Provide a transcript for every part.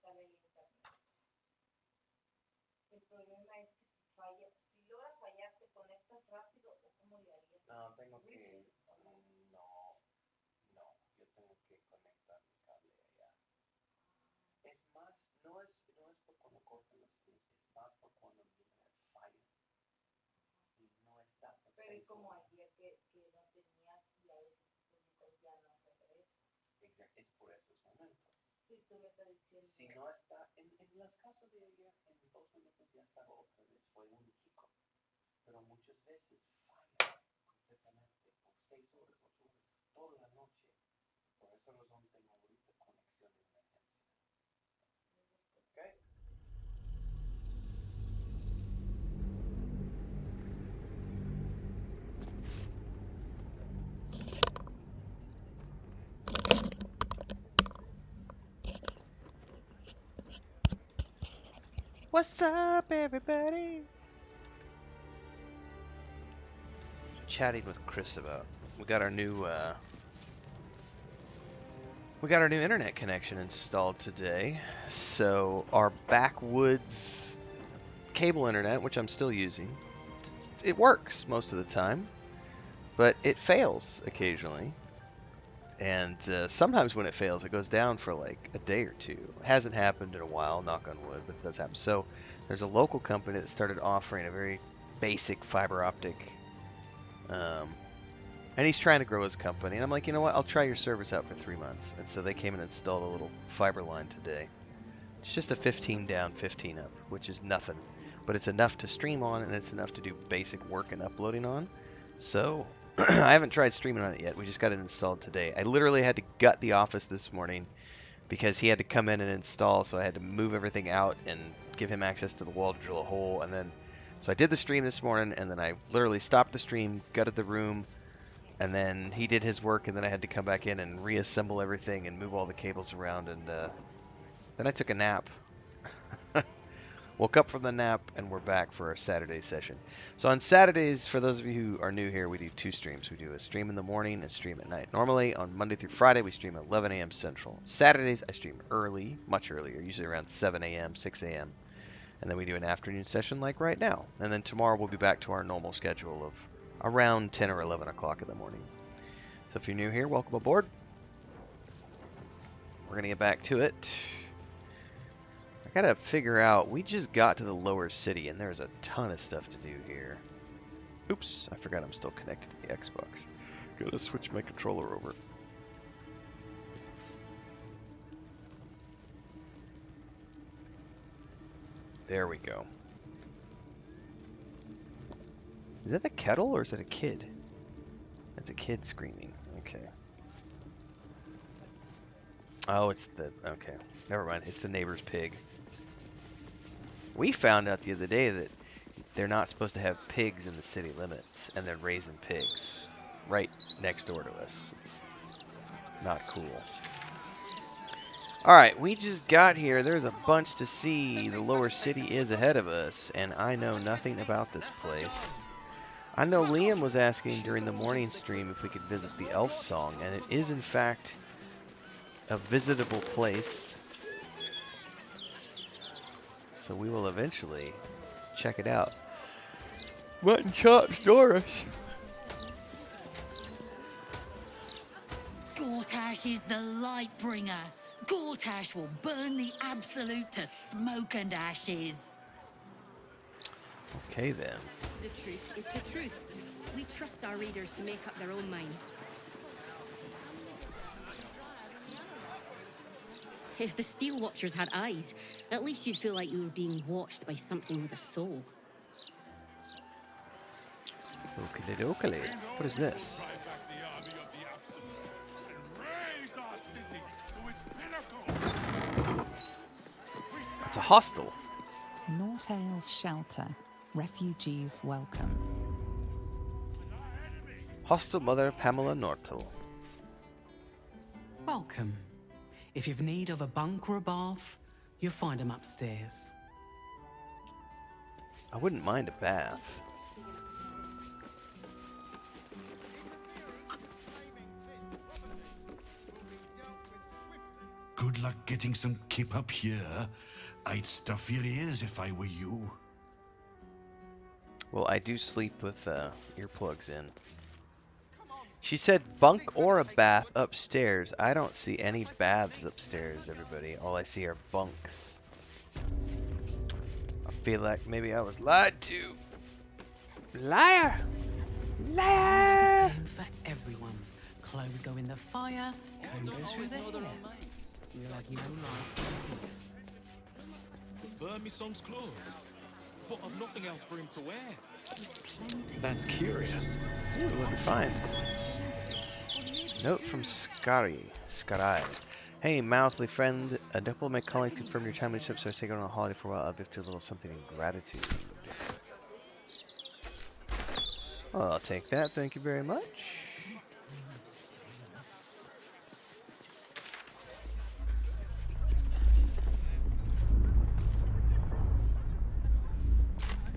sale el internet. El problema es que si falla, si logra fallar, ¿te conectas rápido o cómo le harías? No, tengo que... Wifi, ¿o no? No, no, yo tengo que conectar mi cable allá. Es más, no es por cuando cortan las luz, es más por cuando el internet falla y no está por Pero es 6 como horas. ayer que no tenías y a veces público ya no regresa. Exacto, es por esos momentos. Sí, tú me estás diciendo. Si no está, en los casos de ayer, en 2 minutos ya estaba otra vez, fue un chico. Pero muchas veces falla completamente por 6 horas, 8 horas, toda la noche. Por esa razón tengo ahorita conexión de emergencia. ¿Ok? What's up, everybody? Chatting with Chris about. We got our new internet connection installed today. So our backwoods cable internet, which I'm still using, it works most of the time, but it fails occasionally. And sometimes when it fails, it goes down for like a day or two. It hasn't happened in a while, knock on wood, but it does happen. So there's a local company that started offering a very basic fiber optic, and he's trying to grow his company. And I'm like, you know what? I'll try your service out for 3 months. And so they came and installed a little fiber line today. It's just a 15 down, 15 up, which is nothing, but it's enough to stream on, and it's enough to do basic work and uploading on. So I haven't tried streaming on it yet. We just got it installed today. I literally had to gut the office this morning because he had to come in and install, so I had to move everything out and give him access to the wall to drill a hole. And then, so I did the stream this morning, and then I literally stopped the stream, gutted the room, and then he did his work, and then I had to come back in and reassemble everything and move all the cables around, and then I took a nap. Woke up from the nap, and we're back for our Saturday session. So on Saturdays, for those of you who are new here, we do 2 streams. We do a stream in the morning and a stream at night. Normally, on Monday through Friday, we stream at 11 a.m. Central. Saturdays, I stream early, much earlier, usually around 7 a.m., 6 a.m. And then we do an afternoon session like right now. And then tomorrow, we'll be back to our normal schedule of around 10 or 11 o'clock in the morning. So if you're new here, welcome aboard. We're going to get back to it. I gotta figure out, we just got to the lower city and there's a ton of stuff to do here. Oops, I forgot I'm still connected to the Xbox. Gotta switch my controller over. There we go. Is that a kettle or is that a kid? That's a kid screaming. Okay. Oh, it's the... Okay. Never mind. It's the neighbor's pig. We found out the other day that they're not supposed to have pigs in the city limits, and they're raising pigs right next door to us. It's not cool. Alright, we just got here. There's a bunch to see. The lower city is ahead of us, and I know nothing about this place. I know Liam was asking during the morning stream if we could visit the Elf Song, and it is in fact a visitable place. So we will eventually check it out. Mutton chops, Doris. Gortash is the light bringer. Gortash will burn the absolute to smoke and ashes. Okay then. The truth is the truth. We trust our readers to make up their own minds. If the Steel Watchers had eyes, at least you'd feel like you were being watched by something with a soul. Okey dokey. What is this? It's a hostel. Nortale's shelter. Refugees welcome. Hostel Mother Pamela Nortel. Welcome. If you've need of a bunk or a bath, you'll find them upstairs. I wouldn't mind a bath. Good Good luck getting some kip up here. I'd stuff your ears if I were you. Well, I do sleep with earplugs in. She said bunk or a bath upstairs. I don't see any baths upstairs, everybody. All I see are bunks. I feel like maybe I was lied to. Liar! Liar! The same for everyone. Clothes go in the fire, comb goes through the hair. You'll have no life. Burn me son's clothes. But I've nothing else for him to wear. That's curious. Ooh, what did we find? Note from Skarai. Hey, mouthly friend. A double my colleagues confirmed your timely trip, so I was taking on a holiday for a while. I'll gift you a little something in gratitude. Well, I'll take that. Thank you very much.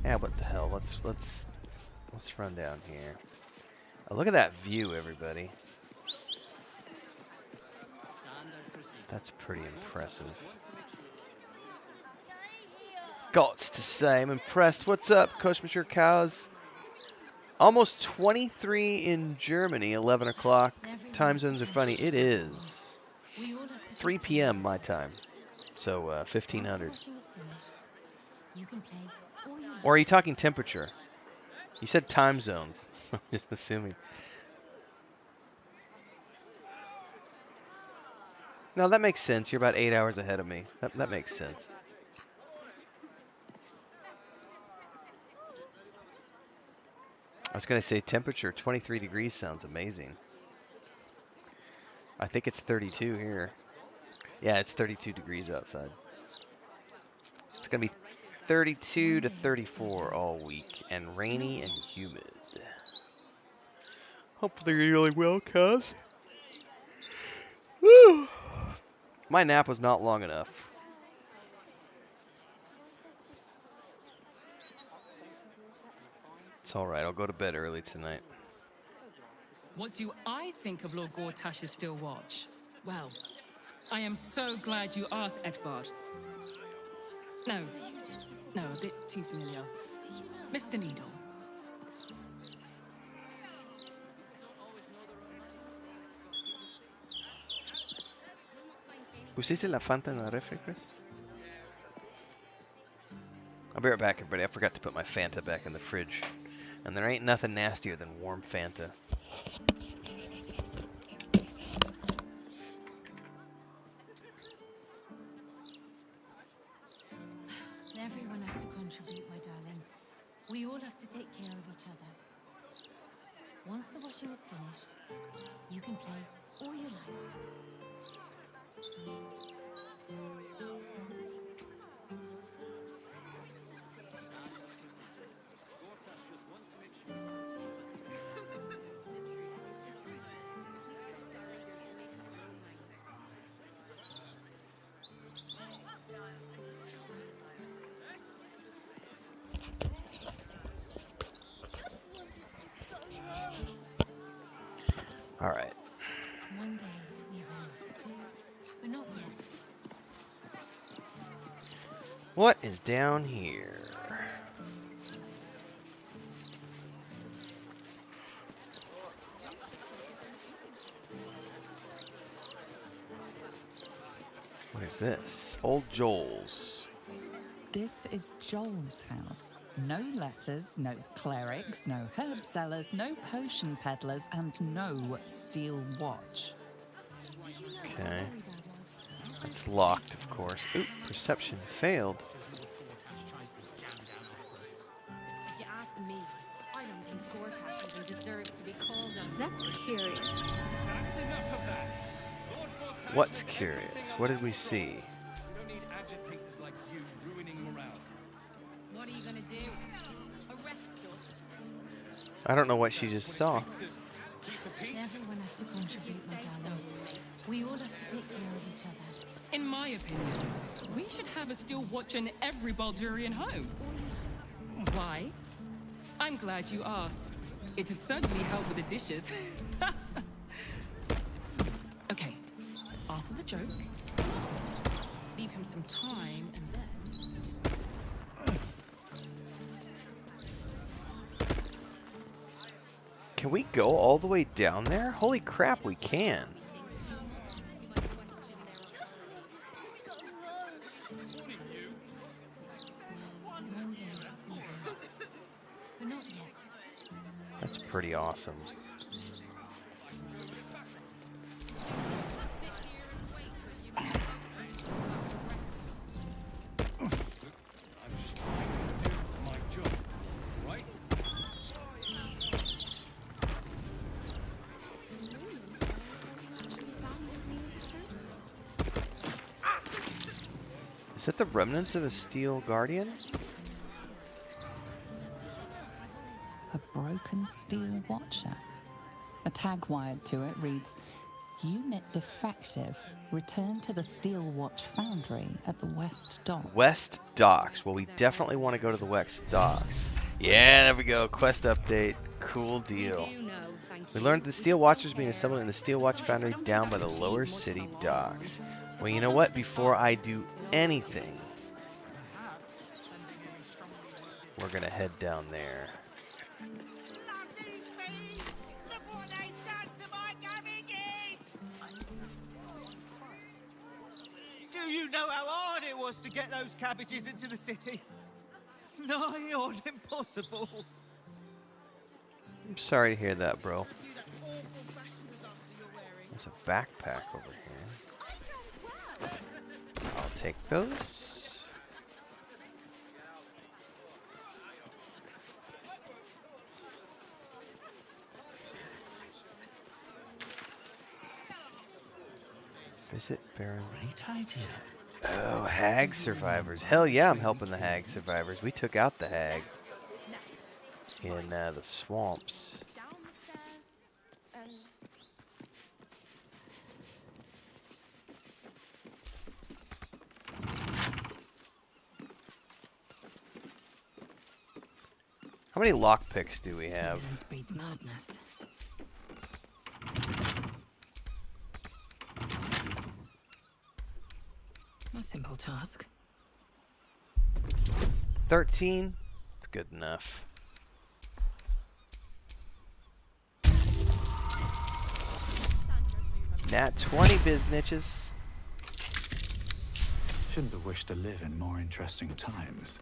Yeah, what the hell? Let's run down here. Oh, look at that view, everybody. That's pretty impressive. Gots to say, I'm impressed. What's up, Coach Mature Cows? Almost 23 in Germany, 11 o'clock. Time zones are funny. It is 3 p.m. my time, so 1500. Or are you talking temperature? You said time zones. I'm just assuming. No, that makes sense. You're about 8 hours ahead of me. That makes sense. I was going to say temperature. 23 degrees sounds amazing. I think it's 32 here. Yeah, it's 32 degrees outside. It's going to be 32 to 34 all week, and rainy and humid. Hopefully you're really well, cuz. Woo! My nap was not long enough. It's alright, I'll go to bed early tonight. What do I think of Lord Gortash's still watch? Well, I am so glad you asked, Edvard. No, a bit too familiar. Mr. Needle. ¿Pusiste la Fanta en la refri, Chris? I'll be right back, everybody. I forgot to put my Fanta back in the fridge. And there ain't nothing nastier than warm Fanta. Everyone has to contribute, my darling. We all have to take care of each other. Once the washing is finished, you can play all you like. All right. One day we will, but not yet. What is down here? What is this? Old Joel's. This is Joel's house. No letters, no clerics, no herb sellers, no potion peddlers, and no steel watch. Okay. That's locked, of course. Oop, perception failed. If you ask me, I don't think Gortash even deserves to be called on. That's curious. That's enough of that. Lord Gortash What's is a curious? caretaker What did we of see? We don't need agitators like you ruining morale. What are you gonna do? Arrest us? I don't know what she just saw. Everyone has to contribute, my darling. We all have to take care of each other. In my opinion, we should have a still watch in every Baldurian home. Why? I'm glad you asked. It'd certainly help with the dishes. Okay, after the joke, Leave him some time, and then... Can we go all the way down there? Holy crap, we can. That's pretty awesome. Is that the remnants of a steel guardian? A broken steel watcher. A tag wired to it reads, "Unit defective. Return to the Steel Watch Foundry at the West Docks." West Docks. Well, we definitely want to go to the West Docks. Yeah, there we go. Quest update. Cool deal. We learned the Steel Watchers being assembled in the Steel Watch Foundry down by the lower city docks. Well, you know what? Before I do anything, we're going to head down there. Do you know how hard it was to get those cabbages into the city? Nigh on impossible. I'm sorry to hear that, bro. There's a backpack over here. I'll take those. Visit Baron. Great idea. Oh, hag survivors. Hell yeah, I'm helping the hag survivors. We took out the hag in the swamps. How many lockpicks do we have? Breeds madness. No simple task. 13? It's good enough. Nat 20 biznitches. Shouldn't have wished to live in more interesting times.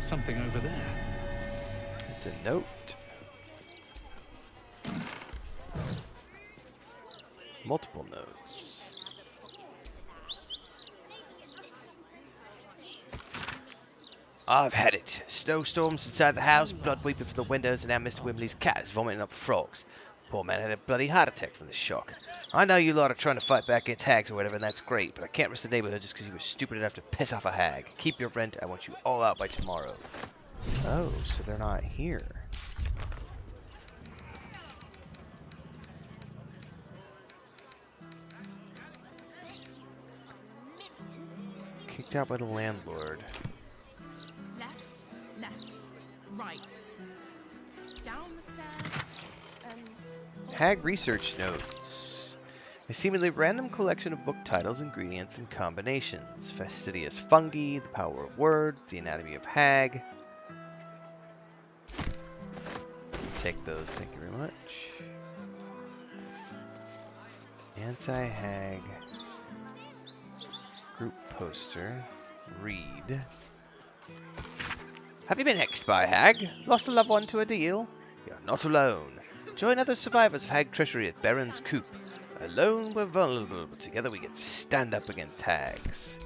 Something over there. It's a note. Multiple notes. I've had it. Snowstorms inside the house, blood weeping from the windows, and now Mr. Wimley's cat is vomiting up frogs. Poor man had a bloody heart attack from the shock. I know you lot are trying to fight back against hags or whatever, and that's great, but I can't risk the neighborhood just because you were stupid enough to piss off a hag. Keep your rent. I want you all out by tomorrow. Oh, so they're not here. Kicked out by the landlord. Left, right. Down the stairs, Hag research notes. A seemingly random collection of book titles, ingredients, and combinations. Fastidious fungi, the power of words, the anatomy of hag. Take those, thank you very much. Anti-hag. Group poster. Read. Have you been hexed by a hag? Lost a loved one to a deal? You're not alone. Join other survivors of hag treachery at Baron's Coop. Alone we're vulnerable, but together we can stand up against hags.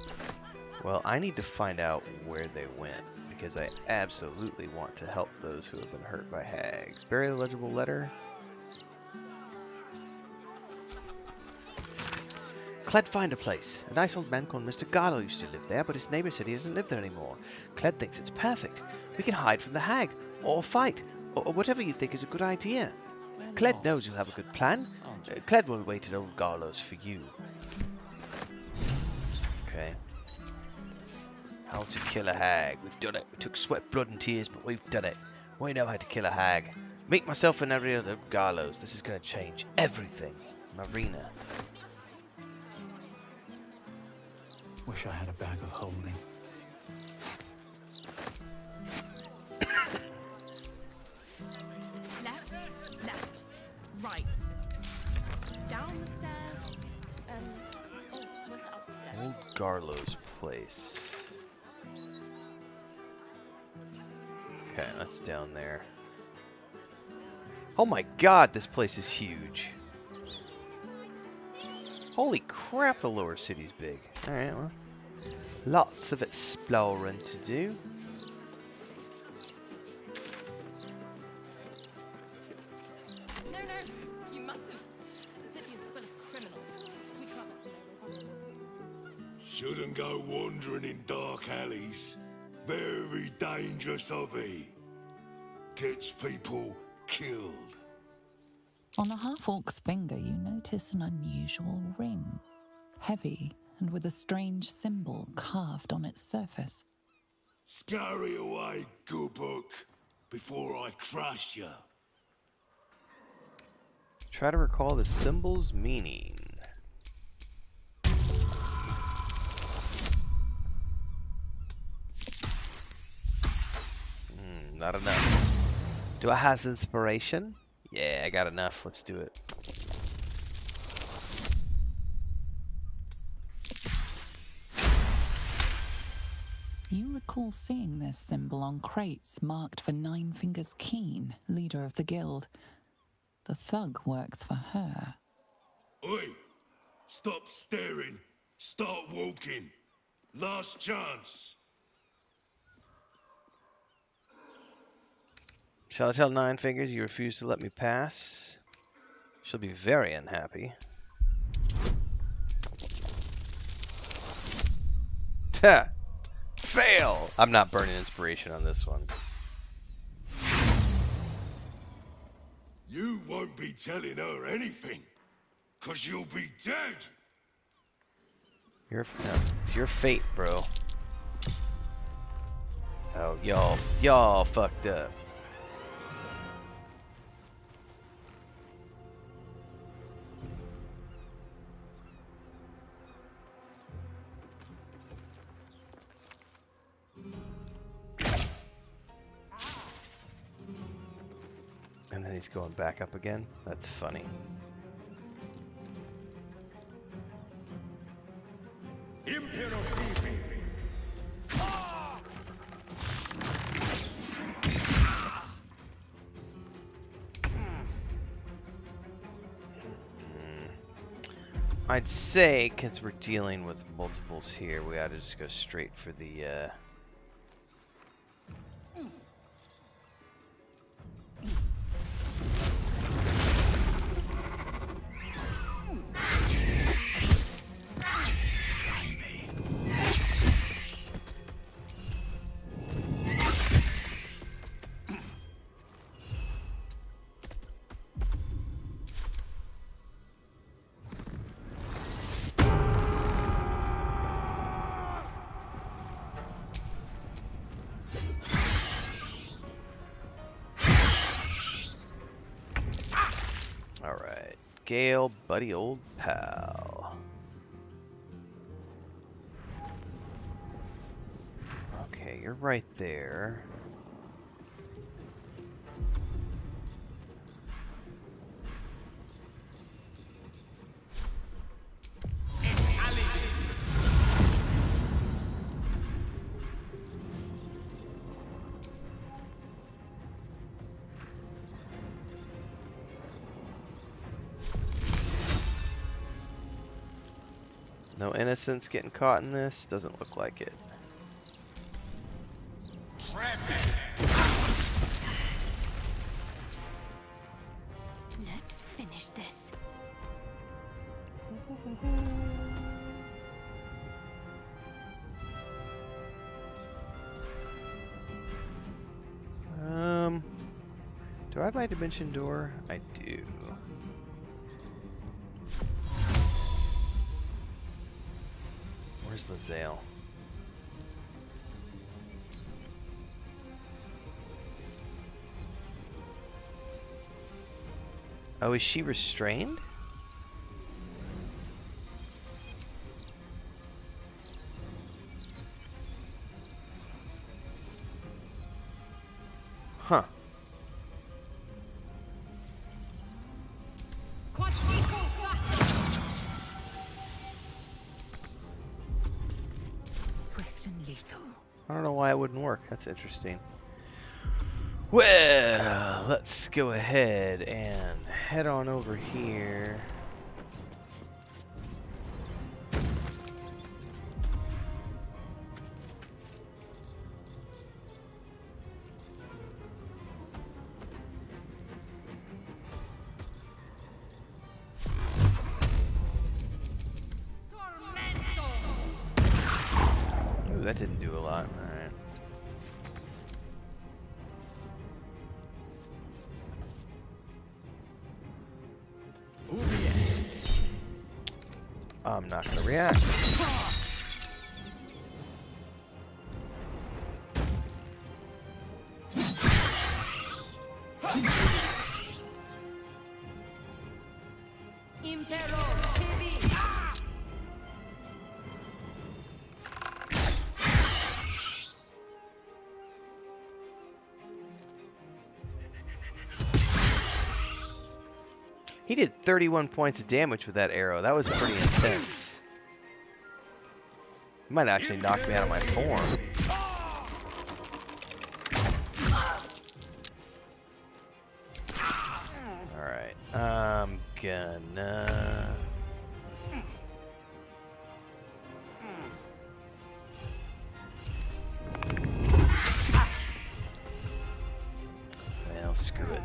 Well, I need to find out where they went, because I absolutely want to help those who have been hurt by hags. Bury the legible letter. Cled find a place. A nice old man called Mr. Garlow used to live there, but his neighbor said he doesn't live there anymore. Cled thinks it's perfect. We can hide from the hag, or fight, or whatever you think is a good idea. Cled knows you'll have a good plan. Cled will wait at old Garlow's for you. Okay. How to kill a hag. We've done it. We took sweat, blood, and tears, but we've done it. We know how to kill a hag. Meet myself in area of Garlos. This is gonna change everything. Marina. Wish I had a bag of holding. Left, right. Down the stairs. Was it up the stairs? Old Garlo's place. Okay, that's down there. Oh my god, this place is huge. Holy crap, the lower city's big. Alright, well. Lots of exploring to do. No, you mustn't. The city is full of criminals. We can't let them know. Shouldn't go wandering in dark alleys. Very dangerous hobby. Gets people killed. On the half-orc's finger, you notice an unusual ring. Heavy and with a strange symbol carved on its surface. Scurry away, good book, before I crush you. Try to recall the symbol's meaning. Not enough. Do I have inspiration? Yeah, I got enough. Let's do it. You recall seeing this symbol on crates marked for Nine Fingers Keen, leader of the guild. The thug works for her. Oi! Stop staring. Start walking. Last chance. Shall I tell Nine Fingers you refuse to let me pass? She'll be very unhappy. Ha! Fail! I'm not burning inspiration on this one. You won't be telling her anything, 'cause you'll be dead. It's your fate, bro. Oh, y'all fucked up. And then he's going back up again? That's funny. I'd say, because we're dealing with multiples here, we ought to just go straight for the, Alright, Gale, buddy old pal. Okay, you're right there. No innocents getting caught in this? Doesn't look like it. Let's finish this. Do I have my dimension door? I do. Where's Lazale? Oh, is she restrained? Huh. Swift and lethal. I don't know why it wouldn't work. That's interesting. Well, let's go ahead and head on over here. Ooh, that didn't do a lot. Alright. I'm not gonna react. He did 31 points of damage with that arrow. That was pretty intense. He might actually knock me out of my form. Alright, I'm gonna... Well, screw it.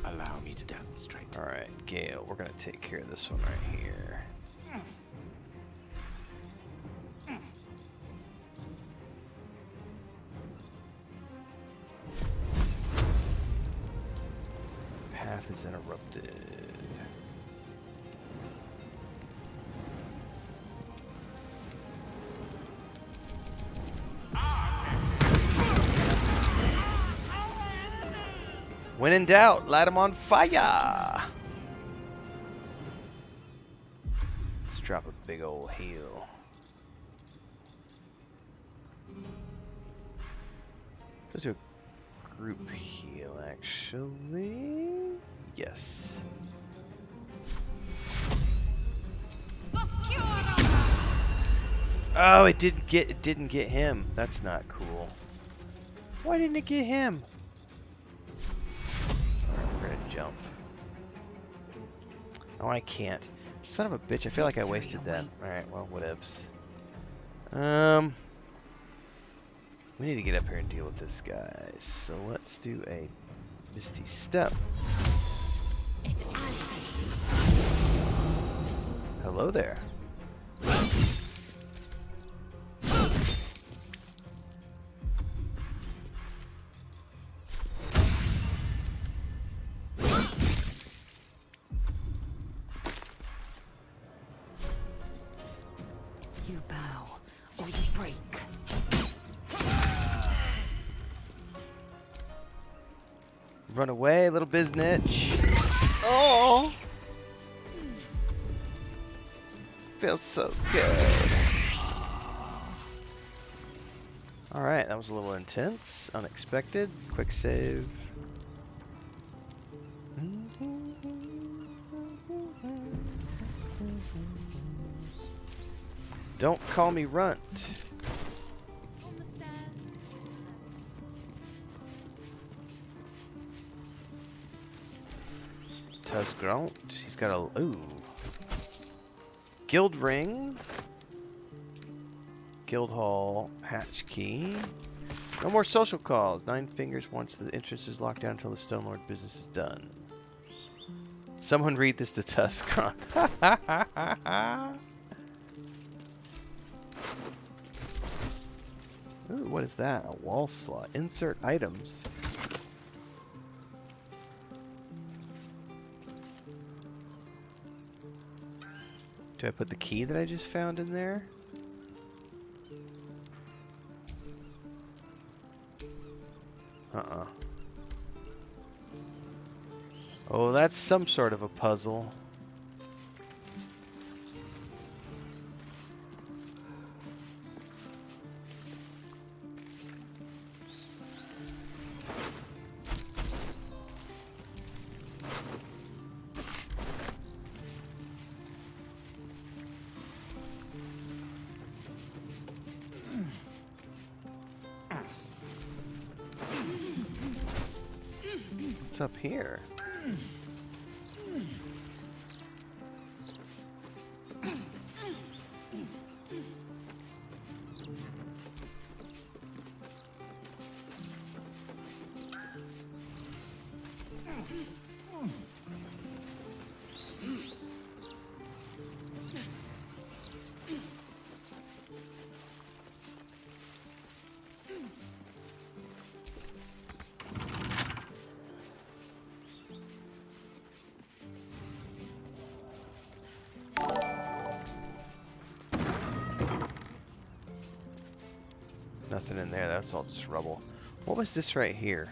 Allow me to demonstrate. Alright, Gale, we're gonna take care of this one right here. Path is interrupted. When in doubt, light him on fire! Let's drop a big old heal. Let's do a group heal, actually. Yes. Oh, it didn't get him. That's not cool. Why didn't it get him? We're gonna jump. Oh, I can't. Son of a bitch, I feel like I wasted that. Alright, well, whatevs. We need to get up here and deal with this guy. So let's do a Misty Step. Hello there. You bow, or you break. Run away, little biznitch. Oh! Feels so good. Alright, that was a little intense, unexpected. Quick save. Don't call me Runt. Tusk-Grunt. He's got a... Ooh. Guild Ring. Guild Hall. Hatch Key. No more social calls. 9 fingers once the entrance is locked down until the Stone Lord business is done. Someone read this to Tusk-Grunt. Ooh, what is that? A wall slot. Insert items. Do I put the key that I just found in there? Uh-uh. Oh, that's some sort of a puzzle. What's up here? Nothing in there, that's all just rubble. What was this right here?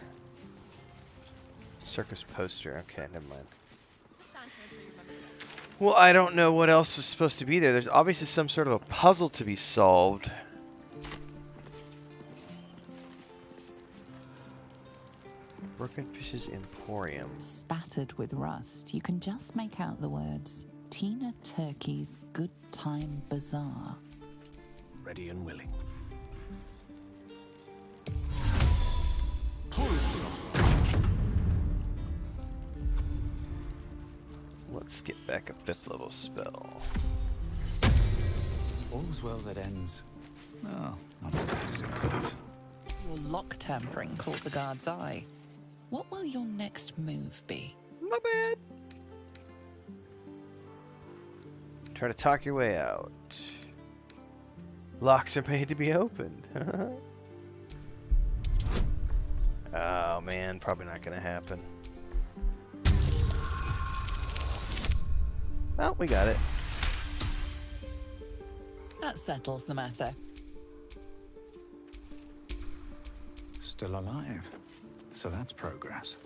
Circus poster, okay, never mind. Well, I don't know what else was supposed to be there. There's obviously some sort of a puzzle to be solved. Broken Fish's Emporium. Spattered with rust, you can just make out the words Tina Turkey's Good Time Bazaar. Ready and willing. Let's get back a 5th level spell. All's well that ends. Oh, not as bad as it could have. Your lock tampering caught the guard's eye. What will your next move be? My bad. Try to talk your way out. Locks are made to be opened. Oh man, probably not gonna happen. Oh, we got it. That settles the matter. Still alive. So that's progress.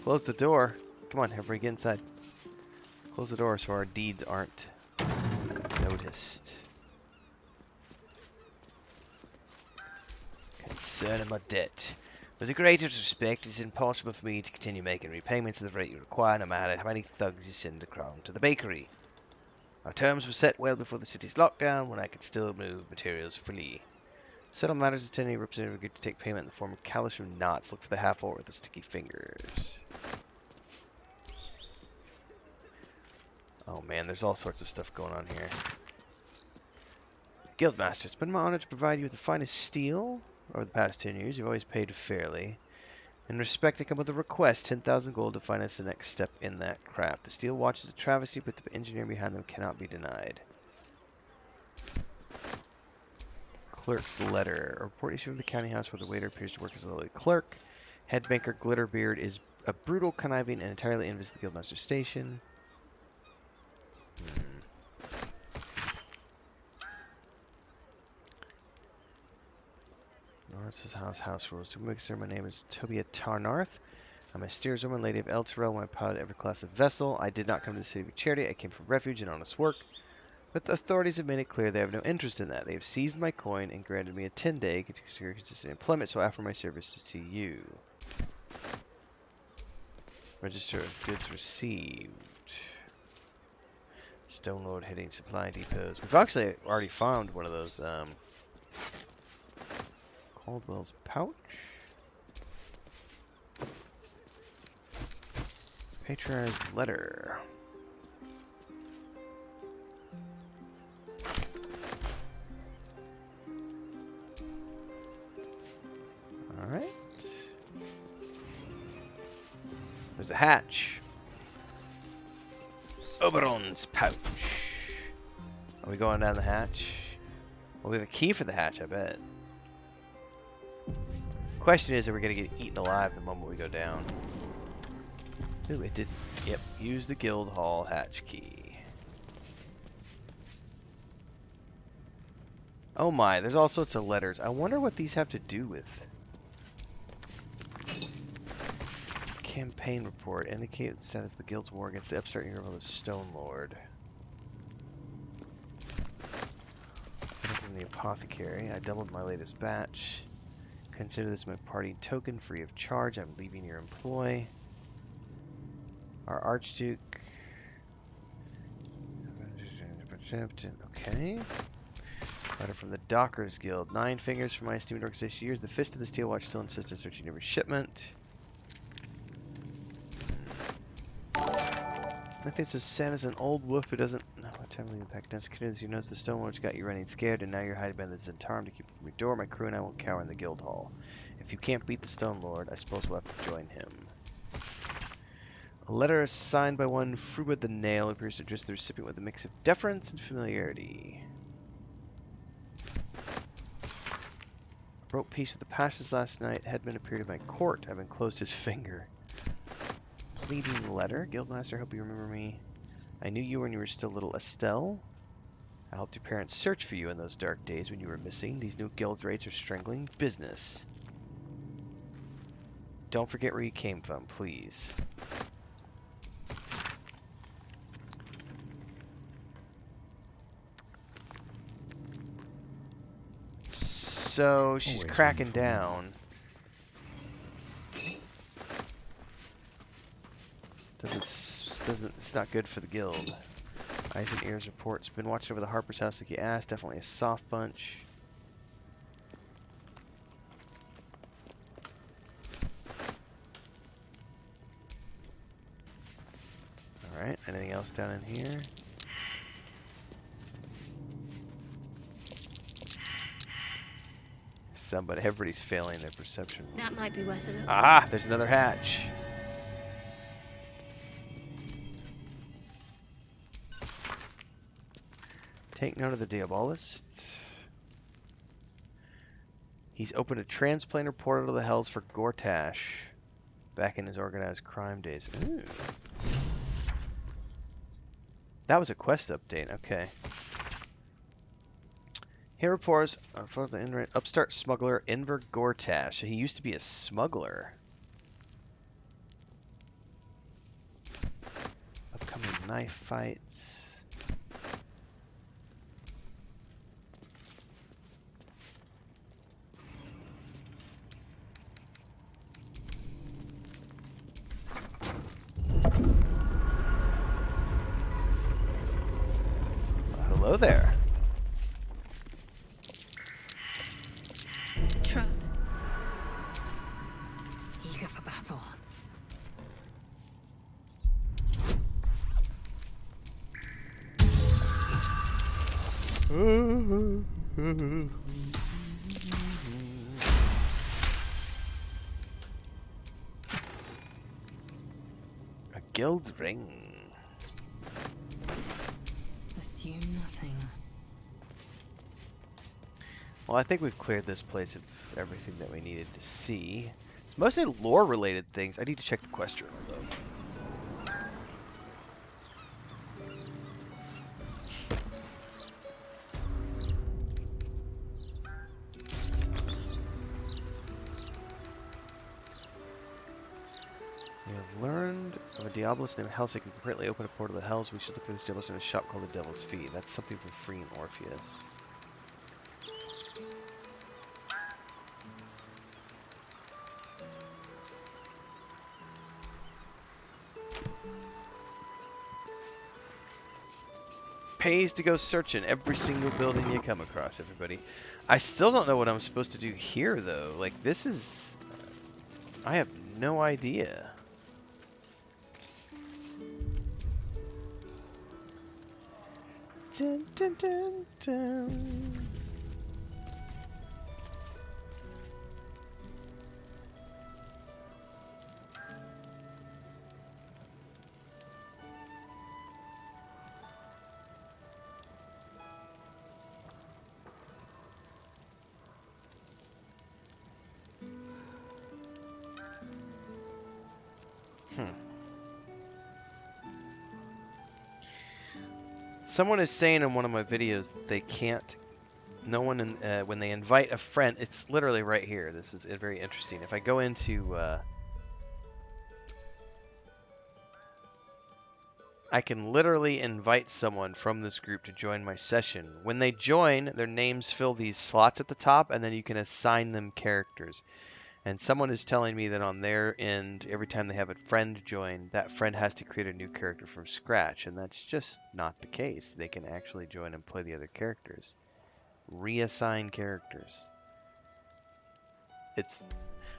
Close the door. Come on, everybody get inside. Close the door so our deeds aren't noticed. Concerning my debt. With the greatest respect, it's impossible for me to continue making repayments at the rate you require, no matter how many thugs you send across to the bakery. Our terms were set well before the city's lockdown, when I could still move materials freely. Settle matters at any representative agreed to take payment in the form of callous or knots. Look for the half-orc with the sticky fingers. Oh man, there's all sorts of stuff going on here. Guildmaster, it's been my honor to provide you with the finest steel. Over the past 10 years, you've always paid fairly. In respect, I come with a request, 10,000 gold to finance the next step in that craft. The steel watch is a travesty, but the engineer behind them cannot be denied. Clerk's letter. A report issued from the county house where the waiter appears to work as a lowly clerk. Head banker Glitterbeard is a brutal, conniving, and entirely envious of the Guildmaster's station. North's house rules. To make sure, my name is Tobia Tarnarth. I'm a steerswoman, lady of El Terrell, when I piloted every class of vessel. I did not come to the city for charity. I came for refuge and honest work. But the authorities have made it clear they have no interest in that. They have seized my coin and granted me a 10-day to secure consistent employment, so I offer my services to you. Register of goods received. Stone Lord hitting supply depots. We've actually already found one of those, Caldwell's pouch. Patronized letter. Alright. There's a hatch. Oberon's pouch. Are we going down the hatch? Well, we have a key for the hatch, I bet. Question is, are we gonna get eaten alive the moment we go down? Ooh, it didn't. Yep, use the guild hall hatch key. Oh my, there's all sorts of letters. I wonder what these have to do with. Campaign report. Indicate the status of the guild's war against the upstart hero of the Stone Lord. From the apothecary. I doubled my latest batch. Consider this my party token free of charge. I'm leaving your employ. Our Archduke. Okay. Letter from the Dockers Guild. 9 fingers from my esteemed organization. Years the Fist of the Steel Watch still insists on searching every shipment. I think it's as sad as an old wolf who doesn't know what time to leave the pack dense canoes. Who knows the Stonewatch got you running scared, and now you're hiding behind the Zentarum to keep from your door. My crew and I won't cower in the guild hall. If you can't beat the Stone Lord, I suppose we'll have to join him. A letter signed by one Fruba the Nail appears to address the recipient with a mix of deference and familiarity. Wrote peace with the Pashas last night. Headman appeared at my court, having closed his finger. Pleading letter. Guildmaster, hope you remember me. I knew you when you were still little Estelle. I helped your parents search for you in those dark days when you were missing. These new guild raids are strangling business. Don't forget where you came from, please. So she's cracking down. It's not good for the guild. Eyes and ears reports. Been watching over the Harper's house like you asked. Definitely a soft bunch. Alright, anything else down in here? Everybody's failing their perception. That might be worth it. Ah, there's another hatch. Take note of the Diabolist. He's opened a transplanter portal to the hells for Gortash back in his organized crime days. Ooh. That was a quest update, okay. Here reports for the upstart smuggler Inver Gortash. He used to be a smuggler. Upcoming knife fights. Hello there. Trap. Eager for battle. A guild ring. Assume nothing. Well, I think we've cleared this place of everything that we needed to see. It's mostly lore-related things. I need to check the quest journal, though. We have learned of a Diabolist named Helse who can completely open a portal to the Hells. We should look for this Diabolist in a shop called the Devil's Feet. That's something from freeing Orpheus. Pays to go searching every single building you come across, everybody. I still don't know what I'm supposed to do here, though. Like, this is... I have no idea. Dun, dun, dun, dun. Someone is saying in one of my videos that they can't. No one when they invite a friend, it's literally right here. This is very interesting. If I go into, I can literally invite someone from this group to join my session. When they join, their names fill these slots at the top, and then you can assign them characters. And someone is telling me that on their end, every time they have a friend join, that friend has to create a new character from scratch, and that's just not the case. They can actually join and play the other characters. Reassign characters.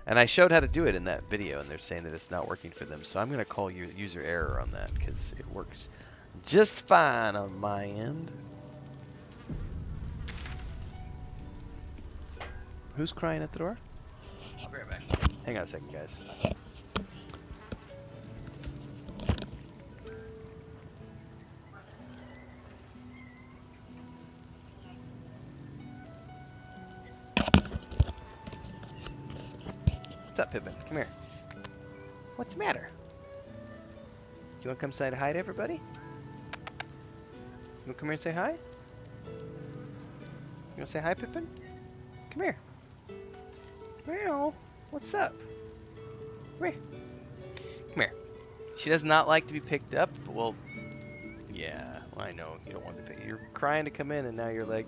And I showed how to do it in that video, and they're saying that it's not working for them. So I'm going to call user error on that, because it works just fine on my end. Who's crying at the door? I'll be right back. Hang on a second, guys. What's up, Pippin? Come here. What's the matter? You want to come say hi to everybody? You want to come here and say hi? You want to say hi, Pippin? Come here. Meow. What's up? Come here. Come here. She does not like to be picked up. Well, yeah, I know you don't want to pick. You're crying to come in, and now you're like,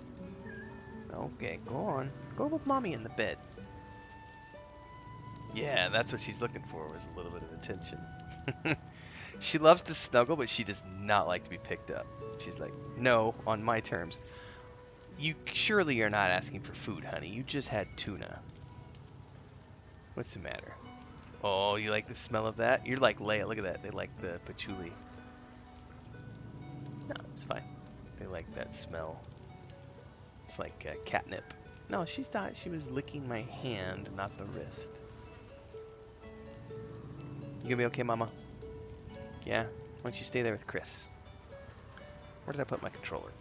okay, go on. Go with mommy in the bed. Yeah, that's what she's looking for, was a little bit of attention. She loves to snuggle, but she does not like to be picked up. She's like, no, on my terms. Surely you're not asking for food, honey. You just had tuna. What's the matter? Oh, you like the smell of that? You're like Leia. Look at that. They like the patchouli. No, it's fine. They like that smell. It's like catnip. No, she thought she was licking my hand, not the wrist. You gonna be okay, Mama? Yeah? Why don't you stay there with Chris? Where did I put my controller?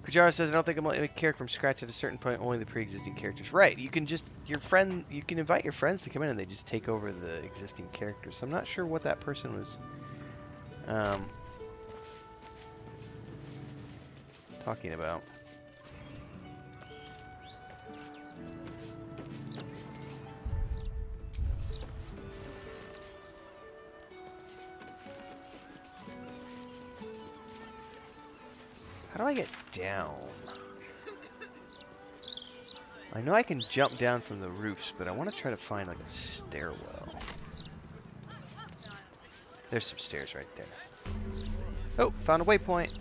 Kujara says, I don't think I'm going to make a character from scratch at a certain point, only the pre-existing characters. Right, you can just, you can invite your friends to come in and they just take over the existing characters. So I'm not sure what that person was talking about. How do I get down? I know I can jump down from the roofs, but I want to try to find like a stairwell. There's some stairs right there. Oh, found a waypoint.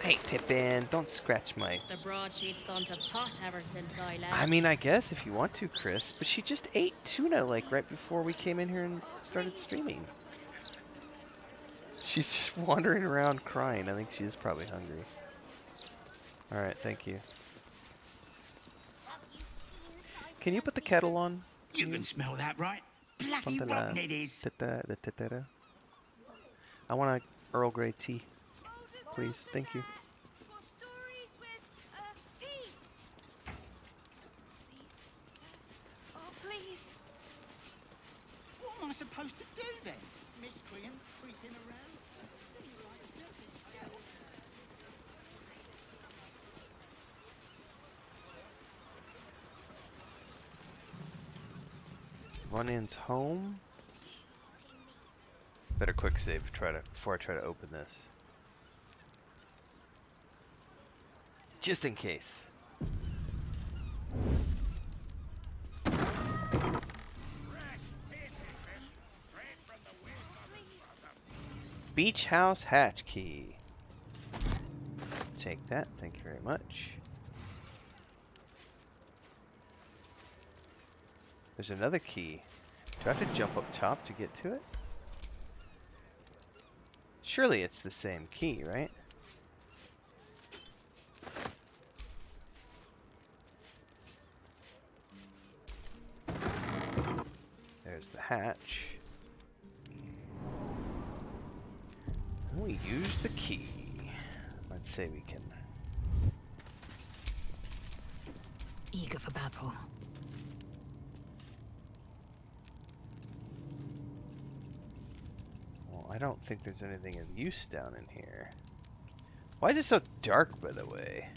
Hey, Pippin, don't scratch my... The broadsheet's gone to pot ever since I left. I mean, I guess if you want to, Chris, but she just ate tuna like right before we came in here and started streaming. She's just wandering around crying. I think she is probably hungry. Alright, thank you. Can you put the kettle on? You can smell that, right? Bloody rotten it is. I want a Earl Grey tea. Please, thank you. Oh, please. What am I supposed to do then? Miscreants creeping around? One in's home. Better quick save before I try to open this. Just in case. Beach house hatch key. Take that, thank you very much. There's another key. Do I have to jump up top to get to it? Surely it's the same key, right? There's the hatch. And we use the key. Let's say we can. Eager for battle. I I don't think there's anything of use down in here. Why is it so dark, by the way?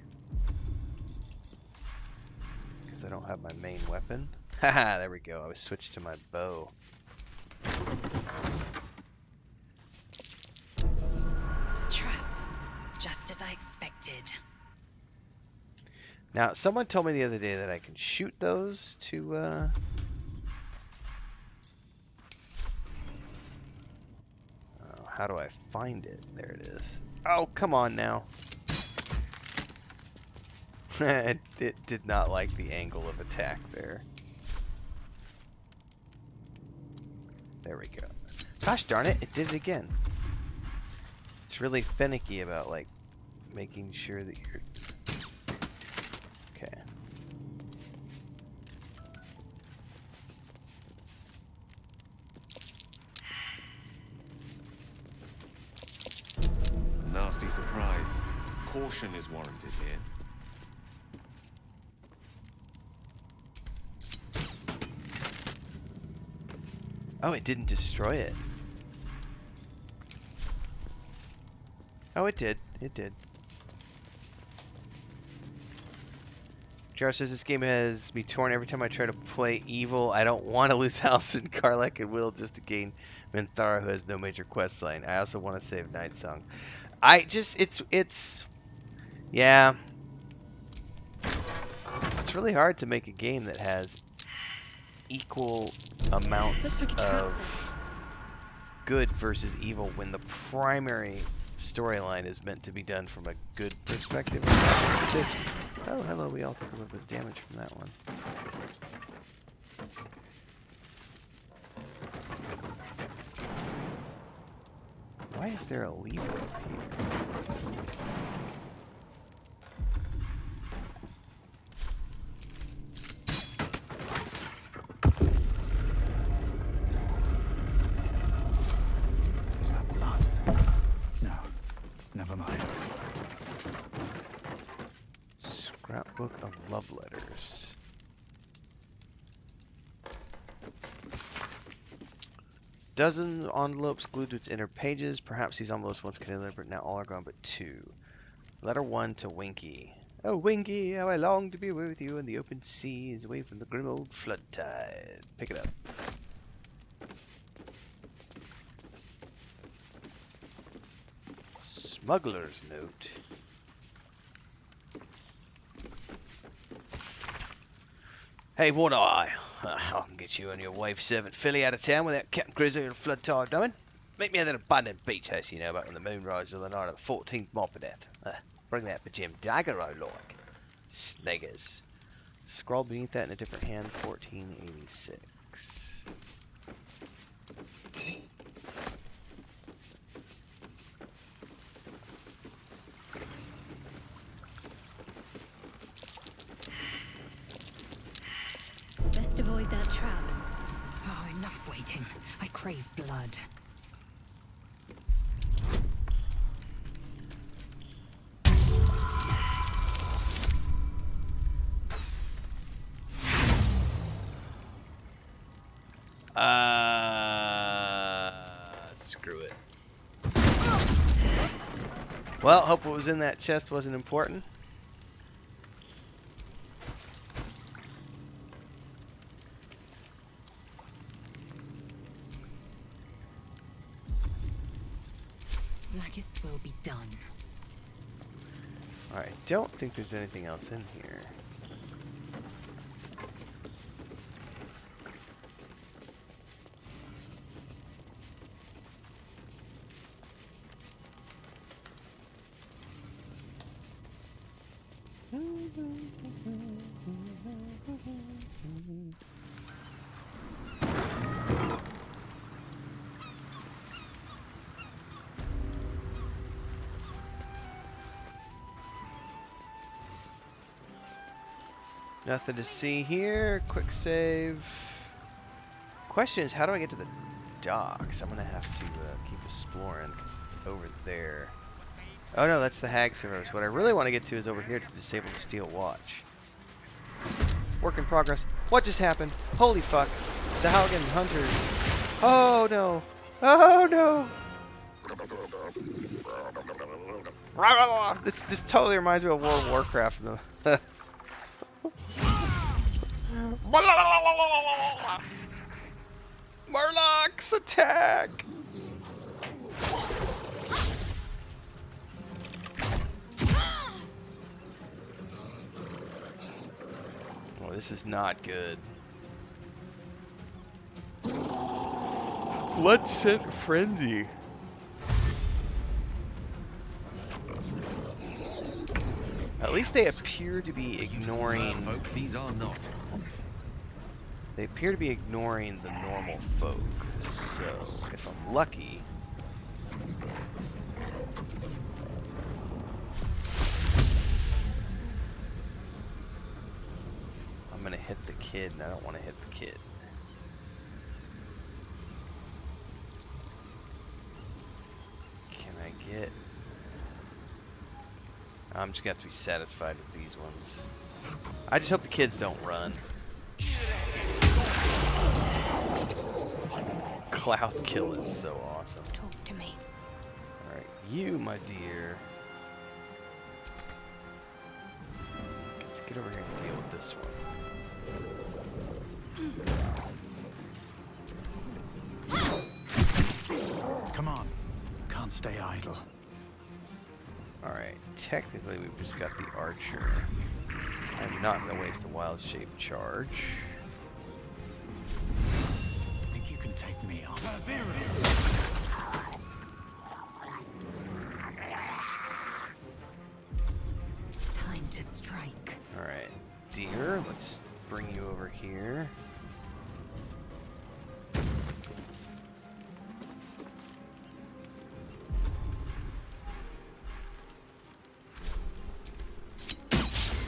Because I don't have my main weapon. Haha, there we go. I was switched to my bow. Trap. Just as I expected. Now, someone told me the other day that I can shoot those to, oh, how do I find it? There it is. Oh, come on now. it did not like the angle of attack there. There we go. Gosh darn it, it did it again. It's really finicky about, like, making sure that you're... Okay. Nasty surprise. Caution is warranted here. Oh, it didn't destroy it. Oh, it did. It did. Jar says this game has me torn every time I try to play evil. I don't want to lose Allison, Karlak, and Will just to gain Minthara, who has no major quest line. I also want to save Night Song. Yeah. It's really hard to make a game that has equal amounts of good versus evil when the primary storyline is meant to be done from a good perspective. Oh, hello, we all took a little bit of damage from that one. Why is there a lever up here? Is that blood? No. Never mind. Scrapbook of love letters. Dozen envelopes glued to its inner pages. Perhaps these envelopes once contained letter, but now all are gone but 2. Letter 1 to Winky. Oh, Winky, how I long to be away with you in the open seas, away from the grim old flood tide. Pick it up. Smuggler's note. Hey, One Eye. I can get you and your wife servant Philly out of town without Captain Grizzly and flood tide knowing. Meet me at that abandoned beach house, you know, back when the moon rises on the night of the 14th mob of death. Bring that for Jim Dagger, I like. Sneggers. Scroll beneath that in a different hand, 1486. Best avoid that trap. Oh, enough waiting. I crave blood. Screw it. Well, hope what was in that chest wasn't important. Nuggets will be done. Alright, I don't think there's anything else in here. Nothing to see here. Quick save. Question is, how do I get to the docks? I'm gonna have to keep exploring because it's over there. Oh no, that's the Hag's Heroes. What I really want to get to is over here to disable the steel watch. Work in progress. What just happened? Holy fuck. Sahuagin hunters. Oh no. Oh no. This totally reminds me of World of Warcraft. Murlocs, attack! Oh, this is not good. Blood Scent Frenzy. At least they appear to be ignoring. Folk, these are not. They appear to be ignoring the normal folk. So, if I'm lucky. I'm gonna hit the kid, and I don't want to hit the kid. Can I get... I'm just gonna have to be satisfied with these ones. I just hope the kids don't run. Cloud kill is so awesome. Talk to me. Alright, you, my dear. Let's get over here and deal with this one. Come on. Can't stay idle. Alright, technically we've just got the archer. I'm not going to waste a wild shape charge. Think you can take me on? Time to strike. Alright, deer, let's bring you over here.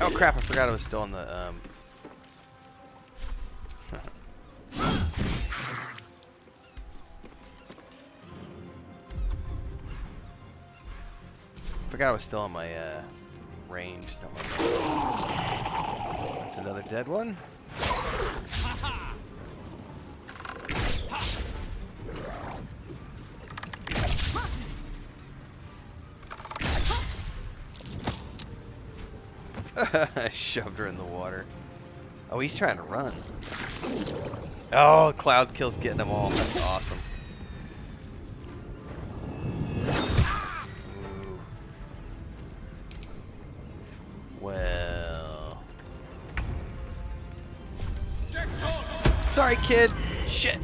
Oh crap, I forgot I was still on the, forgot I was still on my, range. That's another dead one. I shoved her in the water. Oh, he's trying to run. Oh, Cloud Kill's getting them all. That's awesome. Ooh. Well. Sorry, kid. Shit.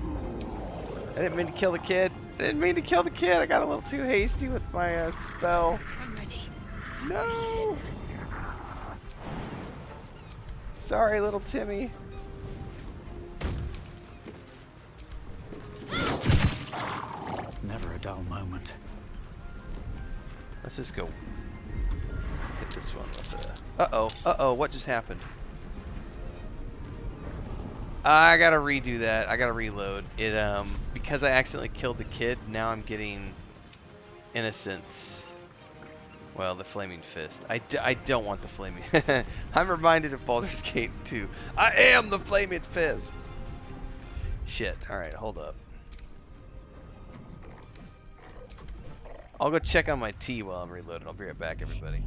I didn't mean to kill the kid. I got a little too hasty with my spell. I'm ready. No. Sorry, little Timmy. Never a dull moment. Let's just go hit this one with the... Uh-oh, what just happened? I gotta redo that. I gotta reload. It, because I accidentally killed the kid, now I'm getting innocence. Well, the Flaming Fist. I don't want the Flaming... I'm reminded of Baldur's Gate 2. I am the Flaming Fist! Shit. Alright, hold up. I'll go check on my tea while I'm reloading. I'll be right back, everybody.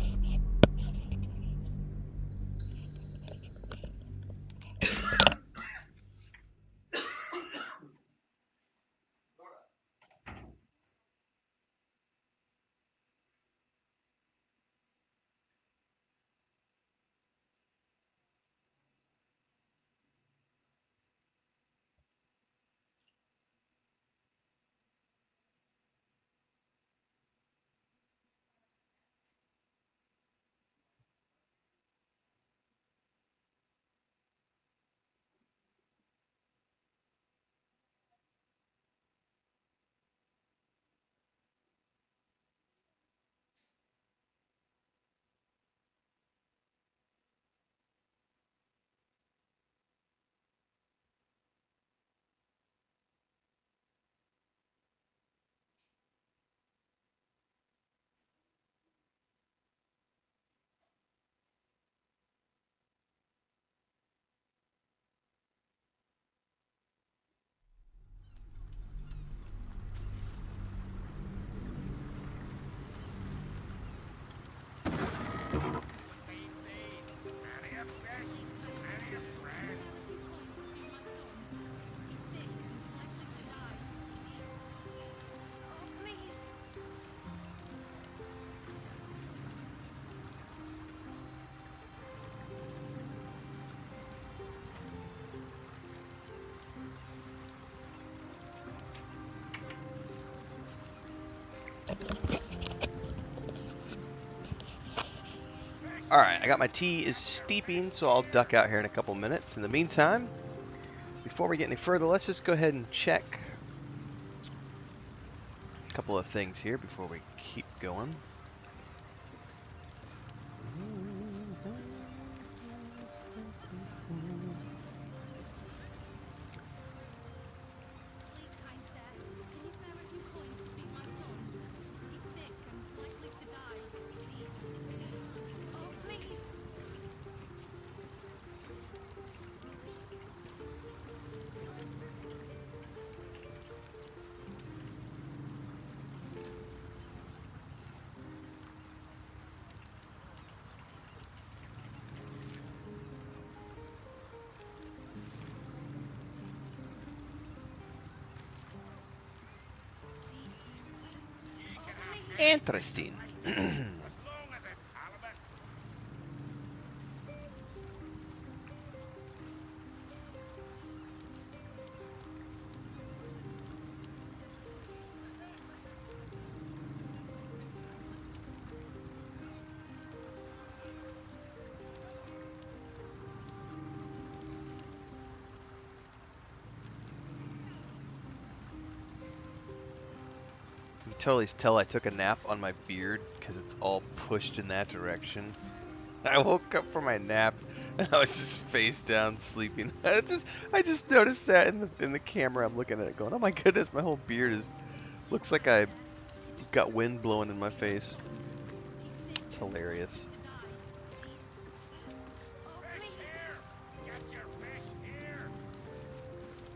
Alright, I got my tea is steeping, so I'll duck out here in a couple minutes. In the meantime, before we get any further, let's just go ahead and check a couple of things here before we keep going. Interesting. You totally tell I took a nap on my beard because it's all pushed in that direction. I woke up from my nap and I was just face down sleeping. I just noticed that in the camera. I'm looking at it going, oh my goodness, my whole beard looks like I got wind blowing in my face. It's hilarious.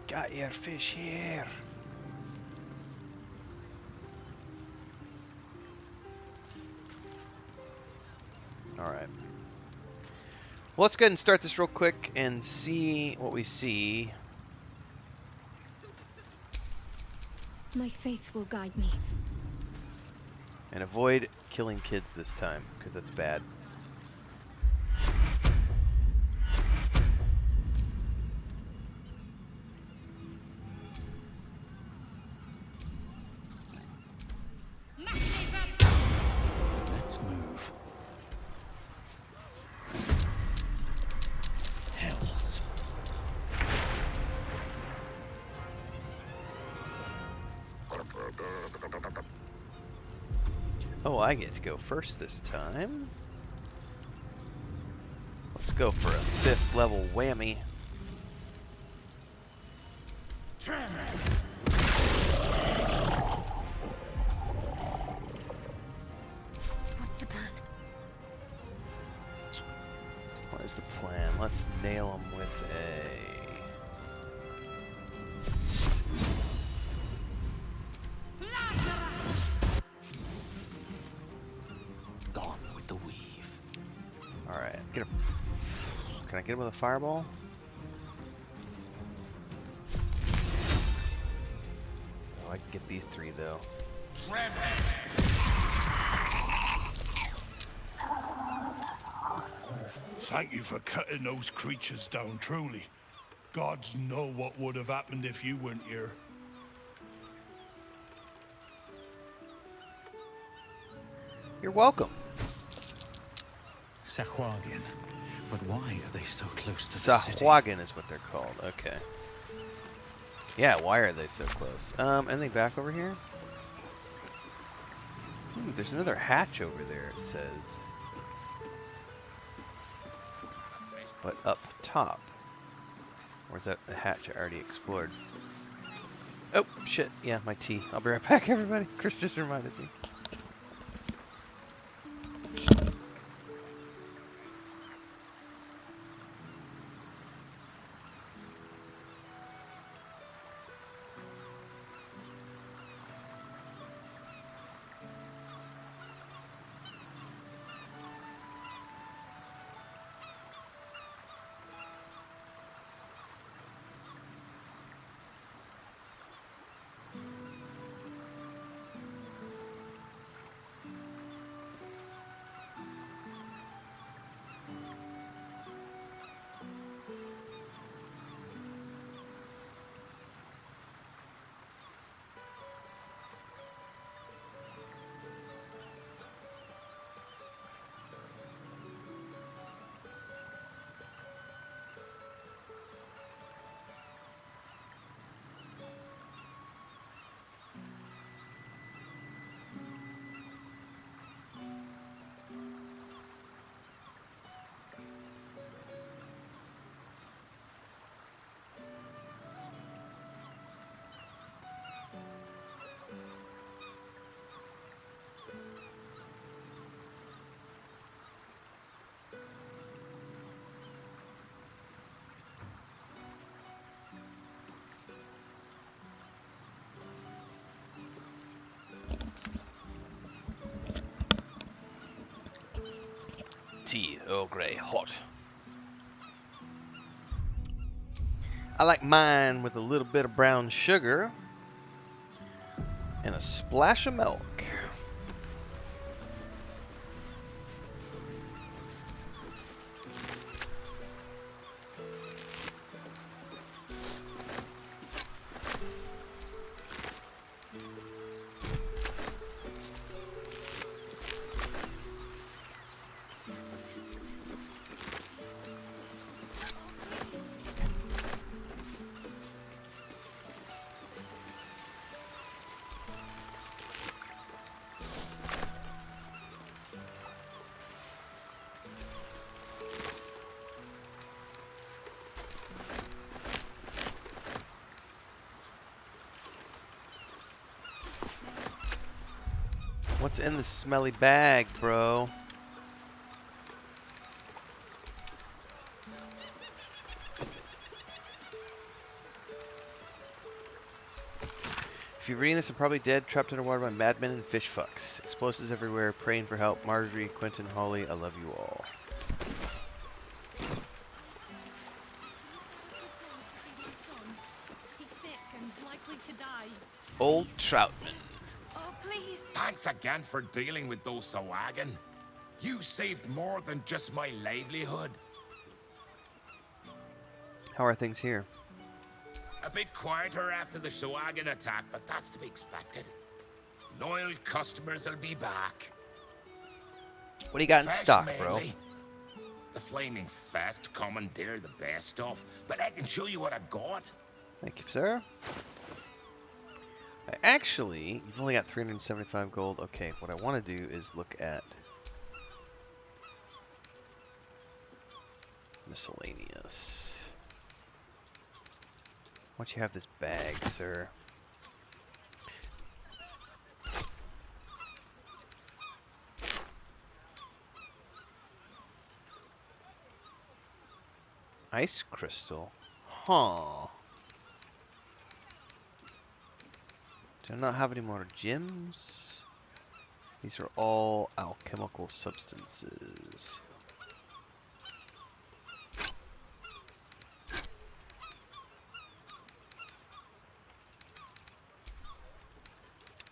Got your fish here. Alright. Well, let's go ahead and start this real quick and see what we see. My faith will guide me. And avoid killing kids this time, because that's bad. Let's move. Hells. Oh, I get to go first this time. Let's go for a 5th level whammy. What's the plan? What is the plan? Let's nail him with a... Gone with the weave. Alright, get him. Can I get him with a fireball? Oh, I can get these 3 though. Thank you for cutting those creatures down, truly. Gods know what would have happened if you weren't here. You're welcome. Sahuagin. But why are they so close to the city? Sahuagin is what they're called. Okay. Yeah, why are they so close? Anything back over here? Ooh, there's another hatch over there, it says. But up top. Or is that a hatch I already explored? Oh, shit. Yeah, my tea. I'll be right back, everybody. Chris just reminded me. tea, Earl Grey, hot. I like mine with a little bit of brown sugar and a splash of milk. What's in the smelly bag, bro? If you're reading this, I'm probably dead, trapped underwater by madmen and fish fucks. Explosives everywhere, praying for help. Marjorie, Quentin, Holly, I love you all. He's sick and likely to die. Old Troutman. Oh, please. Thanks again for dealing with those Sahuagin. You saved more than just my livelihood. How are things here? A bit quieter after the Sahuagin attack, but that's to be expected. Loyal customers will be back. What do you got in Fresh stock, mainly. bro? The Flaming Fest commandeer the best stuff, but I can show you what I've got. Thank you, sir. Actually, you've only got 375 gold. Okay, what I want to do is look at miscellaneous. Why don't you have this bag, sir? Ice crystal. Huh. Do I not have any more gems? These are all alchemical substances.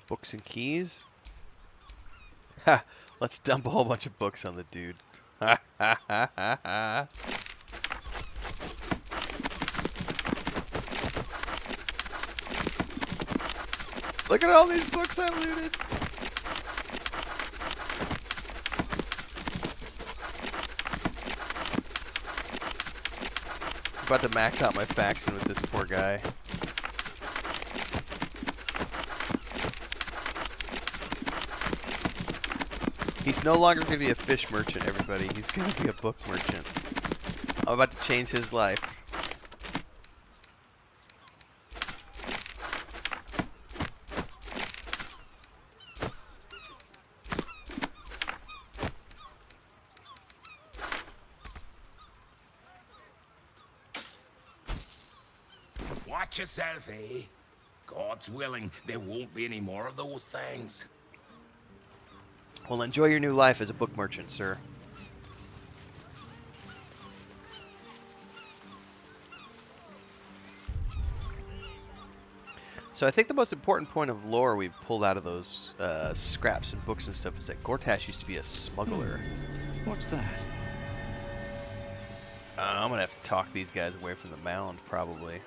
Books and keys? Ha! Let's dump a whole bunch of books on the dude. Ha ha ha ha ha! Look at all these books I looted! I'm about to max out my faction with this poor guy. He's no longer going to be a fish merchant, everybody. He's going to be a book merchant. I'm about to change his life. Watch yourself, eh? God's willing, there won't be any more of those things. Well, enjoy your new life as a book merchant, sir. So I think the most important point of lore we've pulled out of those scraps and books and stuff is that Gortash used to be a smuggler. What's that? I'm gonna have to talk these guys away from the mound, probably.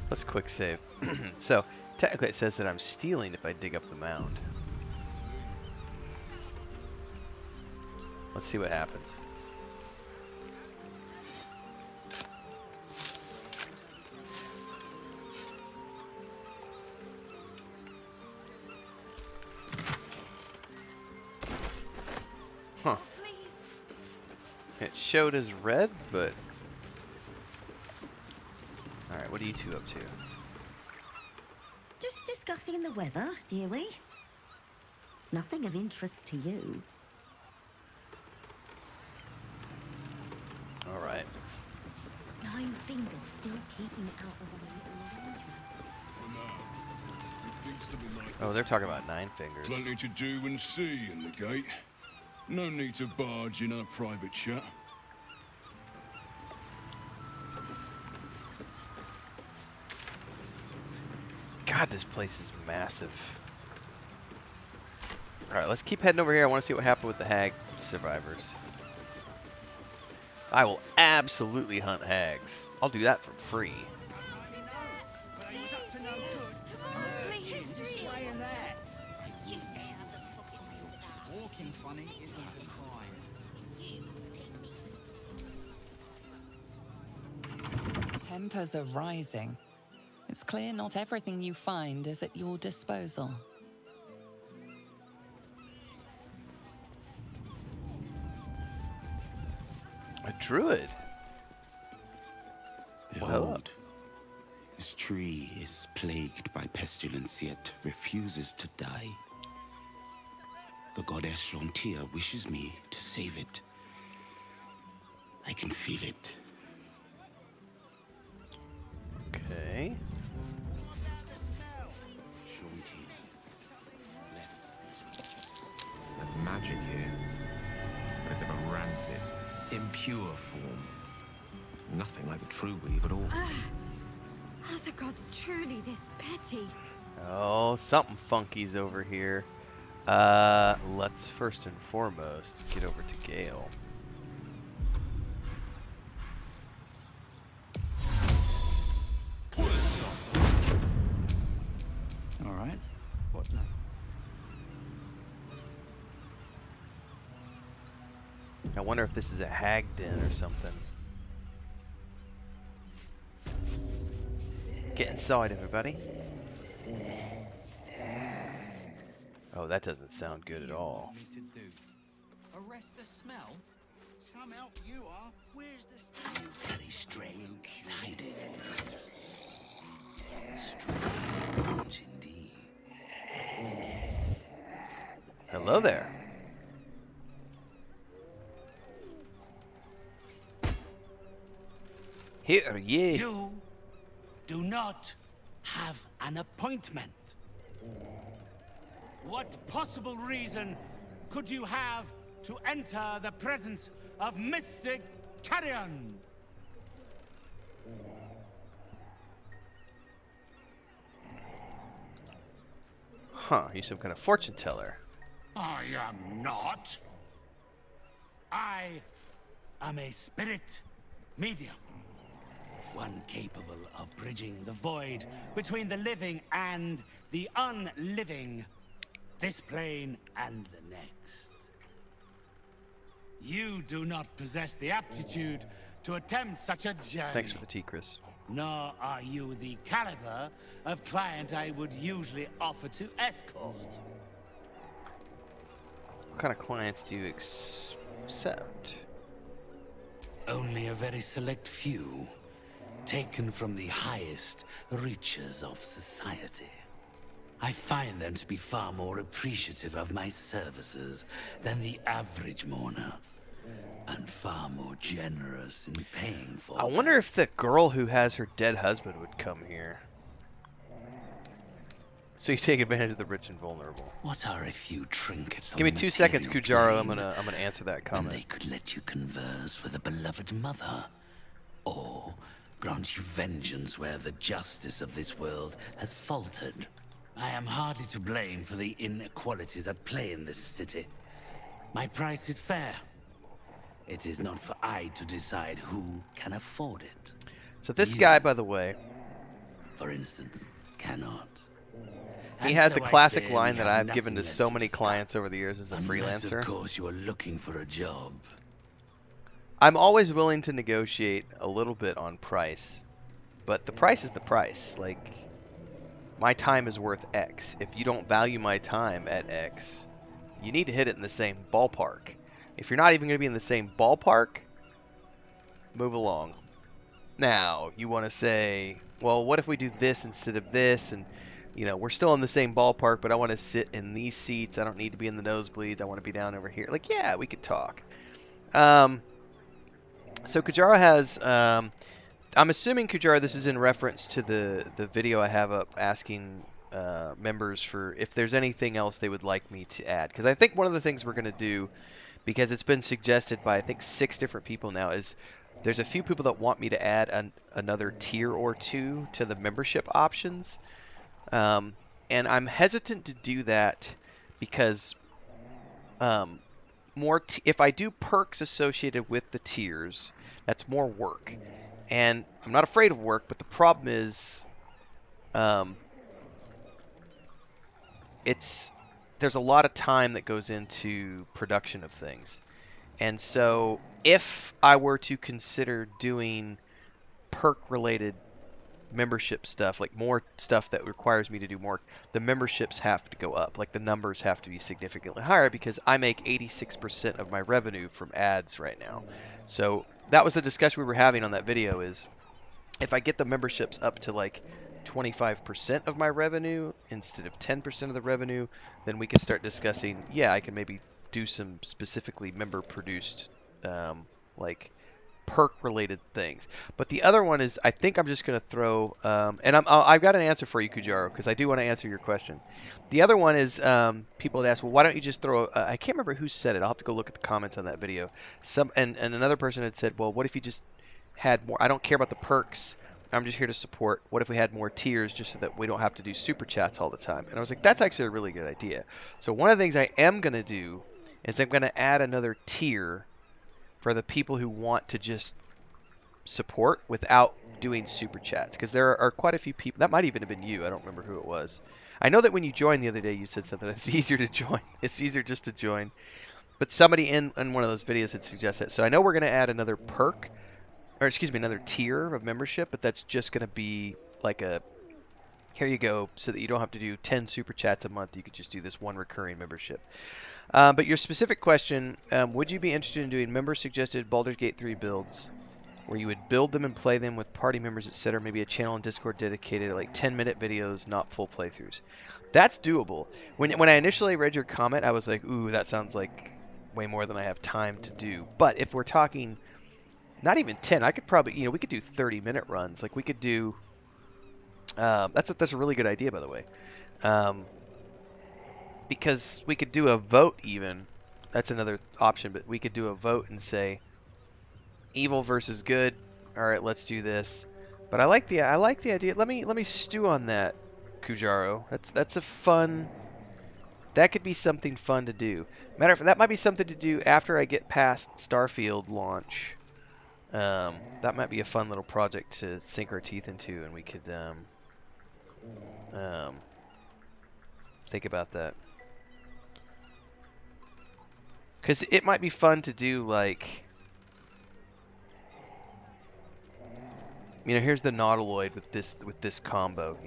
Let's quick save. So, technically it says that I'm stealing if I dig up the mound. Let's see what happens. Huh. It showed as red, but... Alright, what are you two up to? Just discussing the weather, dearie. Nothing of interest to you. Alright. Nine fingers still keeping out of our little arrangement. For now, you'd think Oh, they're talking about 9 fingers. Plenty to do and see in the gate. No need to barge in our private chat. God, this place is massive. Alright, let's keep heading over here. I want to see what happened with the hag survivors. I will absolutely hunt hags. I'll do that for free. Walking funny isn't a crime. Tempers are rising. It's clear not everything you find is at your disposal. A druid? Behold, this tree is plagued by pestilence yet refuses to die. The goddess Shontia wishes me to save it. I can feel it. Okay. Shontia, bless these. There's magic here, but it's of a rancid, impure form. Nothing like a true weave at all. Are the gods truly this petty? Oh, something funky's over here. Let's first and foremost get over to Gale. All right. What now? I wonder if this is a hag den or something. Get inside, everybody. Oh, that doesn't sound good at all. Arrest the smell? Some help you are. Where's the very strange hiding? Strange indeed. Hello there. Here, ye. You do not have an appointment. What possible reason could you have to enter the presence of Mystic Carrion? Huh, he's some kind of fortune teller. I am not. I am a spirit medium. One capable of bridging the void between the living and the unliving. This plane and the next. You do not possess the aptitude to attempt such a journey. Thanks for the tea, Chris. Nor are you the caliber of client I would usually offer to escort. What kind of clients do you accept? Only a very select few, taken from the highest reaches of society. I find them to be far more appreciative of my services than the average mourner, and far more generous in paying for I wonder if the girl who has her dead husband would come here. So you take advantage of the rich and vulnerable. What are a few trinkets? Give me 2 seconds, Kujaro. I'm gonna answer that comment. They could let you converse with a beloved mother, or grant you vengeance where the justice of this world has faltered. I am hardly to blame for the inequalities at play in this city. My price is fair. It is not for I to decide who can afford it. So this guy, by the way, for instance, cannot. He has the classic line that I've given to so many clients over the years as a freelancer. Of course, you are looking for a job. I'm always willing to negotiate a little bit on price, but the price is the price. Like, my time is worth X. If you don't value my time at X, you need to hit it in the same ballpark. If you're not even going to be in the same ballpark, move along. Now, you want to say, well, what if we do this instead of this? And, you know, we're still in the same ballpark, but I want to sit in these seats. I don't need to be in the nosebleeds. I want to be down over here. Like, yeah, we could talk. So Kujara has... I'm assuming, Kujara, this is in reference to the video I have up asking members for if there's anything else they would like me to add. Because I think one of the things we're going to do, because it's been suggested by I think 6 different people now, is there's a few people that want me to add another tier or 2 to the membership options. And I'm hesitant to do that because if I do perks associated with the tiers, that's more work. And I'm not afraid of work, but the problem is there's a lot of time that goes into production of things. And so if I were to consider doing perk-related membership stuff, like more stuff that requires me to do more, the memberships have to go up. Like the numbers have to be significantly higher because I make 86% of my revenue from ads right now. So that was the discussion we were having on that video, is if I get the memberships up to like 25% of my revenue instead of 10% of the revenue, then we can start discussing, yeah, I can maybe do some specifically member produced like perk related things. But the other one is, I think I'm just going to throw and I've got an answer for you, Kujaro, because I do want to answer your question. The other one is people had asked, well, why don't you just throw I can't remember who said it. I'll have to go look at the comments on that video. And another person had said, well, what if you just had more? I don't care about the perks, I'm just here to support. What if we had more tiers just so that we don't have to do super chats all the time? And I was like, that's actually a really good idea. So one of the things I am going to do is I'm going to add another tier for the people who want to just support without doing super chats, because there are quite a few people. That might even have been you. I don't remember who it was. I know that when you joined the other day, you said something. It's easier to join. It's easier just to join. But somebody in one of those videos had suggested it. So I know we're going to add another perk, or excuse me, another tier of membership, but that's just going to be like a, here you go, so that you don't have to do 10 super chats a month. You could just do this one recurring membership. But your specific question, would you be interested in doing member-suggested Baldur's Gate 3 builds, where you would build them and play them with party members, etc., maybe a channel in Discord dedicated, like 10-minute videos, not full playthroughs? That's doable. When I initially read your comment, I was like, ooh, that sounds like way more than I have time to do. But if we're talking not even 10, I could probably, we could do 30-minute runs. Like we could do, that's a really good idea, by the way. Because we could do a vote even. That's another option, but we could do a vote and say evil versus good. All right, let's do this. But I like the idea. Let me stew on that, Kujaro. That's a fun. That could be something fun to do. Matter of fact, that might be something to do after I get past Starfield launch. That might be a fun little project to sink our teeth into, and we could think about that. Because it might be fun to do, like, here's the Nautiloid with this combo,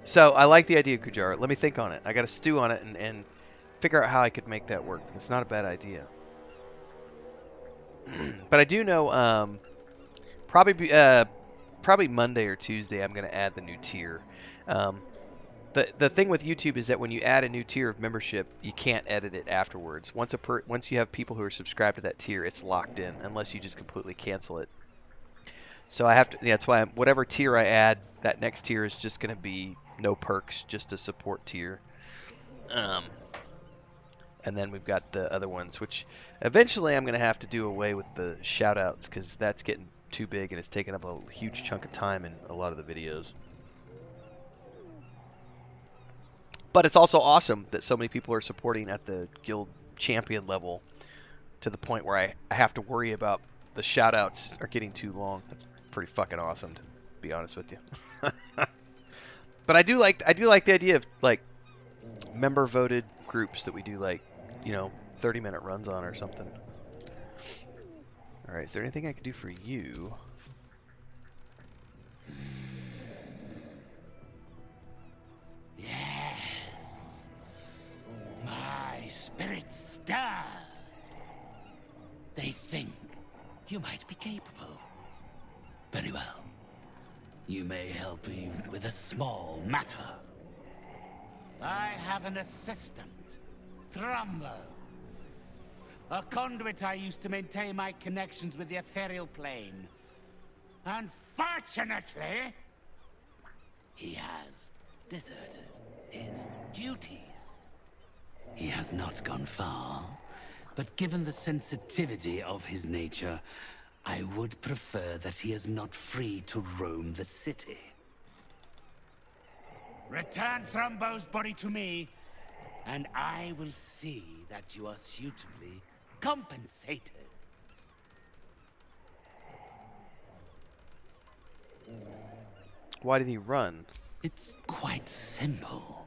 So I like the idea, Kujaro. Let me think on it. I got to stew on it and figure out how I could make that work. It's not a bad idea. But I do know probably Monday or Tuesday I'm going to add the new tier. The thing with YouTube is that when you add a new tier of membership, you can't edit it afterwards. Once you have people who are subscribed to that tier, it's locked in unless you just completely cancel it. So I have to. Yeah, that's why whatever tier I add, that next tier is just going to be no perks, just a support tier. And then we've got the other ones, which eventually I'm going to have to do away with the shoutouts because that's getting too big and it's taking up a huge chunk of time in a lot of the videos. But it's also awesome that so many people are supporting at the guild champion level to the point where I have to worry about the shoutouts are getting too long. That's pretty fucking awesome, to be honest with you. But I do like the idea of like member voted groups that we do like 30-minute runs on or something. All right, is there anything I can do for you? Yes. My spirits stir. They think you might be capable. Very well. You may help me with a small matter. I have an assistant, Thrumbo. A conduit I used to maintain my connections with the ethereal plane. Unfortunately, he has deserted his duties. He has not gone far, but given the sensitivity of his nature, I would prefer that he is not free to roam the city. Return Thrumbo's body to me, and I will see that you are suitably compensated. Why did he run? It's quite simple.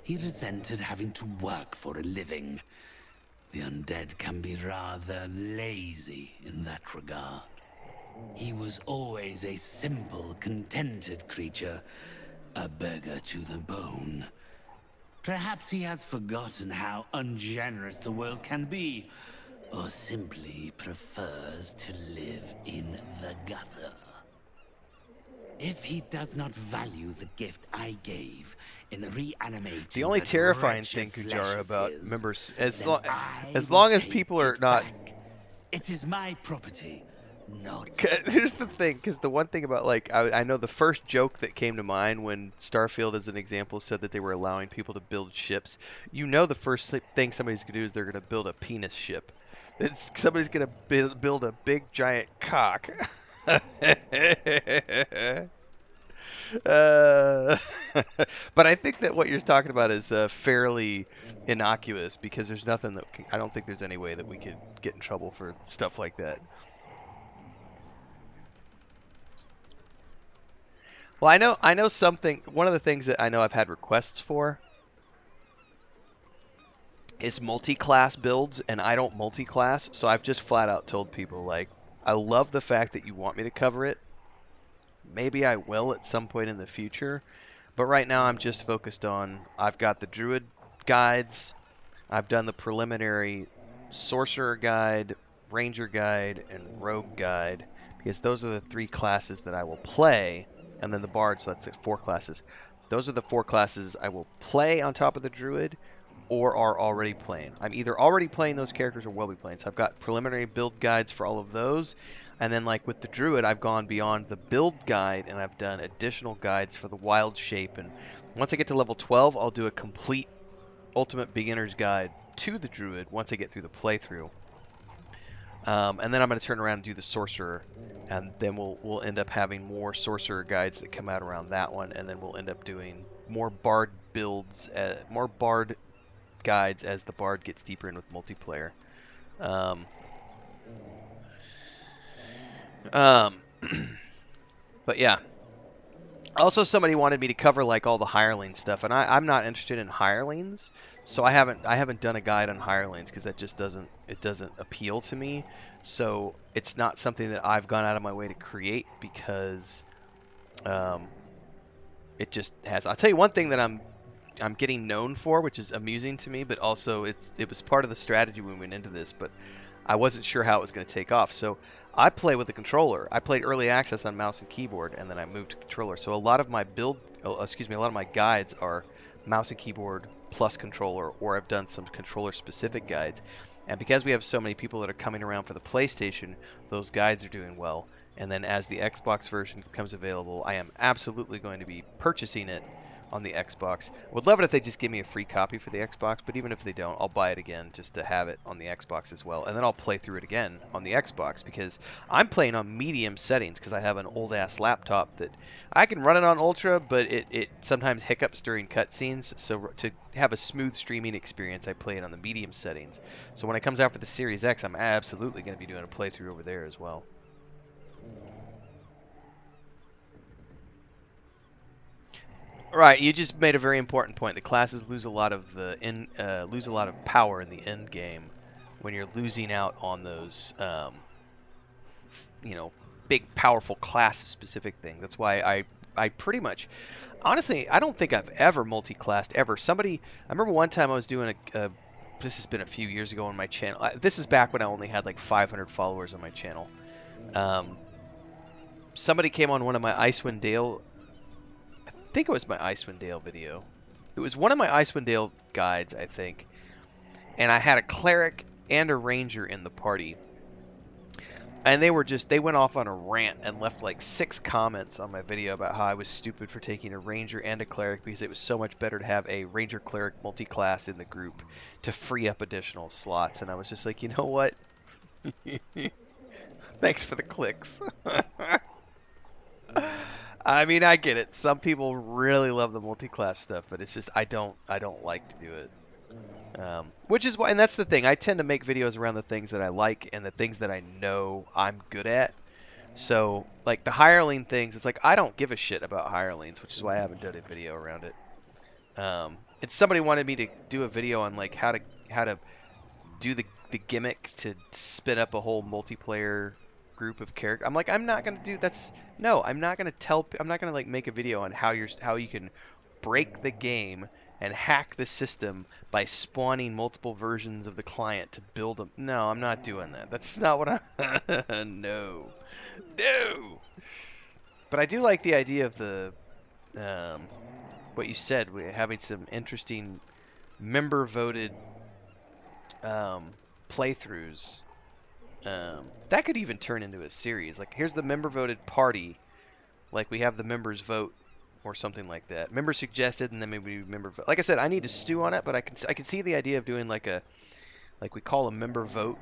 He resented having to work for a living. The undead can be rather lazy in that regard. He was always a simple, contented creature, a beggar to the bone. Perhaps he has forgotten how ungenerous the world can be, or simply prefers to live in the gutter. If he does not value the gift I gave in reanimating The only that terrifying wretched thing, flesh Kujara, of about his, members, then as I long will as take people are it not. back. It is my property, not. Here's the thing, because the one thing about, like, I know the first joke that came to mind when Starfield, as an example, said that they were allowing people to build ships. You know, the first thing somebody's gonna do is they're gonna build a penis ship. Somebody's gonna build a big giant cock. But I think that what you're talking about is fairly innocuous, because there's nothing that I don't think there's any way that we could get in trouble for stuff like that. Well, I know something. One of the things that I know I've had requests for is multi-class builds, and I don't multi-class, so I've just flat out told people, like, I love the fact that you want me to cover it. Maybe I will at some point in the future, but right now I'm just focused on, I've got the Druid guides, I've done the preliminary Sorcerer guide, Ranger guide, and Rogue guide, because those are the 3 classes that I will play, and then the Bard, so that's 4 classes. Those are the 4 classes I will play on top of the Druid, or are already playing. I'm either already playing those characters or will be playing, so I've got preliminary build guides for all of those. And then, like with the Druid, I've gone beyond the build guide, and I've done additional guides for the wild shape. And once I get to level 12, I'll do a complete ultimate beginner's guide to the Druid once I get through the playthrough. And then I'm going to turn around and do the Sorcerer, and then we'll end up having more Sorcerer guides that come out around that one, and then we'll end up doing more Bard builds, more Bard guides as the Bard gets deeper in with multiplayer. But yeah. Also, somebody wanted me to cover like all the hireling stuff, and I'm not interested in hirelings, so I haven't done a guide on hirelings because that just doesn't appeal to me. So it's not something that I've gone out of my way to create because it just has. I'll tell you one thing that I'm getting known for, which is amusing to me, but also it was part of the strategy when we went into this, but I wasn't sure how it was going to take off. So I play with the controller. I played early access on mouse and keyboard, and then I moved to controller. So a lot of my a lot of my guides are mouse and keyboard plus controller, or I've done some controller specific guides. And because we have so many people that are coming around for the PlayStation, those guides are doing well. And then as the Xbox version becomes available, I am absolutely going to be purchasing it on the Xbox. Would love it if they just give me a free copy for the Xbox, but even if they don't, I'll buy it again just to have it on the Xbox as well. And then I'll play through it again on the Xbox, because I'm playing on medium settings because I have an old ass laptop that I can run it on ultra, but it sometimes hiccups during cutscenes. So to have a smooth streaming experience, I play it on the medium settings. So when it comes out for the Series X, I'm absolutely going to be doing a playthrough over there as well. Right, you just made a very important point. The classes lose a lot of power in the end game when you're losing out on those, big, powerful class-specific things. That's why I pretty much, honestly, I don't think I've ever multi-classed ever. I remember one time I was doing this has been a few years ago on my channel. This is back when I only had like 500 followers on my channel. Somebody came on one of my Icewind Dale. I think it was my Icewind Dale video. It was one of my Icewind Dale guides, I think. And I had a cleric and a ranger in the party. And they went off on a rant and left like 6 comments on my video about how I was stupid for taking a ranger and a cleric because it was so much better to have a ranger cleric multi-class in the group to free up additional slots. And I was just like, you know what? Thanks for the clicks. I mean, I get it. Some people really love the multi-class stuff, but it's just I don't like to do it. Which is why, and that's the thing. I tend to make videos around the things that I like and the things that I know I'm good at. So, like the hireling things, it's like I don't give a shit about hirelings, which is why I haven't done a video around it. It's somebody wanted me to do a video on like how to do the gimmick to spin up a whole multiplayer group of characters. I'm like, I'm not gonna do that's no. I'm not gonna like make a video on how you can break the game and hack the system by spawning multiple versions of the client to build them. No, I'm not doing that. That's not what I. No. But I do like the idea of the what you said, having some interesting member voted playthroughs. That could even turn into a series. Like, here's the member voted party. Like, we have the members vote or something like that. Member suggested, and then maybe member vote. Like I said, I need to stew on it, but I can see the idea of doing like we call a member vote,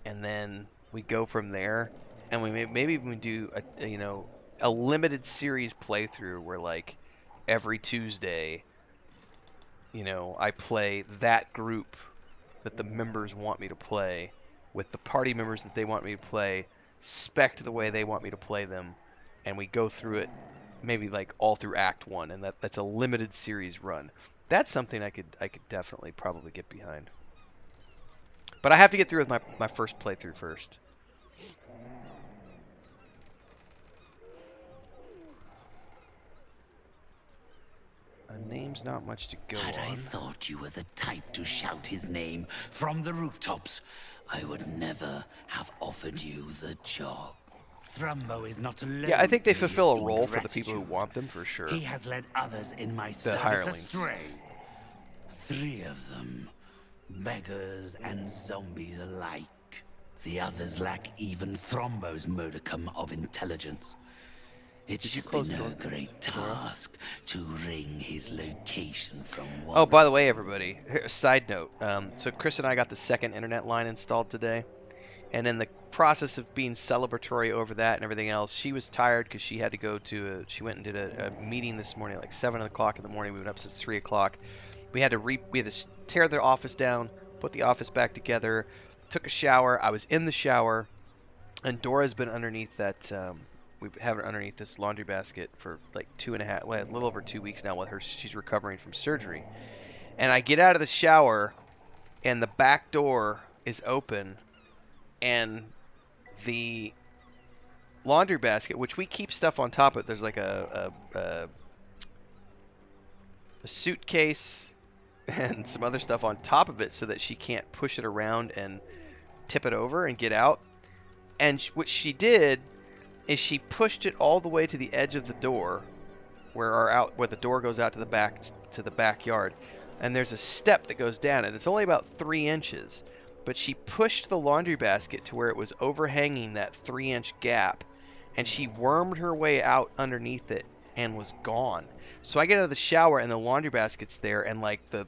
and then we go from there, and maybe we do a limited series playthrough where like every Tuesday, I play that group that the members want me to play with the party members that they want me to play, spec'd the way they want me to play them, and we go through it maybe like all through Act 1, and that's a limited series run. That's something I could definitely probably get behind. But I have to get through with my first playthrough first. A name's not much to go Had on. I thought you were the type to shout his name from the rooftops, I would never have offered you the job. Thrumbo is not alone. Yeah, I think they to his fulfill a role for the ingratitude. people who want them, for sure. He has led others in my The service hirelings. astray. 3 of them, beggars and zombies alike. The others lack even Thrombo's modicum of intelligence. It should be no great task to ring his location from one. Oh, by the way, everybody, side note. So Chris and I got the second internet line installed today. And in the process of being celebratory over that and everything else, she was tired because she had to go to she went and did a meeting this morning at like 7 o'clock in the morning. We went up since 3 o'clock. We had to tear the office down, put the office back together, took a shower. I was in the shower, and Dora's been underneath that. We have her underneath this laundry basket for like a little over 2 weeks now. She's recovering from surgery. And I get out of the shower, and the back door is open, and the laundry basket, which we keep stuff on top of, there's like a suitcase and some other stuff on top of it so that she can't push it around and tip it over and get out. And what she did is she pushed it all the way to the edge of the door, where the door goes out to the backyard, and there's a step that goes down, and it's only about 3 inches. But she pushed the laundry basket to where it was overhanging that 3-inch gap, and she wormed her way out underneath it and was gone. So I get out of the shower, and the laundry basket's there, and like the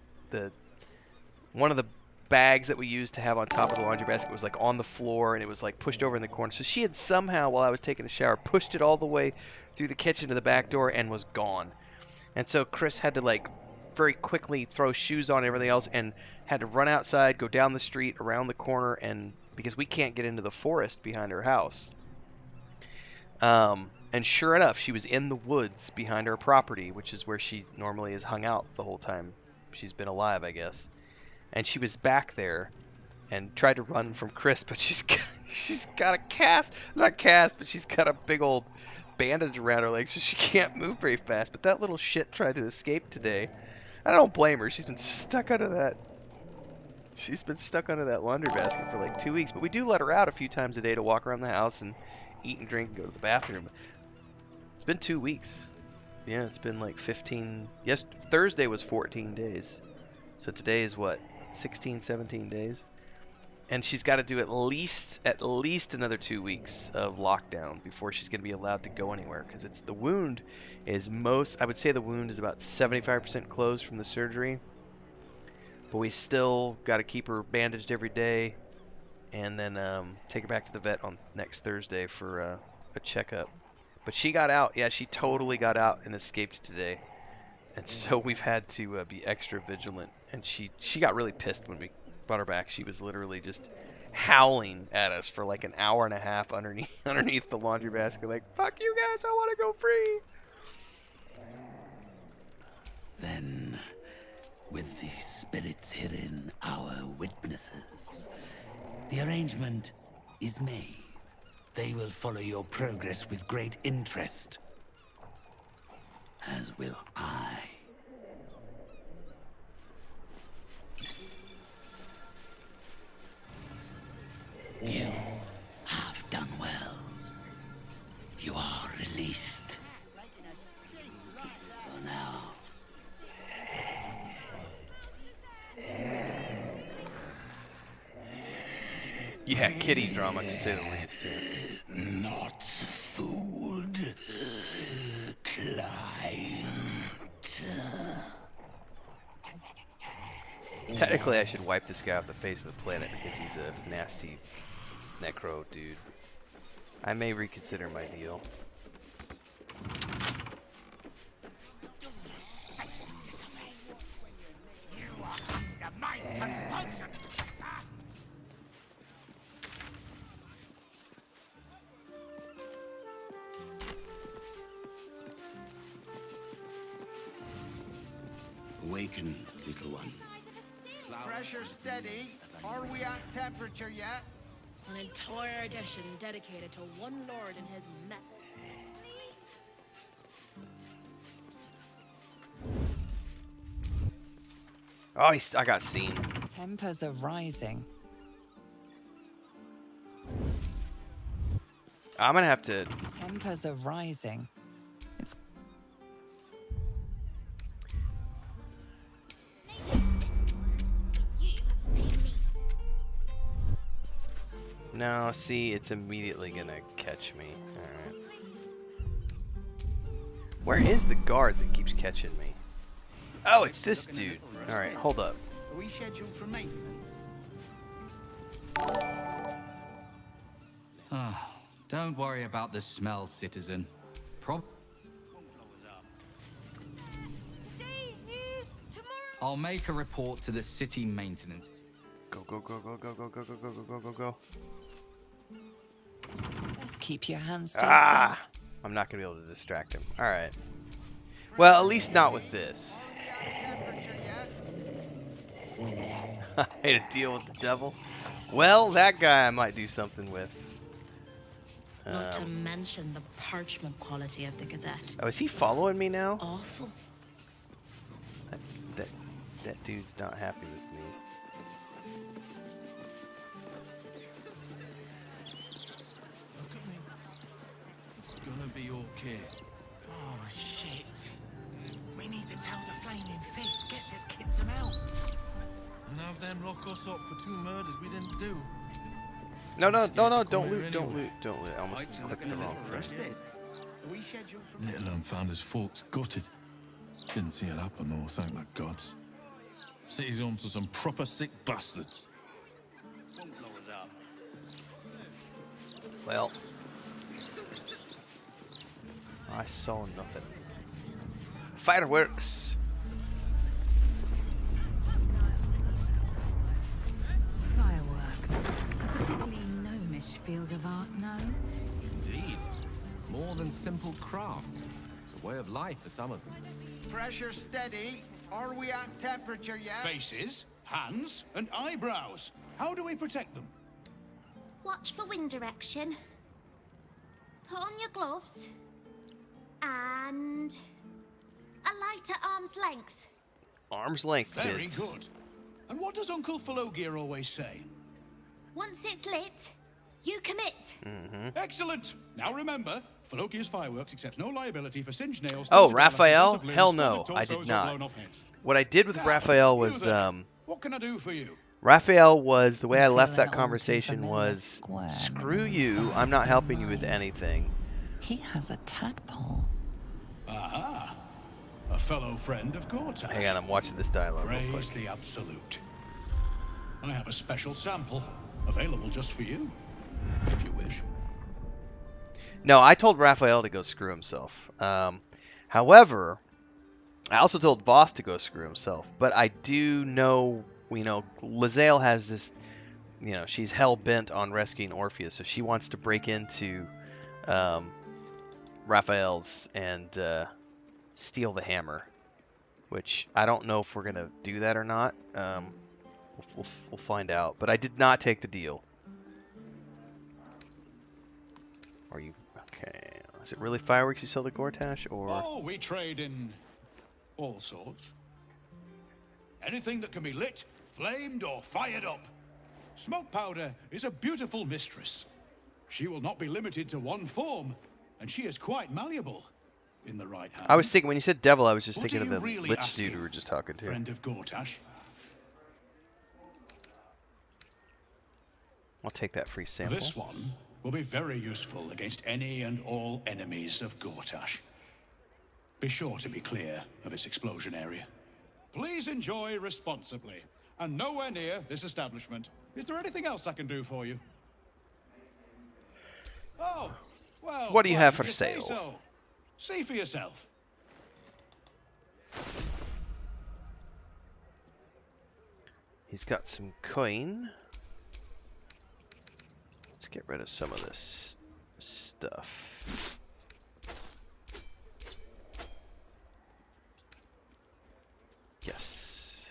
one of the bags that we used to have on top of the laundry basket was like on the floor, and it was like pushed over in the corner. So she had somehow, while I was taking a shower, pushed it all the way through the kitchen to the back door and was gone. And so Chris had to like very quickly throw shoes on and everything else, and had to run outside, go down the street, around the corner, and because we can't get into the forest behind her house. And sure enough, she was in the woods behind her property, which is where she normally has hung out the whole time she's been alive, I guess. And she was back there and tried to run from Chris, but she's got but she's got a big old bandage around her legs, so she can't move very fast. But that little shit tried to escape today. I don't blame her. She's been stuck under that laundry basket for like 2 weeks. But we do let her out a few times a day to walk around the house and eat and drink and go to the bathroom. It's been 2 weeks. Yeah, it's been like 15. Yes, Thursday was 14 days. So today is what, 16, 17 days? and she's got to do at least another 2 weeks of lockdown before she's going to be allowed to go anywhere, because the wound is I would say the wound is about 75% closed from the surgery, but we still got to keep her bandaged every day, and then take her back to the vet on next Thursday for a checkup. But she got out. Yeah, she totally got out and escaped today, and so we've had to be extra vigilant. And she got really pissed when we brought her back. She was literally just howling at us for like an hour and a half underneath the laundry basket, like, "Fuck you guys, I want to go free." Then, with the spirits herein our witnesses, the arrangement is made. They will follow your progress with great interest, as will I. You have done well. You are released. For now. Yeah, kitty drama to say the least. Not food. Client. Technically, I should wipe this guy off the face of the planet because he's a nasty necro dude. I may reconsider my deal. Awaken, little one. Pressure steady. Are we at temperature yet? An entire edition dedicated to one lord and his method. Oh, I got seen. Tempers are rising. I'm gonna have to. Tempers are rising. It's No, see, it's immediately gonna catch me. Alright. Where is the guard that keeps catching me? Oh, it's this dude. Alright, hold up. Are we scheduled for maintenance? Don't worry about the smell, citizen. I'll make a report to the city maintenance. Go, go, go, go, go, go, go, go, go, go, go, go, go. best keep your hands to yourself. I'm not gonna be able to distract him. Alright. Well, at least not with this. I made a deal with the devil. Well, that guy I might do something with. Not to mention the parchment quality of the Gazette. Oh, is he following me now? Awful. That dude's not happy with me. Look at me. It's gonna be okay. Oh, shit. We need to tell the Flaming Fist, get this kid some help. And have them lock us up for 2 murders we didn't do. No, don't loot. I almost clicked the wrong thing. Little found his folks gutted. Didn't see it happen though, thank the gods. City's home to some proper sick bastards. Well, I saw nothing. Fireworks. Fireworks. A particularly gnomish field of art, no? Indeed. More than simple craft. It's a way of life for some of them. Pressure steady. Are we at temperature yet? Faces, hands, and eyebrows. How do we protect them? Watch for wind direction. Put on your gloves. And a light at arm's length. Arm's length, Very kids. good. And what does Uncle Falogir always say? Once it's lit, you commit. Excellent. Now remember, Falogir's Fireworks accepts no liability for singed nails. Oh, twisted Raphael? limbs, Hell spotted no, I torsos, did or not. blown off heads. What I did with Now, Raphael you was there. What can I do for you? Raphael was, the way I I'm left feeling that all too conversation familiar was, squirm in screw the you, recesses I'm not of helping your you with mind. anything. He has a tadpole. Aha! A fellow friend of Gortash. Hang on, I'm watching this dialogue real quick. Praise the Absolute. I have a special sample available just for you, if you wish. No, I told Raphael to go screw himself. However, I also told Voss to go screw himself. But I do know, you know, Lae'zel has this, you know, she's hell-bent on rescuing Orpheus, so she wants to break into Raphael's and steal the hammer. Which, I don't know if we're going to do that or not. We'll find out. But I did not take the deal. Are you... Okay. Is it really fireworks you sell to Gortash, or... Oh, we trade in all sorts. Anything that can be lit, flamed, or fired up. Smoke powder is a beautiful mistress. She will not be limited to one form, and she is quite malleable in the right hand. I was thinking, when you said devil, I was just What thinking are of the you really lich asking, dude we were just talking to. friend of Gortash? I'll take that free sample. This one will be very useful against any and all enemies of Gortash. Be sure to be clear of its explosion area. Please enjoy responsibly, and nowhere near this establishment. Is there anything else I can do for you? Oh, well, What do you why have didn't for say sale? so? See for yourself. He's got some coin. Let's get rid of some of this stuff. Yes.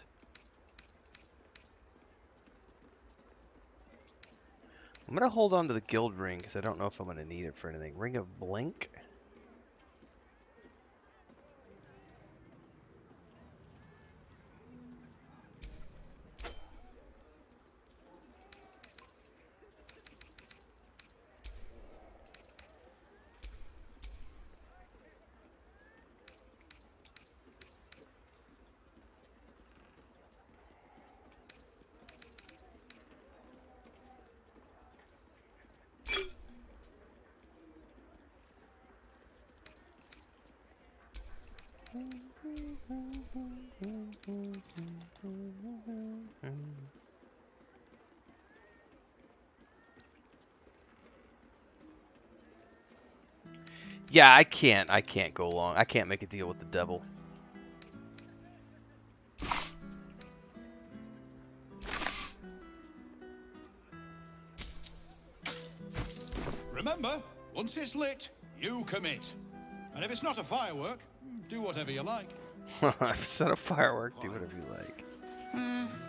I'm going to hold on to the guild ring because I don't know if I'm going to need it for anything. Ring of Blink. Yeah, I can't go along. I can't make a deal with the devil. Remember, once it's lit, you commit. And if it's not a firework, do whatever you like. I've set a firework, do whatever you like.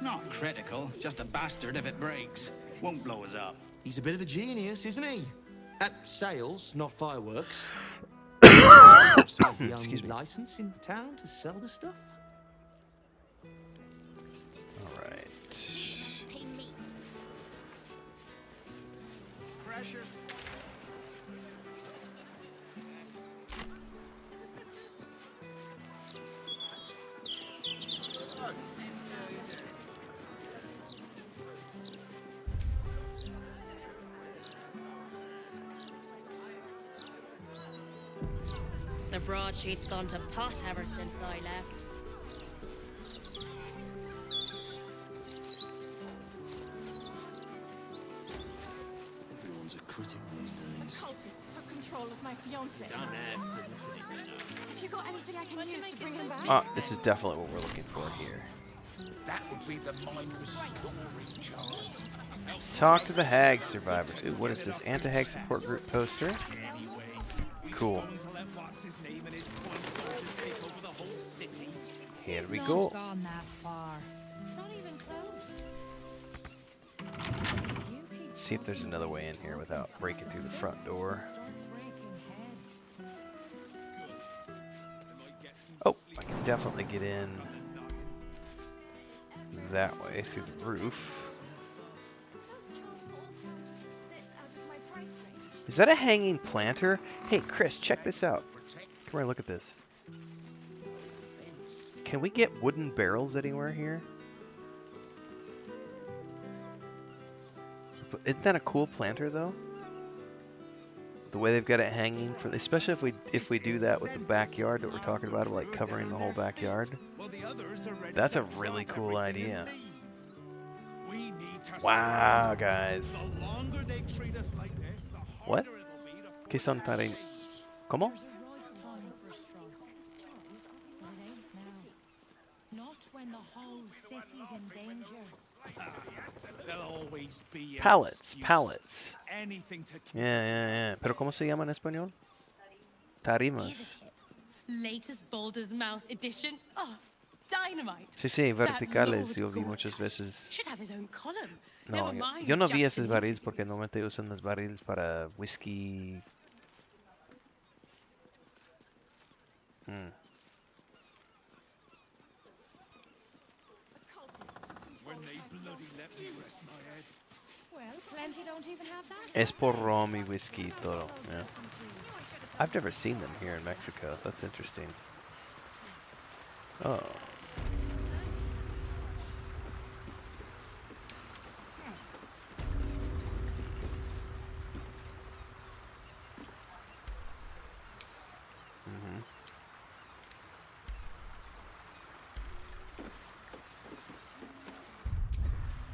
Not critical, just a bastard if it breaks. Won't blow us up. He's a bit of a genius, isn't he? At sales, not fireworks. The only license in town to sell the stuff. All right. Pressure. The broadsheet's gone to pot ever since I left. Everyone's a critic these days. Cultists took control of my fiancé. Don't have to look at it enough. Have you got anything I can use to bring him back? Ah, this is definitely what we're looking for here. That would be the mind restoring charm. Talk to the Hag survivors. Ooh, what is this? Anti-Hag support group poster? Cool. Here we go. Not gone that far. Not even close. See if there's another way in here without breaking through the front door. Oh, I can definitely get in that way through the roof. Is that a hanging planter? Hey, Chris, check this out. Come here, look at this. Can we get wooden barrels anywhere here? isn't that a cool planter though? The way they've got it hanging, for especially if we do that with the backyard that we're talking about, like covering the whole backyard. That's a really cool idea. Wow, guys. What? ¿Qué son tarim? ¿Cómo? Not when the whole city's in danger. There'll always be Pallets, pallets. Anything to keep Yeah. Pero ¿cómo se llama en español? Tarimas. Latest Baldur's Mouth edition. Oh, dynamite. Sí, verticales. Yo vi muchas veces. Should have his own column. No, Never mind yo no vi Justin esos barriles porque normalmente usan los barriles para whisky. When they bloody let me rest my head. Well, plenty don't even have that. Es por rom y whiskey y todo. Yeah. I've never seen them here in Mexico. That's interesting. Oh.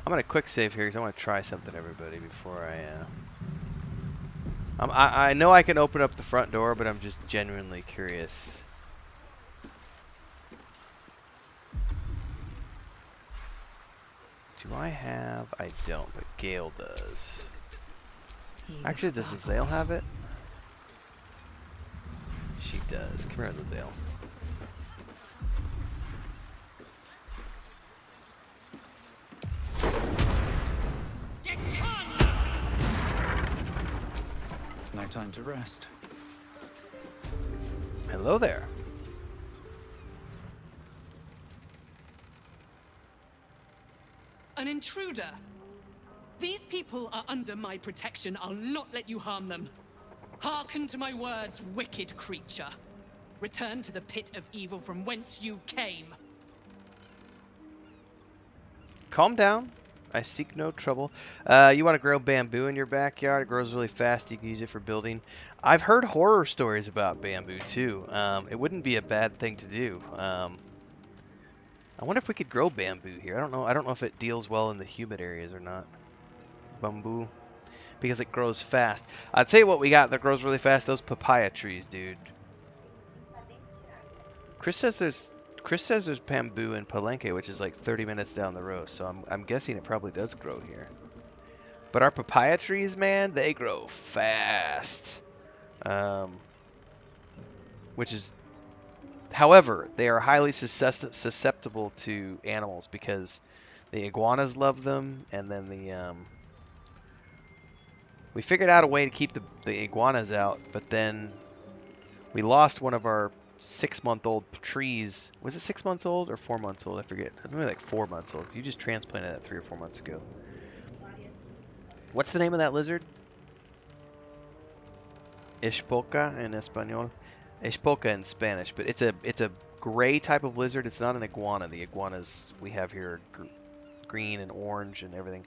I'm gonna quick save here because I want to try something, everybody, before I know I can open up the front door, but I'm just genuinely curious. Do I have? I don't, but Gale does. Actually, does Azale have it? She does. Come here, Azale. No time to rest. Hello there. An intruder. These people are under my protection. I'll not let you harm them. Hearken to my words, wicked creature. Return to the pit of evil from whence you came. Calm down. I seek no trouble. You want to grow bamboo in your backyard? It grows really fast. You can use it for building. I've heard horror stories about bamboo too. It wouldn't be a bad thing to do. I wonder if we could grow bamboo here. I don't know. I don't know if it deals well in the humid areas or not. Bamboo, because it grows fast. I'll tell you what we got that grows really fast. Those papaya trees, dude. Chris says there's bamboo in Palenque, which is like 30 minutes down the road. So I'm guessing it probably does grow here. But our papaya trees, man, they grow fast. Which is, however, they are highly susceptible to animals because the iguanas love them, and then we figured out a way to keep the iguanas out, but then we lost one of our 6-month-old trees. Was it 6 months old or 4 months old? I forget. Maybe like 4 months old. You just transplanted that 3 or 4 months ago. What's the name of that lizard? Ishpoca in Espanol. Ishpoca in Spanish, but it's a gray type of lizard. It's not an iguana. The iguanas we have here are green and orange and everything.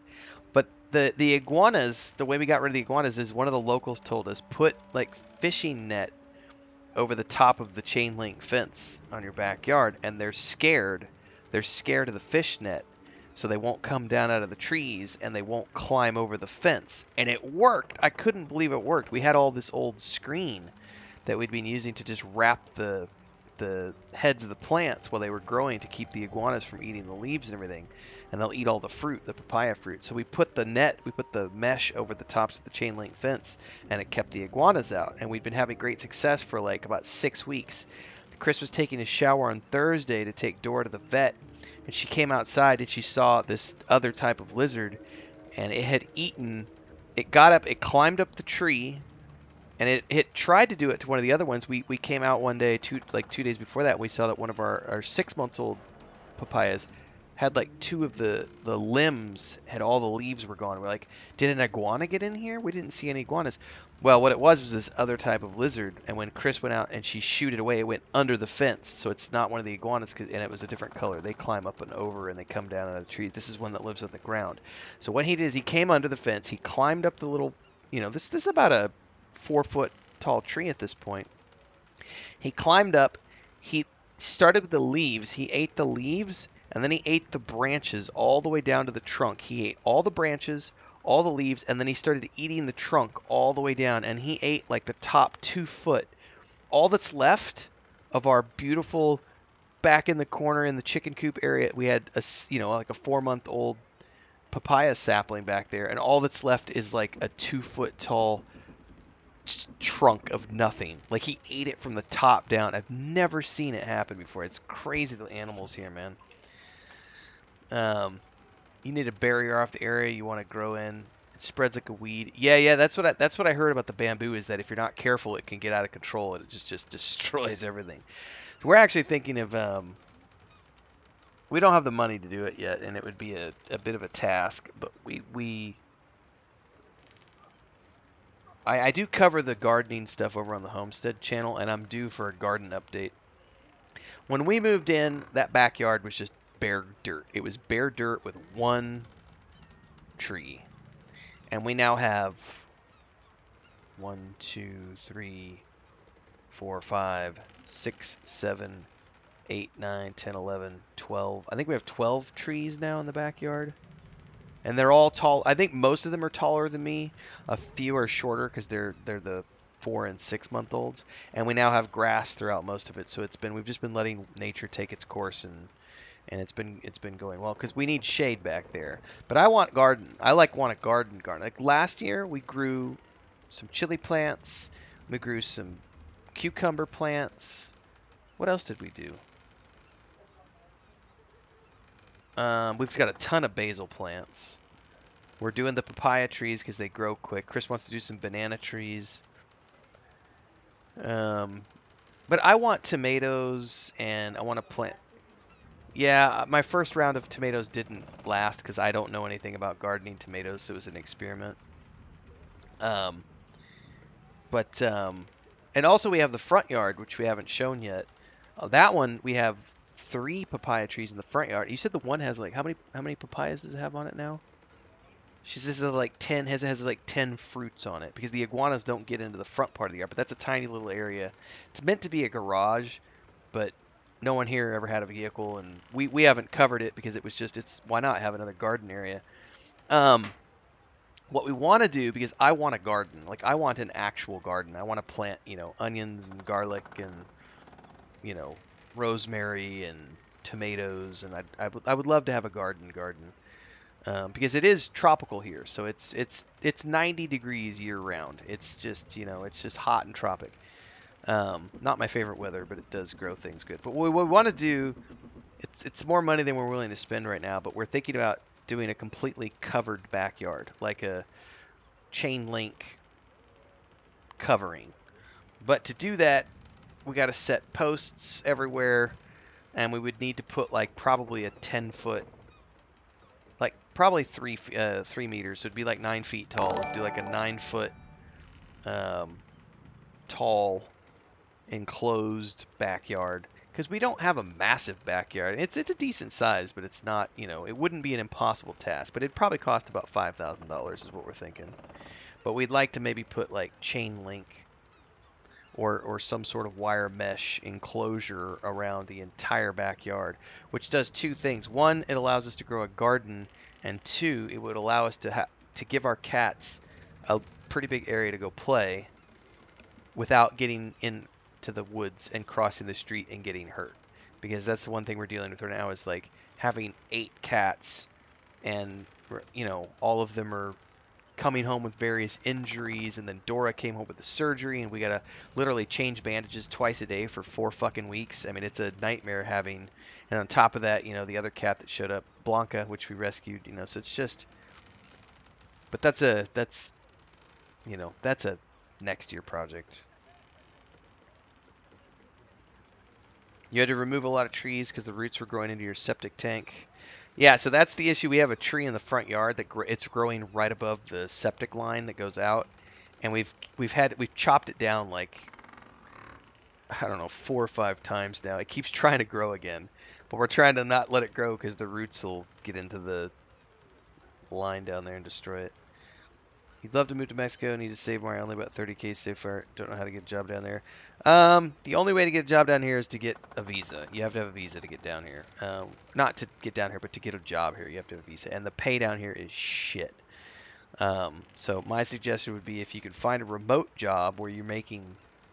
But the iguanas, the way we got rid of the iguanas is one of the locals told us, put like fishing net over the top of the chain link fence on your backyard, and they're scared. They're scared of the fish net, so they won't come down out of the trees and they won't climb over the fence. And it worked. I couldn't believe it worked. We had all this old screen that we'd been using to just wrap the heads of the plants while they were growing to keep the iguanas from eating the leaves and everything. And they'll eat all the fruit, the papaya fruit. So we put the mesh over the tops of the chain link fence, and it kept the iguanas out. And we'd been having great success for like about 6 weeks. Chris was taking a shower on Thursday to take Dora to the vet, and she came outside and she saw this other type of lizard, and it had eaten. It got up, it climbed up the tree, and it tried to do it to one of the other ones. We came out one day, 2 days before that, and we saw that one of our 6 months old papayas had like 2 of the limbs, had all the leaves were gone. We're like, did an iguana get in here? We didn't see any iguanas. Well, what it was this other type of lizard, and when Chris went out and she shooed it away, it went under the fence, so it's not one of the iguanas, and it was a different color. They climb up and over, and they come down out of the trees. This is one that lives on the ground. So what he did is he came under the fence, he climbed up the little, this is about a 4-foot tall tree at this point. He climbed up, he started with the leaves, he ate the leaves, and then he ate the branches all the way down to the trunk. He ate all the branches, all the leaves, and then he started eating the trunk all the way down, and he ate like the top 2 foot. All that's left of our beautiful, back in the corner in the chicken coop area, we had like a 4-month-old papaya sapling back there, and all that's left is like a 2-foot tall trunk of nothing. Like, he ate it from the top down. I've never seen it happen before. It's crazy, the animals here, man. You need a barrier off the area you want to grow in. It spreads like a weed. Yeah, that's what I heard about the bamboo, is that if you're not careful, it can get out of control and it just destroys everything. So we're actually thinking of we don't have the money to do it yet, and it would be a bit of a task, but I do cover the gardening stuff over on the Homestead channel, and I'm due for a garden update. When we moved in, that backyard was just bare dirt. It was bare dirt with 1 tree. And we now have 1, 2, 3, 4, 5, 6, 7, 8, 9, 10, 11, 12. I think we have 12 trees now in the backyard. And they're all tall. I think most of them are taller than me. A few are shorter because they're the 4- and 6-month-olds. And we now have grass throughout most of it. So we've just been letting nature take its course, and it's been going well because we need shade back there. But I want garden. I want a garden. Like last year, we grew some chili plants. We grew some cucumber plants. What else did we do? We've got a ton of basil plants. We're doing the papaya trees because they grow quick. Chris wants to do some banana trees. But I want tomatoes, and I want to plant. Yeah, my first round of tomatoes didn't last because I don't know anything about gardening tomatoes, so it was an experiment. And also we have the front yard, which we haven't shown yet. That one, we have 3 papaya trees in the front yard. You said the one has like, how many papayas does it have on it now? She says like 10, has like 10 fruits on it, because the iguanas don't get into the front part of the yard, but that's a tiny little area. It's meant to be a garage, but no one here ever had a vehicle, and we haven't covered it because it was just, why not have another garden area? What we want to do, because I want a garden, like I want an actual garden. I want to plant, onions and garlic and, rosemary and tomatoes, and I would love to have a garden. Because it is tropical here, so it's 90 degrees year round. It's just it's just hot and tropic. Not my favorite weather, but it does grow things good. But what we want to do, it's more money than we're willing to spend right now, but we're thinking about doing a completely covered backyard, like a chain link covering. But to do that, we got to set posts everywhere, and we would need to put like probably a 10-foot, like probably 3 meters. So it'd be like 9 feet tall. We'd do like a 9-foot tall enclosed backyard, because we don't have a massive backyard. It's a decent size, but it's not, it wouldn't be an impossible task, but it'd probably cost about $5,000 is what we're thinking. But we'd like to maybe put like chain link or some sort of wire mesh enclosure around the entire backyard, which does 2 things. 1, it allows us to grow a garden, and 2, it would allow us to give our cats a pretty big area to go play without getting into the woods and crossing the street and getting hurt. Because that's the one thing we're dealing with right now, is like having 8 cats, and all of them are coming home with various injuries, and then Dora came home with the surgery, and we gotta literally change bandages twice a day for 4 fucking weeks. I mean, it's a nightmare having, and on top of that, the other cat that showed up, Blanca, which we rescued, so it's just, but that's a next year project. You had to remove a lot of trees because the roots were growing into your septic tank. Yeah, so that's the issue. We have a tree in the front yard that it's growing right above the septic line that goes out, and we've chopped it down like, I don't know, 4 or 5 times now. It keeps trying to grow again, but we're trying to not let it grow because the roots will get into the line down there and destroy it. He'd love to move to Mexico. Need to save more. Only about 30K so far. Don't know how to get a job down there. The only way to get a job down here is to get a visa. You have to have a visa to get down here. Not to get down here, but to get a job here, you have to have a visa. And the pay down here is shit. So my suggestion would be if you can find a remote job where you're making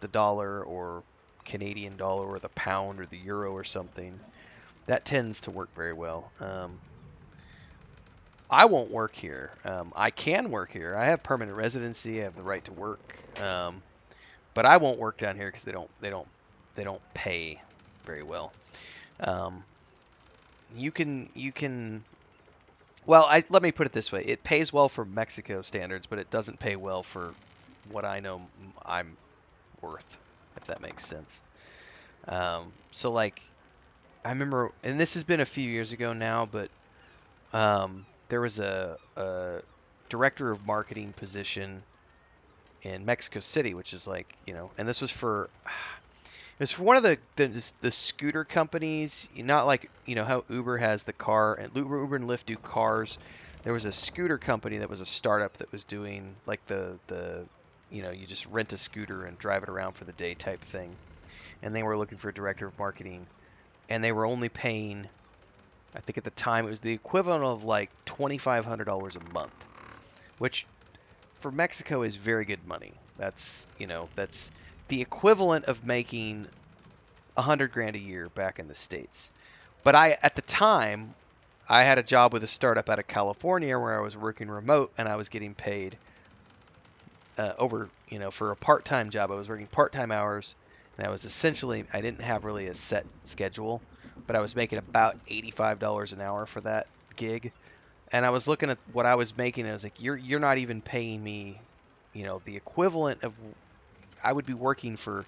the dollar or Canadian dollar or the pound or the euro or something, that tends to work very well. I won't work here. I can work here. I have permanent residency. I have the right to work. But I won't work down here because they don't pay very well. You can. Well, let me put it this way. It pays well for Mexico standards, but it doesn't pay well for what I know I'm worth, if that makes sense. So like, I remember, and this has been a few years ago now, but there was a director of marketing position in Mexico City, which is like, and this was for, it was for one of the scooter companies, not like, how Uber has the car, and Uber and Lyft do cars. There was a scooter company that was a startup that was doing like you just rent a scooter and drive it around for the day type thing. And they were looking for a director of marketing, and they were only paying, I think at the time it was the equivalent of like $2,500 a month, which for Mexico is very good money. That's the equivalent of making $100 grand a year back in the States. But at the time, I had a job with a startup out of California where I was working remote, and I was getting paid for a part-time job. I was working part-time hours, and I was essentially, I didn't have really a set schedule, but I was making about $85 an hour for that gig. And I was looking at what I was making, and I was like, you're not even paying me, the equivalent of, I would be working for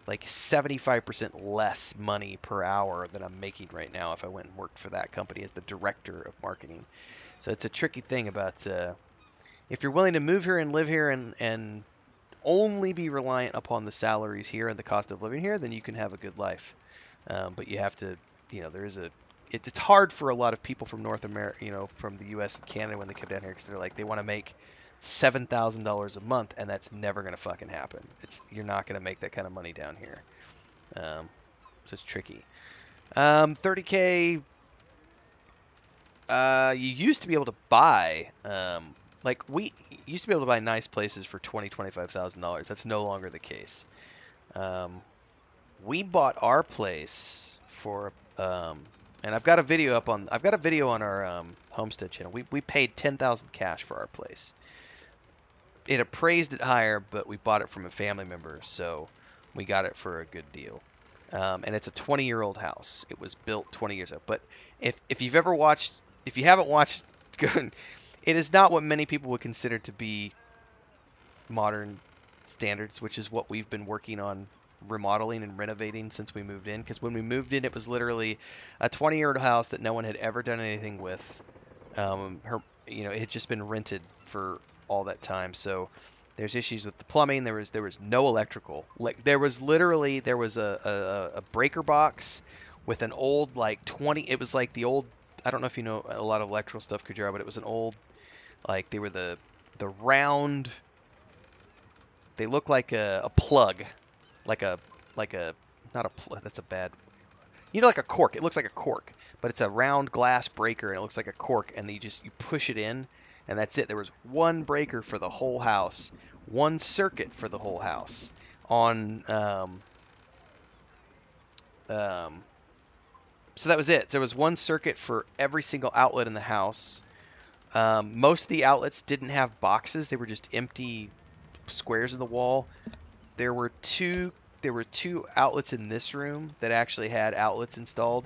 like 75% less money per hour than I'm making right now if I went and worked for that company as the director of marketing. So it's a tricky thing about if you're willing to move here and live here and only be reliant upon the salaries here and the cost of living here, then you can have a good life. But you have to, it's hard for a lot of people from North America, from the U.S. and Canada when they come down here because they're like, they want to make $7,000 a month, and that's never going to fucking happen. You're not going to make that kind of money down here. So it's tricky. 30K, you used to be able to buy, we used to be able to buy nice places for $20,000-$25,000. That's no longer the case. We bought our place for, and I've got a video on our homestead channel. We paid $10,000 cash for our place. It appraised it higher, but we bought it from a family member, so we got it for a good deal. And it's a 20-year-old house. It was built 20 years ago. But if you haven't watched, it is not what many people would consider to be modern standards, which is what we've been working on remodeling and renovating since we moved in. Because when we moved in, it was literally a 20-year-old house that no one had ever done anything with. It had just been rented for all that time, so there's issues with the plumbing. There was no electrical. There was a breaker box with an old it was like the old, I don't know if you know a lot of electrical stuff, Kujara, but it was an old, they were the round, they look like a plug, not a plug, that's a bad, like a cork. It looks like a cork, but it's a round glass breaker, and it looks like a cork, and you push it in, and that's it. There was one breaker for the whole house, one circuit for the whole house. So that was it. There was one circuit for every single outlet in the house. Most of the outlets didn't have boxes. They were just empty squares in the wall. There were two outlets in this room that actually had outlets installed,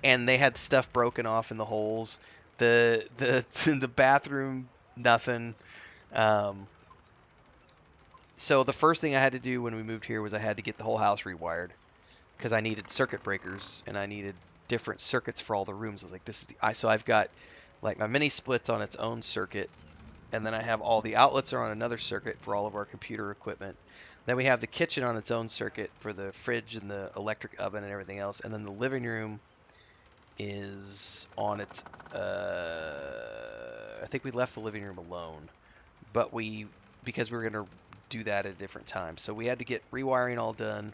and they had stuff broken off in the holes. The bathroom, nothing. So the first thing I had to do when we moved here was I had to get the whole house rewired, because I needed circuit breakers, and I needed different circuits for all the rooms. I was like, this is the so I've got like my mini splits on its own circuit, and then I have all the outlets are on another circuit for all of our computer equipment. Then we have the kitchen on its own circuit for the fridge and the electric oven and everything else, and then the living room is on its I think we left the living room alone, but because we were going to do that at a different time, so we had to get rewiring all done.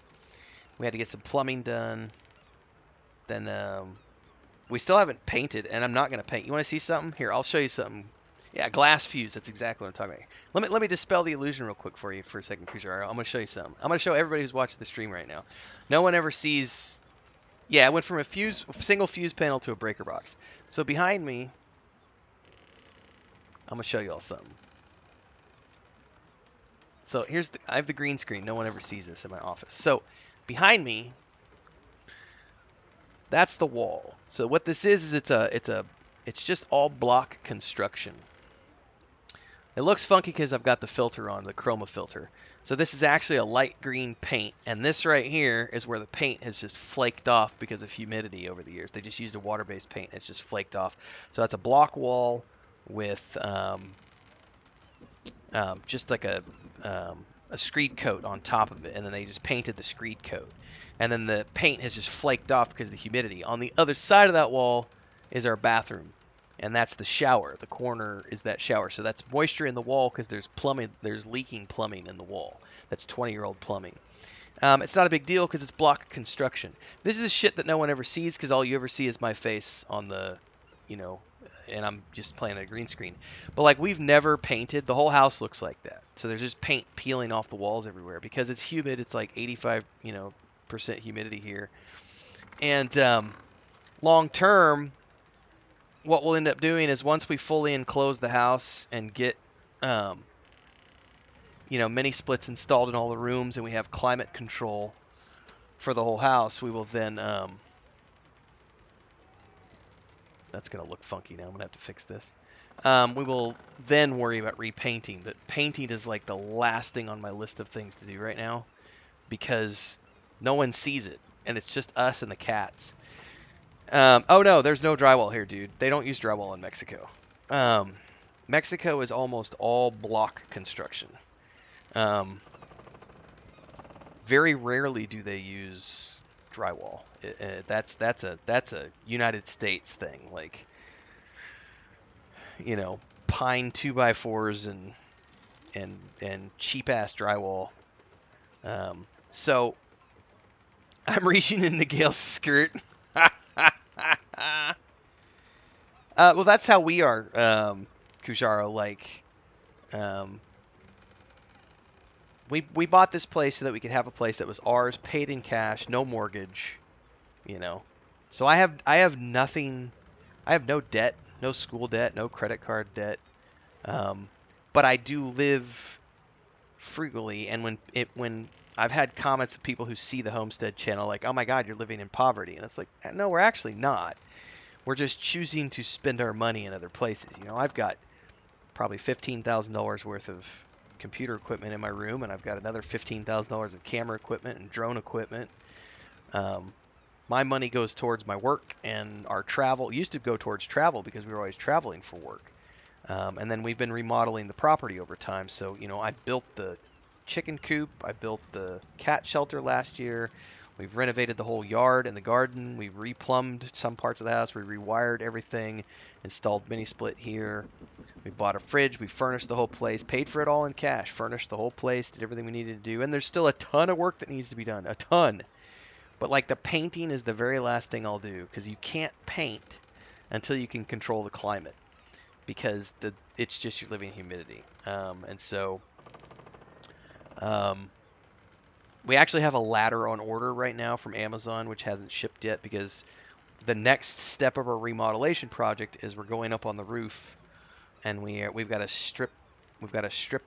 We had to get some plumbing done. Then we still haven't painted, and I'm not going to paint. You want to see something? Here, I'll show you something. Yeah, glass fuse. That's exactly what I'm talking about. Let me dispel the illusion real quick for you for a second, Cruiser. I'm going to show you something. I'm going to show everybody who's watching the stream right now. No one ever sees. Yeah, I went from a single fuse panel to a breaker box. So behind me, I'm going to show you all something. So I have the green screen. No one ever sees this in my office. So behind me, that's the wall. So what this is it's just all block construction. It looks funky because I've got the filter on, the chroma filter. So this is actually a light green paint, and this right here is where the paint has just flaked off because of humidity over the years. They just used a water-based paint, and it's just flaked off. So that's a block wall with just like a screed coat on top of it, and then they just painted the screed coat. And then the paint has just flaked off because of the humidity. On the other side of that wall is our bathroom, and that's the shower. The corner is that shower. So that's moisture in the wall because there's plumbing. There's leaking plumbing in the wall. That's 20-year-old plumbing. It's not a big deal because it's block construction. This is the shit that no one ever sees because all you ever see is my face on the, and I'm just playing a green screen. But like we've never painted. The whole house looks like that. So there's just paint peeling off the walls everywhere because it's humid. It's like 85, percent humidity here. And long term, what we'll end up doing is once we fully enclose the house and get mini splits installed in all the rooms and we have climate control for the whole house, we will then that's gonna look funky now. I'm gonna have to fix this. We will then worry about repainting, but painting is like the last thing on my list of things to do right now because no one sees it and it's just us and the cats. Oh no, there's no drywall here, dude. They don't use drywall in Mexico. Mexico is almost all block construction. Very rarely do they use drywall. That's a United States thing, like pine 2x4s and cheap ass drywall. So I'm reaching into Gail's skirt. Well, that's how we are, Kujaro. Like, we bought this place so that we could have a place that was ours, paid in cash, no mortgage, So I have nothing. I have no debt, no school debt, no credit card debt. But I do live frugally, and when I've had comments of people who see the Homestead channel like, oh my God, you're living in poverty. And it's like, no, we're actually not. We're just choosing to spend our money in other places. I've got probably $15,000 worth of computer equipment in my room, and I've got another $15,000 of camera equipment and drone equipment. My money goes towards my work and our travel. It used to go towards travel because we were always traveling for work. And then we've been remodeling the property over time. So, I built the chicken coop. I built the cat shelter last year. We've renovated the whole yard and the garden. We've replumbed some parts of the house. We rewired everything, installed mini split here. We bought a fridge. We furnished the whole place, paid for it all in cash, furnished the whole place, did everything we needed to do. And there's still a ton of work that needs to be done, a ton. But like the painting is the very last thing I'll do because you can't paint until you can control the climate because it's just you're living in humidity. And so we actually have a ladder on order right now from Amazon, which hasn't shipped yet because the next step of our remodelation project is we're going up on the roof, and we've got to strip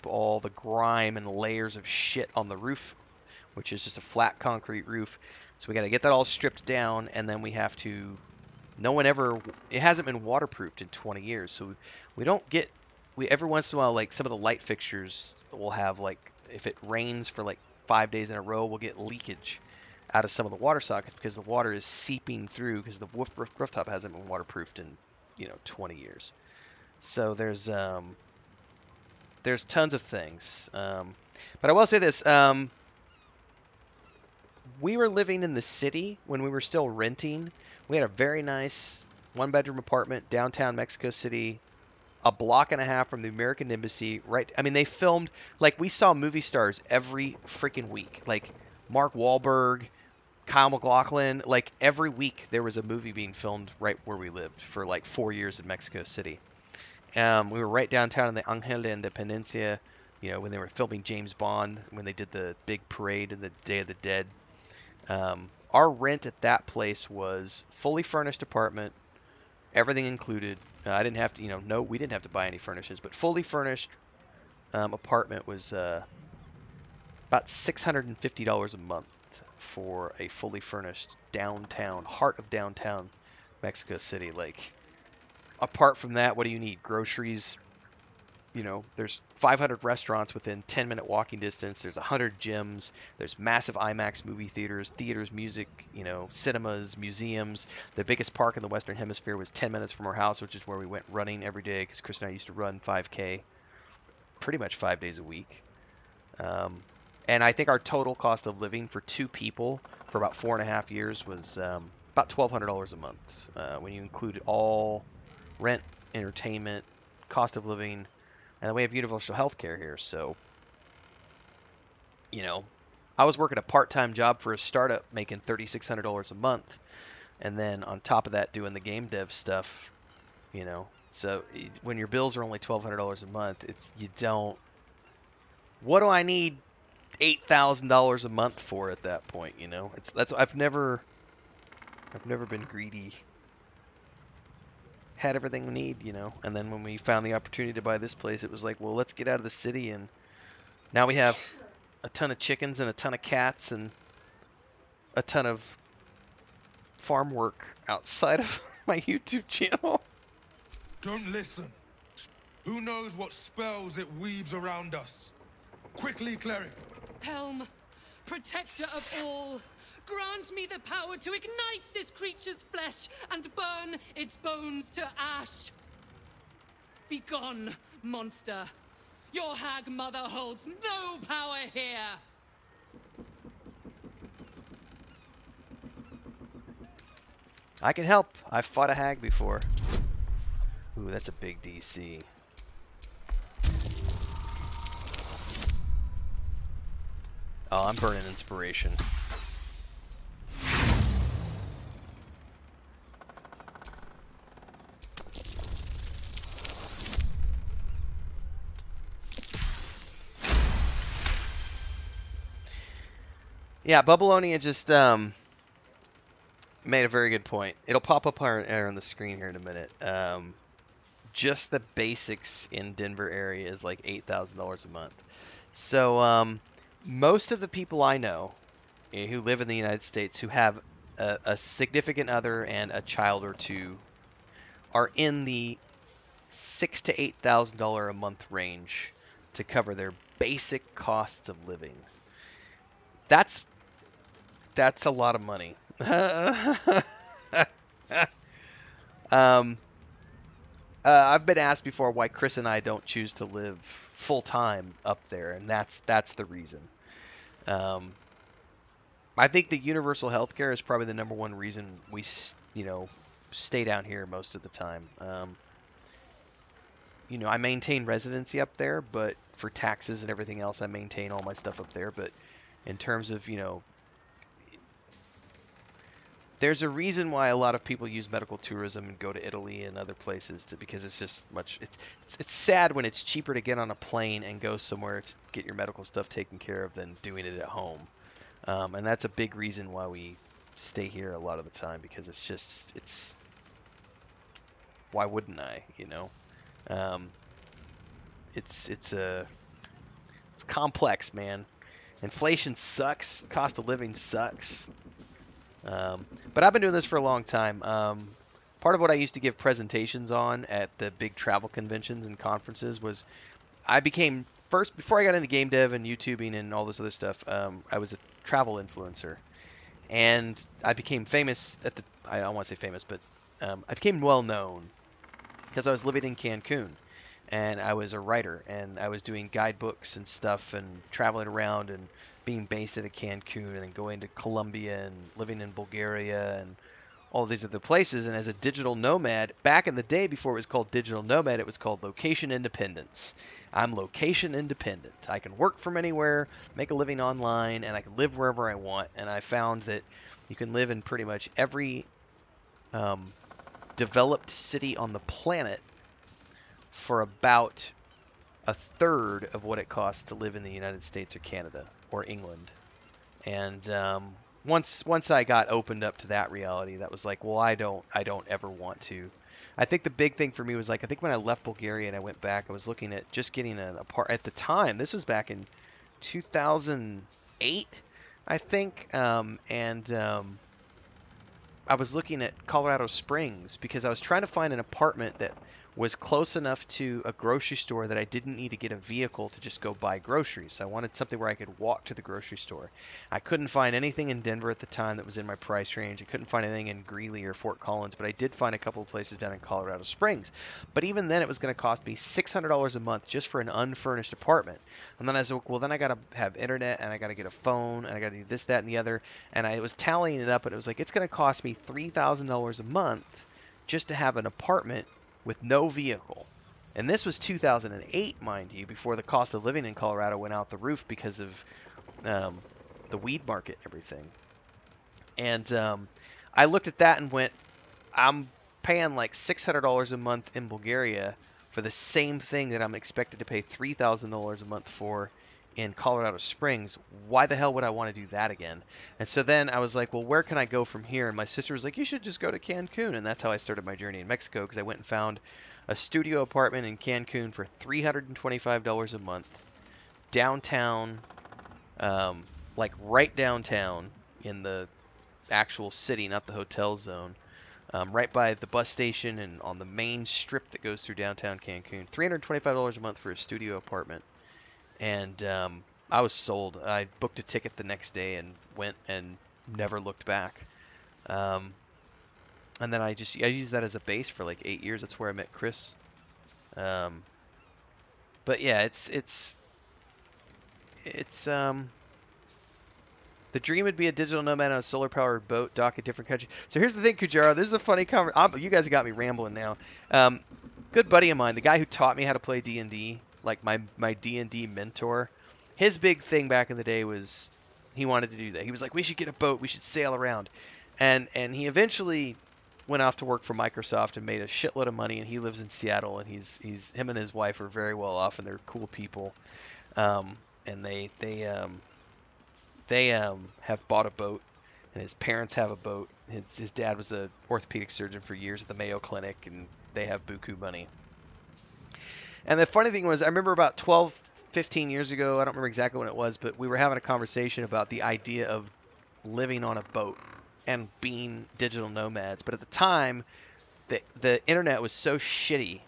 all the grime and layers of shit on the roof, which is just a flat concrete roof. So we got to get that all stripped down, and then we have to. It hasn't been waterproofed in 20 years, so we don't get. Every once in a while, like some of the light fixtures will have like if it rains for like 5 days in a row, we'll get leakage. out of some of the water sockets because the water is seeping through because the rooftop hasn't been waterproofed in 20 years. So there's tons of things. But I will say this: we were living in the city when we were still renting. We had a very nice one-bedroom apartment downtown Mexico City, a block and a half from the American Embassy. Right? I mean, they filmed, like, we saw movie stars every freaking week, like Mark Wahlberg, Kyle MacLachlan. Like, every week there was a movie being filmed right where we lived for like 4 years in Mexico City. We were right downtown in the Angel de Independencia, when they were filming James Bond, when they did the big parade in the Day of the Dead. Our rent at that place was fully furnished apartment, everything included. I didn't have to, no, we didn't have to buy any furnishings, but fully furnished apartment was about $650 a month for a fully furnished downtown, heart of downtown Mexico City. Like, apart from that, what do you need? Groceries. There's 500 restaurants within 10-minute walking distance. There's 100 gyms. There's massive IMAX movie theaters, music, cinemas, museums. The biggest park in the Western Hemisphere was 10 minutes from our house, which is where we went running every day because Chris and I used to run 5K pretty much 5 days a week. And I think our total cost of living for 2 people for about 4.5 years was about $1,200 a month when you included all rent, entertainment, cost of living. And we have universal health care here, so, I was working a part-time job for a startup making $3,600 a month, and then on top of that doing the game dev stuff, so when your bills are only $1,200 a month, what do I need $8,000 a month for at that point, I've never been greedy. Had everything we need, and then when we found the opportunity to buy this place, it was like, well, let's get out of the city, and now we have a ton of chickens and a ton of cats and a ton of farm work outside of my YouTube channel. Don't listen. Who knows what spells it weaves around us? Quickly, cleric. Helm, protector of all, grant me the power to ignite this creature's flesh and burn its bones to ash. Begone, monster. Your hag mother holds no power here. I can help. I've fought a hag before. Ooh, that's a big DC. Oh, I'm burning inspiration. Yeah, Bubbleonia just made a very good point. It'll pop up on the screen here in a minute. Just the basics in Denver area is like $8,000 a month. So most of the people I know who live in the United States who have a significant other and a child or two are in the $6,000 to $8,000 a month range to cover their basic costs of living. That's a lot of money. I've been asked before why Chris and I don't choose to live full time up there, and that's the reason. I think the universal healthcare is probably the number one reason we stay down here most of the time. I maintain residency up there, but for taxes and everything else, I maintain all my stuff up there. But in terms of, there's a reason why a lot of people use medical tourism and go to Italy and other places because it's just it's sad when it's cheaper to get on a plane and go somewhere to get your medical stuff taken care of than doing it at home. And that's a big reason why we stay here a lot of the time, because it's why wouldn't I, it's complex, man. Inflation sucks. Cost of living sucks. But I've been doing this for a long time. Part of what I used to give presentations on at the big travel conventions and conferences was I became before I got into game dev and YouTubing and all this other stuff, I was a travel influencer. And I became famous at the, I don't want to say famous, but I became well known because I was living in Cancun, and I was a writer, and I was doing guidebooks and stuff, and traveling around, and being based at Cancun, and going to Colombia, and living in Bulgaria, and all these other places. And as a digital nomad, back in the day before it was called digital nomad, it was called location independence. I'm location independent. I can work from anywhere, make a living online, and I can live wherever I want. And I found that you can live in pretty much every developed city on the planet for about a third of what it costs to live in the United States or Canada or England. And once I got opened up to that reality, that was like, well, I don't ever want to. I think the big thing for me was like, I think when I left Bulgaria and I went back, I was looking at just getting an apartment. At the time, this was back in 2008, I think, I was looking at Colorado Springs because I was trying to find an apartment that was close enough to a grocery store that I didn't need to get a vehicle to just go buy groceries. So I wanted something where I could walk to the grocery store. I couldn't find anything in Denver at the time that was in my price range. I couldn't find anything in Greeley or Fort Collins, but I did find a couple of places down in Colorado Springs. But even then, it was going to cost me $600 a month just for an unfurnished apartment. And then I was like, well, then I got to have internet, and I got to get a phone, and I got to do this, that, and the other. And I was tallying it up, and it was like, it's going to cost me $3,000 a month just to have an apartment with no vehicle. And this was 2008, mind you, before the cost of living in Colorado went out the roof because of the weed market and everything. And I looked at that and went, I'm paying like $600 a month in Bulgaria for the same thing that I'm expected to pay $3,000 a month for in Colorado Springs. Why the hell would I want to do that again? And so then I was like, well, where can I go from here? And my sister was like, you should just go to Cancun. And that's how I started my journey in Mexico, because I went and found a studio apartment in Cancun for $325 a month, downtown, like right downtown in the actual city, not the hotel zone, right by the bus station and on the main strip that goes through downtown Cancun. $325 a month for a studio apartment. And I was sold. I booked a ticket the next day and went and never looked back. And then I used that as a base for like 8 years. That's where I met Chris. But yeah, it's the dream would be a digital nomad on a solar powered boat, dock a different country. So here's the thing, Kujaro. This is a funny conversation. You guys have got me rambling now. Good buddy of mine, the guy who taught me how to play D&D. Like my D&D mentor, his big thing back in the day was he wanted to do that. He was like, we should get a boat, we should sail around. And he eventually went off to work for Microsoft and made a shitload of money, and he lives in Seattle, and him and his wife are very well off, and they're cool people. And they have bought a boat, and his parents have a boat. His dad was a orthopedic surgeon for years at the Mayo Clinic, and they have buku money. And the funny thing was, I remember about 12, 15 years ago, I don't remember exactly when it was, but we were having a conversation about the idea of living on a boat and being digital nomads. But at the time, the internet was so shitty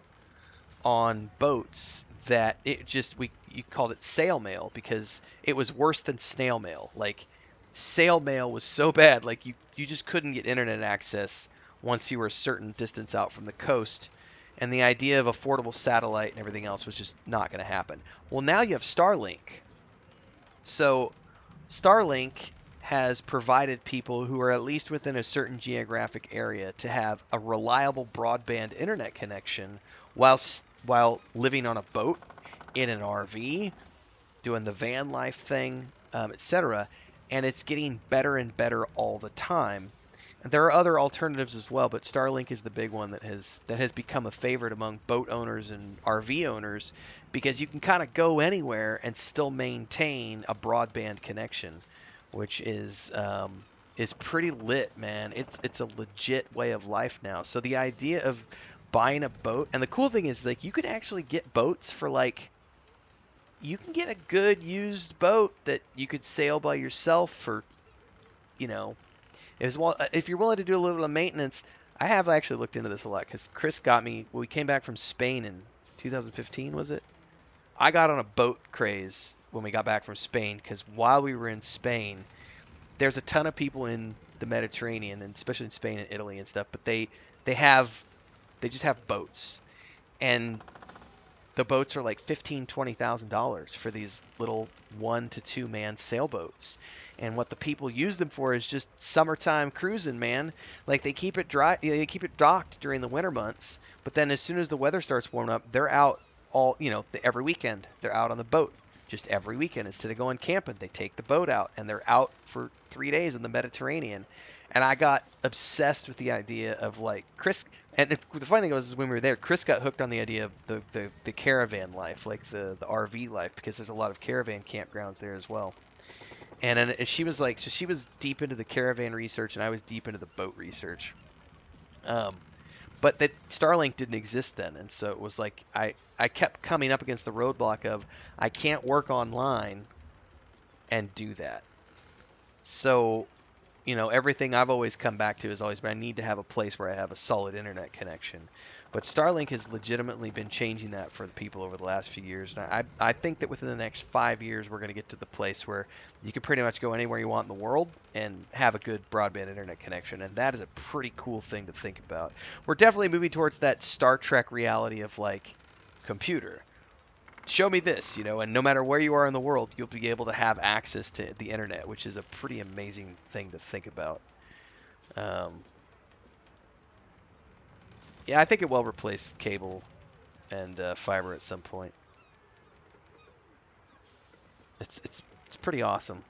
on boats that it just, you called it sail mail, because it was worse than snail mail. Like, sail mail was so bad, like you just couldn't get internet access once you were a certain distance out from the coast. And the idea of affordable satellite and everything else was just not going to happen. Well, now you have Starlink. So Starlink has provided people who are at least within a certain geographic area to have a reliable broadband internet connection while living on a boat, in an RV, doing the van life thing, etc. And it's getting better and better all the time. There are other alternatives as well, but Starlink is the big one that has become a favorite among boat owners and RV owners, because you can kind of go anywhere and still maintain a broadband connection, which is pretty lit, man. It's a legit way of life now. So the idea of buying a boat, and the cool thing is, like, you can actually get boats for like, you can get a good used boat that you could sail by yourself for, if you're willing to do a little bit of maintenance. I have actually looked into this a lot, because Chris got me, when we came back from Spain in 2015, was it? I got on a boat craze when we got back from Spain, because while we were in Spain, there's a ton of people in the Mediterranean, and especially in Spain and Italy and stuff, but they just have boats, and the boats are like $15,000-$20,000 for these little 1 to 2 man sailboats. And what the people use them for is just summertime cruising, man. Like they keep it dry, they keep it docked during the winter months, but then as soon as the weather starts warming up, they're out all, every weekend. They're out on the boat just every weekend. Instead of going camping, they take the boat out and they're out for 3 days in the Mediterranean. And I got obsessed with the idea of like Chris. And the funny thing was, is when we were there, Chris got hooked on the idea of the caravan life, like the RV life, because there's a lot of caravan campgrounds there as well. And she was like, so she was deep into the caravan research, and I was deep into the boat research. But that Starlink didn't exist then, and so it was like I kept coming up against the roadblock of I can't work online and do that. So, everything I've always come back to is always been I need to have a place where I have a solid internet connection. But Starlink has legitimately been changing that for the people over the last few years. And I think that within the next 5 years, we're going to get to the place where you can pretty much go anywhere you want in the world and have a good broadband internet connection. And that is a pretty cool thing to think about. We're definitely moving towards that Star Trek reality of like, computer, show me this, and no matter where you are in the world, you'll be able to have access to the internet, which is a pretty amazing thing to think about. Yeah, I think it will replace cable and fiber at some point. It's pretty awesome.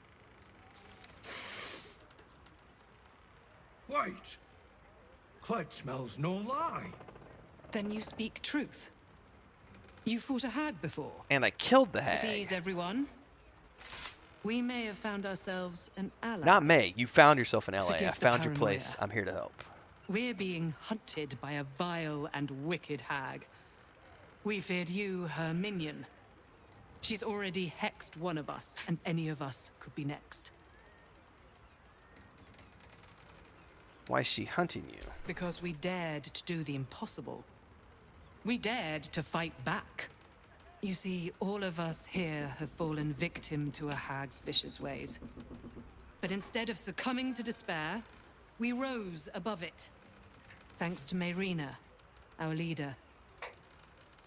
Wait! Clyde smells no lie. Then you speak truth. You fought a hag before. And I killed the hag. At ease, everyone. We may have found ourselves an ally. Not may. You found yourself an ally. Forgive I the found your paranoia. place. I'm here to help. We're being hunted by a vile and wicked hag. We feared you, her minion. She's already hexed one of us, and any of us could be next. Why is she hunting you? Because we dared to do the impossible. We dared to fight back. You see, all of us here have fallen victim to a hag's vicious ways. But instead of succumbing to despair, we rose above it. Thanks to Marina, our leader.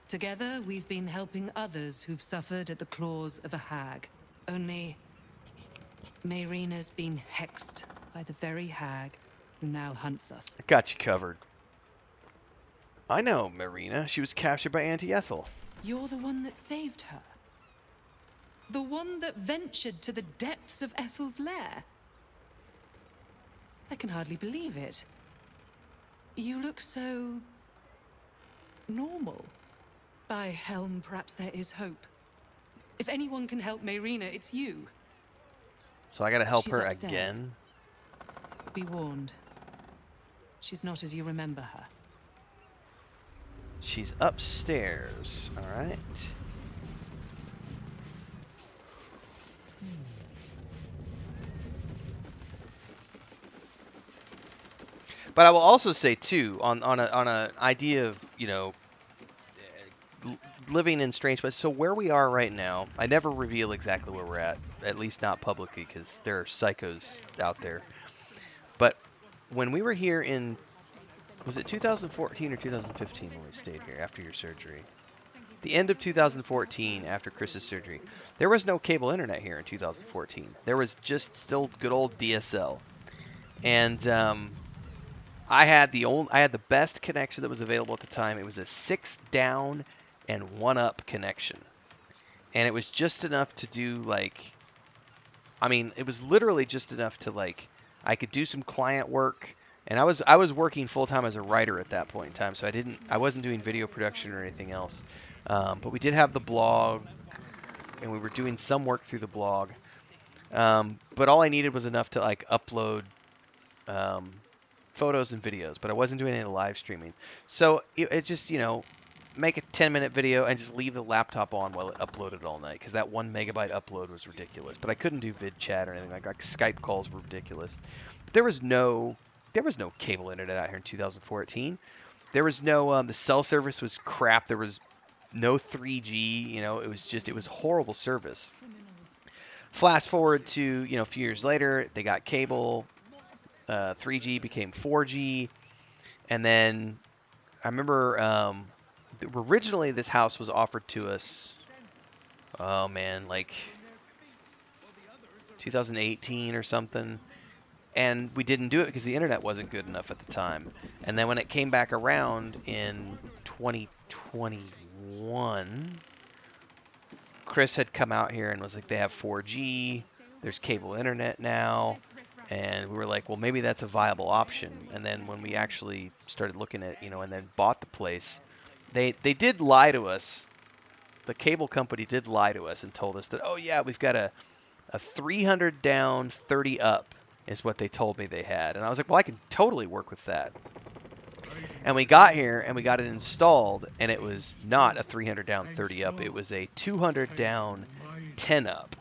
Together, we've been helping others who've suffered at the claws of a hag. Only, Marina's been hexed by the very hag who now hunts us. I got you covered. I know Marina. She was captured by Auntie Ethel. You're the one that saved her. The one that ventured to the depths of Ethel's lair. I can hardly believe it. You look so... normal. By Helm, perhaps there is hope. If anyone can help Marina, it's you. So I gotta help She's her upstairs. again? Be warned. She's not as you remember her. She's upstairs. Alright. But I will also say too, on an idea of living in strange places. So where we are right now, I never reveal exactly where we're at least not publicly, because there are psychos out there. But when we were here in, was it 2014 or 2015 when we stayed here after your surgery? The end of 2014 after Chris's surgery, there was no cable internet here in 2014. There was just still good old DSL, and I had the best connection that was available at the time. It was a 6 down and 1 up connection, and it was just enough to do like, I mean, it was literally just enough to like, I could do some client work, and I was working full time as a writer at that point in time, so I wasn't doing video production or anything else, but we did have the blog, and we were doing some work through the blog, but all I needed was enough to like upload photos and videos, but I wasn't doing any live streaming. So it just, make a 10-minute video and just leave the laptop on while it uploaded all night, because that 1 megabyte upload was ridiculous. But I couldn't do vid chat or anything like Skype calls were ridiculous. But there was no cable internet out here in 2014. There was no the cell service was crap. There was no 3G. It was horrible service. Fast forward to, you know, a few years later, they got cable. 3G became 4G, and then I remember originally this house was offered to us. Oh man, like 2018 or something. And we didn't do it because the internet wasn't good enough at the time. And then when it came back around in 2021, Chris had come out here and was like, they have 4G, there's cable internet now. And we were like, well, maybe that's a viable option. And then when we actually started looking at, you know, and then bought the place, they did lie to us. The cable company did lie to us and told us that, oh yeah, we've got a 300 down, 30 up is what they told me they had. And I was like, well, I can totally work with that. And we got here and we got it installed, and it was not a 300 down, 30 up. It was a 200 down, 10 up.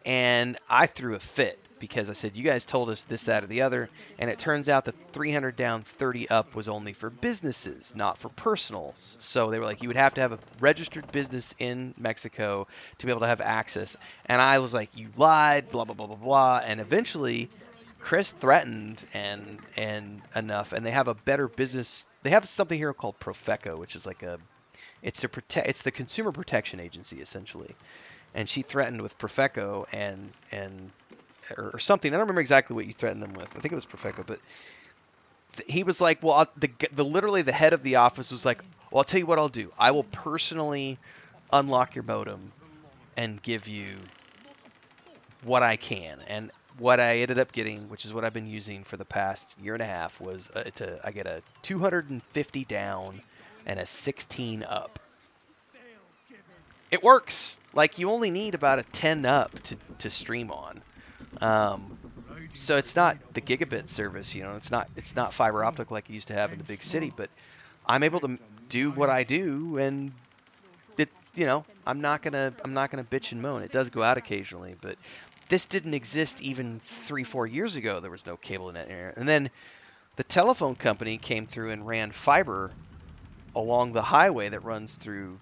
And I threw a fit because I said, you guys told us this, that, or the other. And it turns out that 300 down, 30 up was only for businesses, not for personals. So they were like, you would have to have a registered business in Mexico to be able to have access. And I was like, you lied, blah, blah, blah, blah, blah. And eventually Chris threatened and enough. And they have a better business. They have something here called Profeco, which is like it's the Consumer Protection Agency, essentially. And she threatened with Profeco or something. I don't remember exactly what you threatened them with. I think it was Profeco, but he was like, well, literally the head of the office was like, well, I'll tell you what I'll do. I will personally unlock your modem and give you what I can. And what I ended up getting, which is what I've been using for the past year and a half, was I get a 250 down and a 16 up. It works. Like, you only need about a 10 up to stream on. So it's not the gigabit service, you know, it's not fiber optic like you used to have in the big city, but I'm able to do what I do, and it, you know, I'm not gonna bitch and moan. It does go out occasionally, but this didn't exist even 3-4 years ago. There was no cable net here. And then the telephone company came through and ran fiber along the highway that runs through.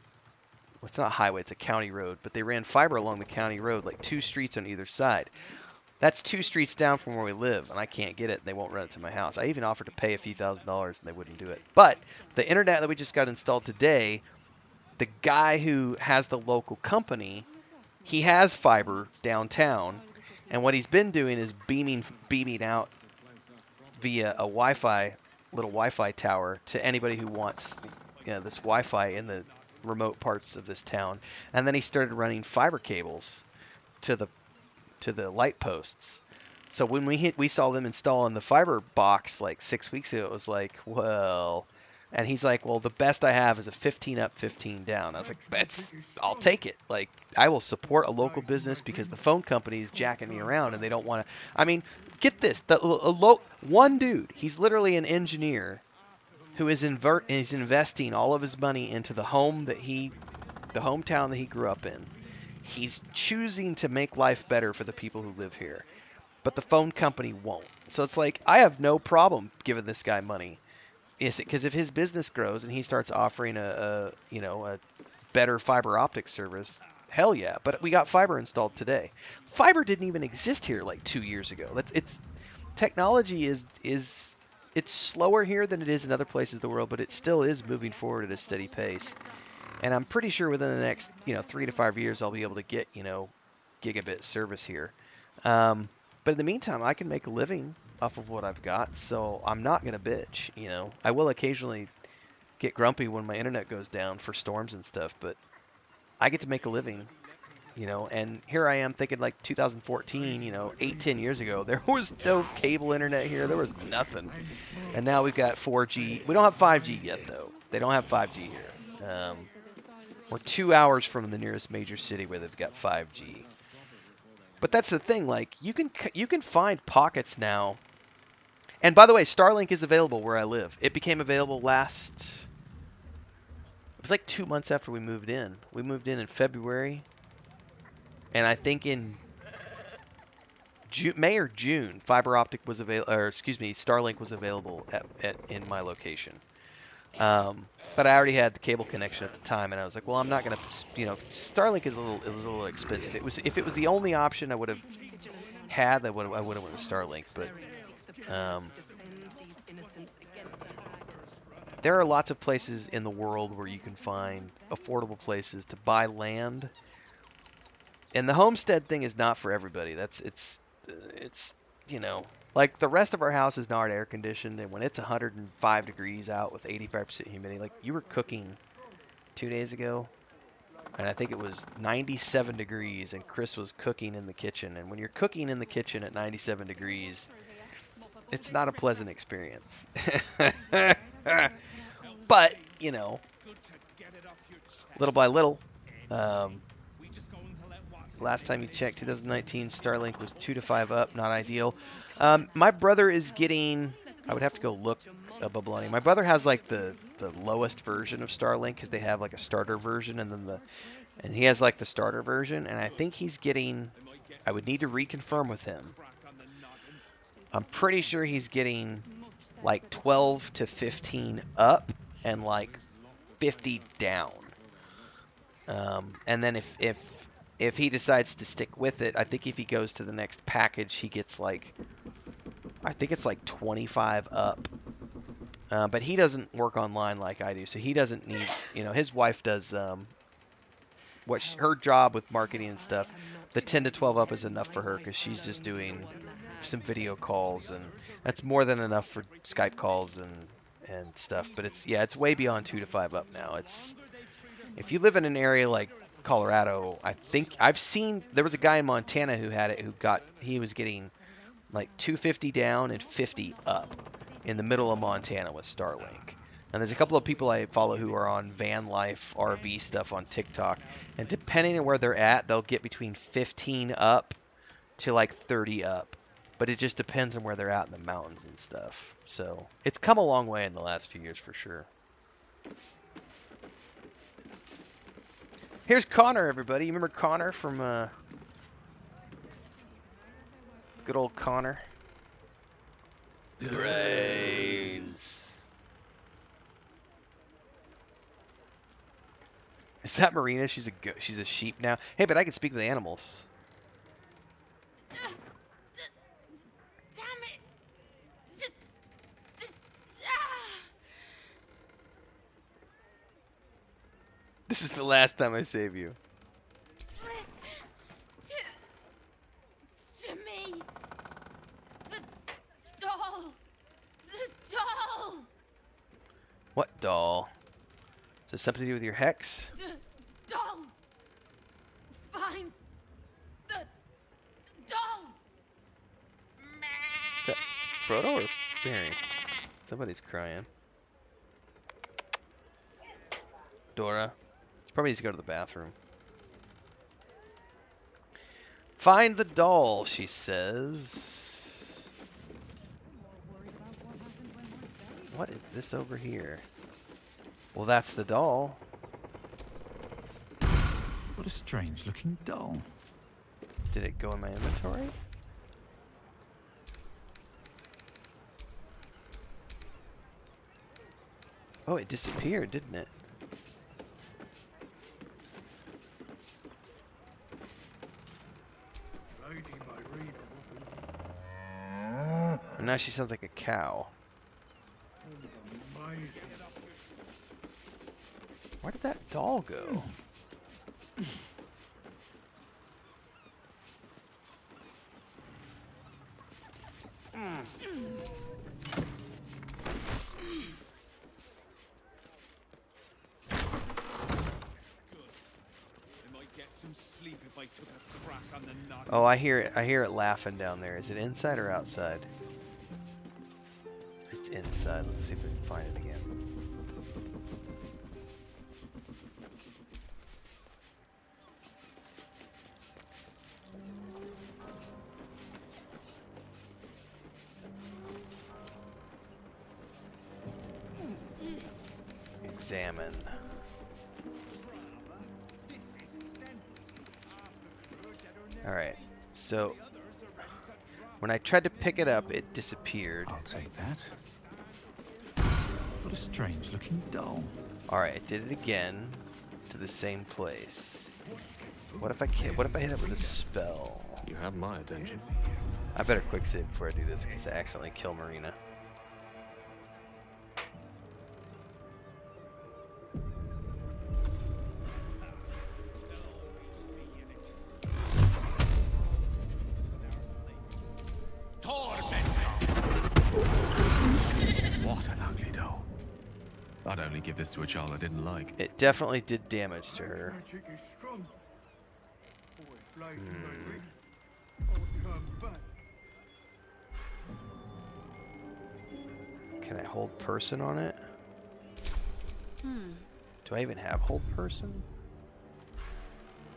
Well, it's not a highway, it's a county road, but they ran fiber along the county road, like 2 streets on either side. That's 2 streets down from where we live, and I can't get it, and they won't run it to my house. I even offered to pay a few $1,000s, and they wouldn't do it. But the internet that we just got installed today, the guy who has the local company, he has fiber downtown, and what he's been doing is beaming out via a little Wi-Fi tower to anybody who wants, you know, this Wi-Fi in the remote parts of this town. And then he started running fiber cables to the light posts. So when we saw them installing the fiber box like 6 weeks ago, it was like, well, and he's like, well, the best I have is a 15 up, 15 down. I was like, I'll take it. Like, I will support a local business because the phone company is jacking me around and they don't want to. I mean, get this, one dude, he's literally an engineer who is investing all of his money into the hometown that he grew up in. He's choosing to make life better for the people who live here, but the phone company won't. So it's like, I have no problem giving this guy money. Is it because if his business grows and he starts offering a better fiber optic service, hell yeah. But we got fiber installed today. Fiber didn't even exist here like 2 years ago. Technology is it's slower here than it is in other places of the world, but it still is moving forward at a steady pace. And I'm pretty sure within the next, 3 to 5 years, I'll be able to get, gigabit service here. But in the meantime, I can make a living off of what I've got, so I'm not going to bitch, I will occasionally get grumpy when my internet goes down for storms and stuff, but I get to make a living, and here I am thinking like 2014, 8-10 years ago, there was no cable internet here, there was nothing. And now we've got 4G. We don't have 5G yet, though. They don't have 5G here. We're 2 hours from the nearest major city where they've got 5G. But that's the thing, like, you can find pockets now. And by the way, Starlink is available where I live. It became available it was like 2 months after we moved in. We moved in February. And I think in May or June, fiber optic was available, Starlink was available in my location. But I already had the cable connection at the time, and I was like, well, I'm not gonna, you know, Starlink is a little expensive. If it was the only option I would have had, I would have went with Starlink. But there are lots of places in the world where you can find affordable places to buy land, and the homestead thing is not for everybody. It's you know, like the rest of our house is not air conditioned, and when it's 105 degrees out with 85% humidity, like you were cooking 2 days ago, and I think it was 97 degrees, and Chris was cooking in the kitchen. And when you're cooking in the kitchen at 97 degrees, it's not a pleasant experience. But, you know, little by little, last time you checked, 2019 Starlink was 2 to 5 up, not ideal. My brother is getting, I would have to go look Babylonia. My brother has like the lowest version of Starlink, because they have like a starter version, and then and he has like the starter version, and I think he's getting, I would need to reconfirm with him. I'm pretty sure he's getting like 12 to 15 up and like 50 down. And then if he decides to stick with it, I think if he goes to the next package, he gets like, I think it's like 25 up. But he doesn't work online like I do, so he doesn't need, you know, his wife does her job with marketing and stuff. The 10 to 12 up is enough for her, because she's just doing some video calls, and that's more than enough for Skype calls and stuff. But it's way beyond 2 to 5 up now. It's, if you live in an area like Colorado, I think I've seen, there was a guy in Montana who had it, he was getting like 250 down and 50 up in the middle of Montana with Starlink. And there's a couple of people I follow who are on van life RV stuff on TikTok, and depending on where they're at, they'll get between 15 up to like 30 up. But it just depends on where they're at in the mountains and stuff. So it's come a long way in the last few years for sure. Here's Connor, everybody. You remember Connor from good old Connor? Brains. Is that Marina? She's a sheep now. Hey, but I can speak with animals. Damn it! This is the last time I save you. Listen to me. The doll. The doll. What doll? Is this something to do with your hex? The doll. Find the doll. Is that Frodo or Barry? Somebody's crying. Dora. She probably needs to go to the bathroom. Find the doll, she says. What is this over here? Well, that's the doll. What a strange looking doll. Did it go in my inventory? Oh, it disappeared, didn't it? And now she sounds like a cow. Where did that doll go? Oh, I hear it laughing down there. Is it inside or outside? It's inside. Let's see if we can find it again. Examine. Alright, so when I tried to pick it up, it disappeared. I'll take that. What a strange looking doll. Alright, I did it again to the same place. What if I hit it with a spell? You have my attention. I better quick save before I do this because I accidentally kill Marina. What an ugly doll. I'd only give this to a child I didn't like. It definitely did damage to her. Can I hold person on it? Do I even have hold person?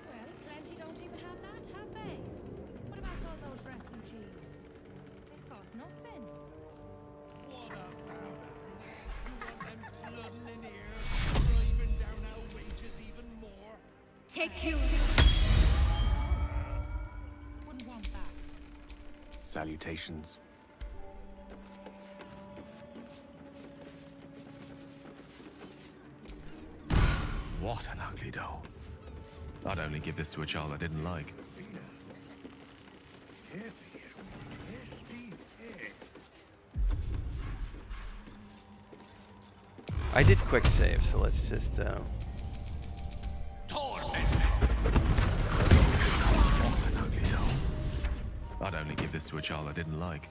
Well, plenty don't even have that, have they? What about all those refugees? They've got nothing. What a powder. You want them flooding in here, driving down our wages even more? Take you. Wouldn't want that. Salutations. What an ugly doll. I'd only give this to a child I didn't like. I did quick save, so let's just What an ugly doll. I'd only give this to a child I didn't like.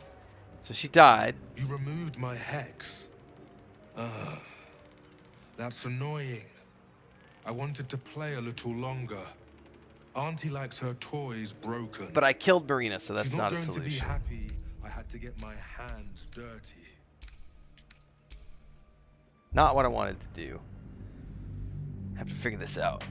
So she died. You removed my hex. That's annoying. I wanted to play a little longer. Auntie likes her toys broken. But I killed Marina, so that's She's not a going to be solution. happy. I had to get my hands dirty. Not what I wanted to do. Have to figure this out.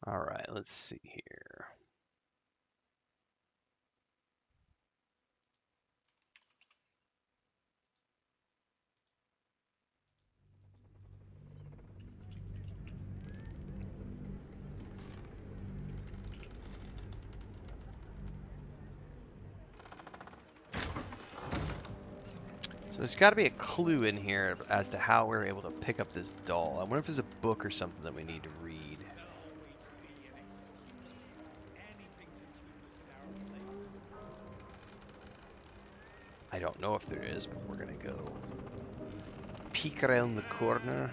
All right, let's see here. So there's got to be a clue in here as to how we're able to pick up this doll. I wonder if there's a book or something that we need to read. I don't know if there is, but we're gonna go peek around the corner.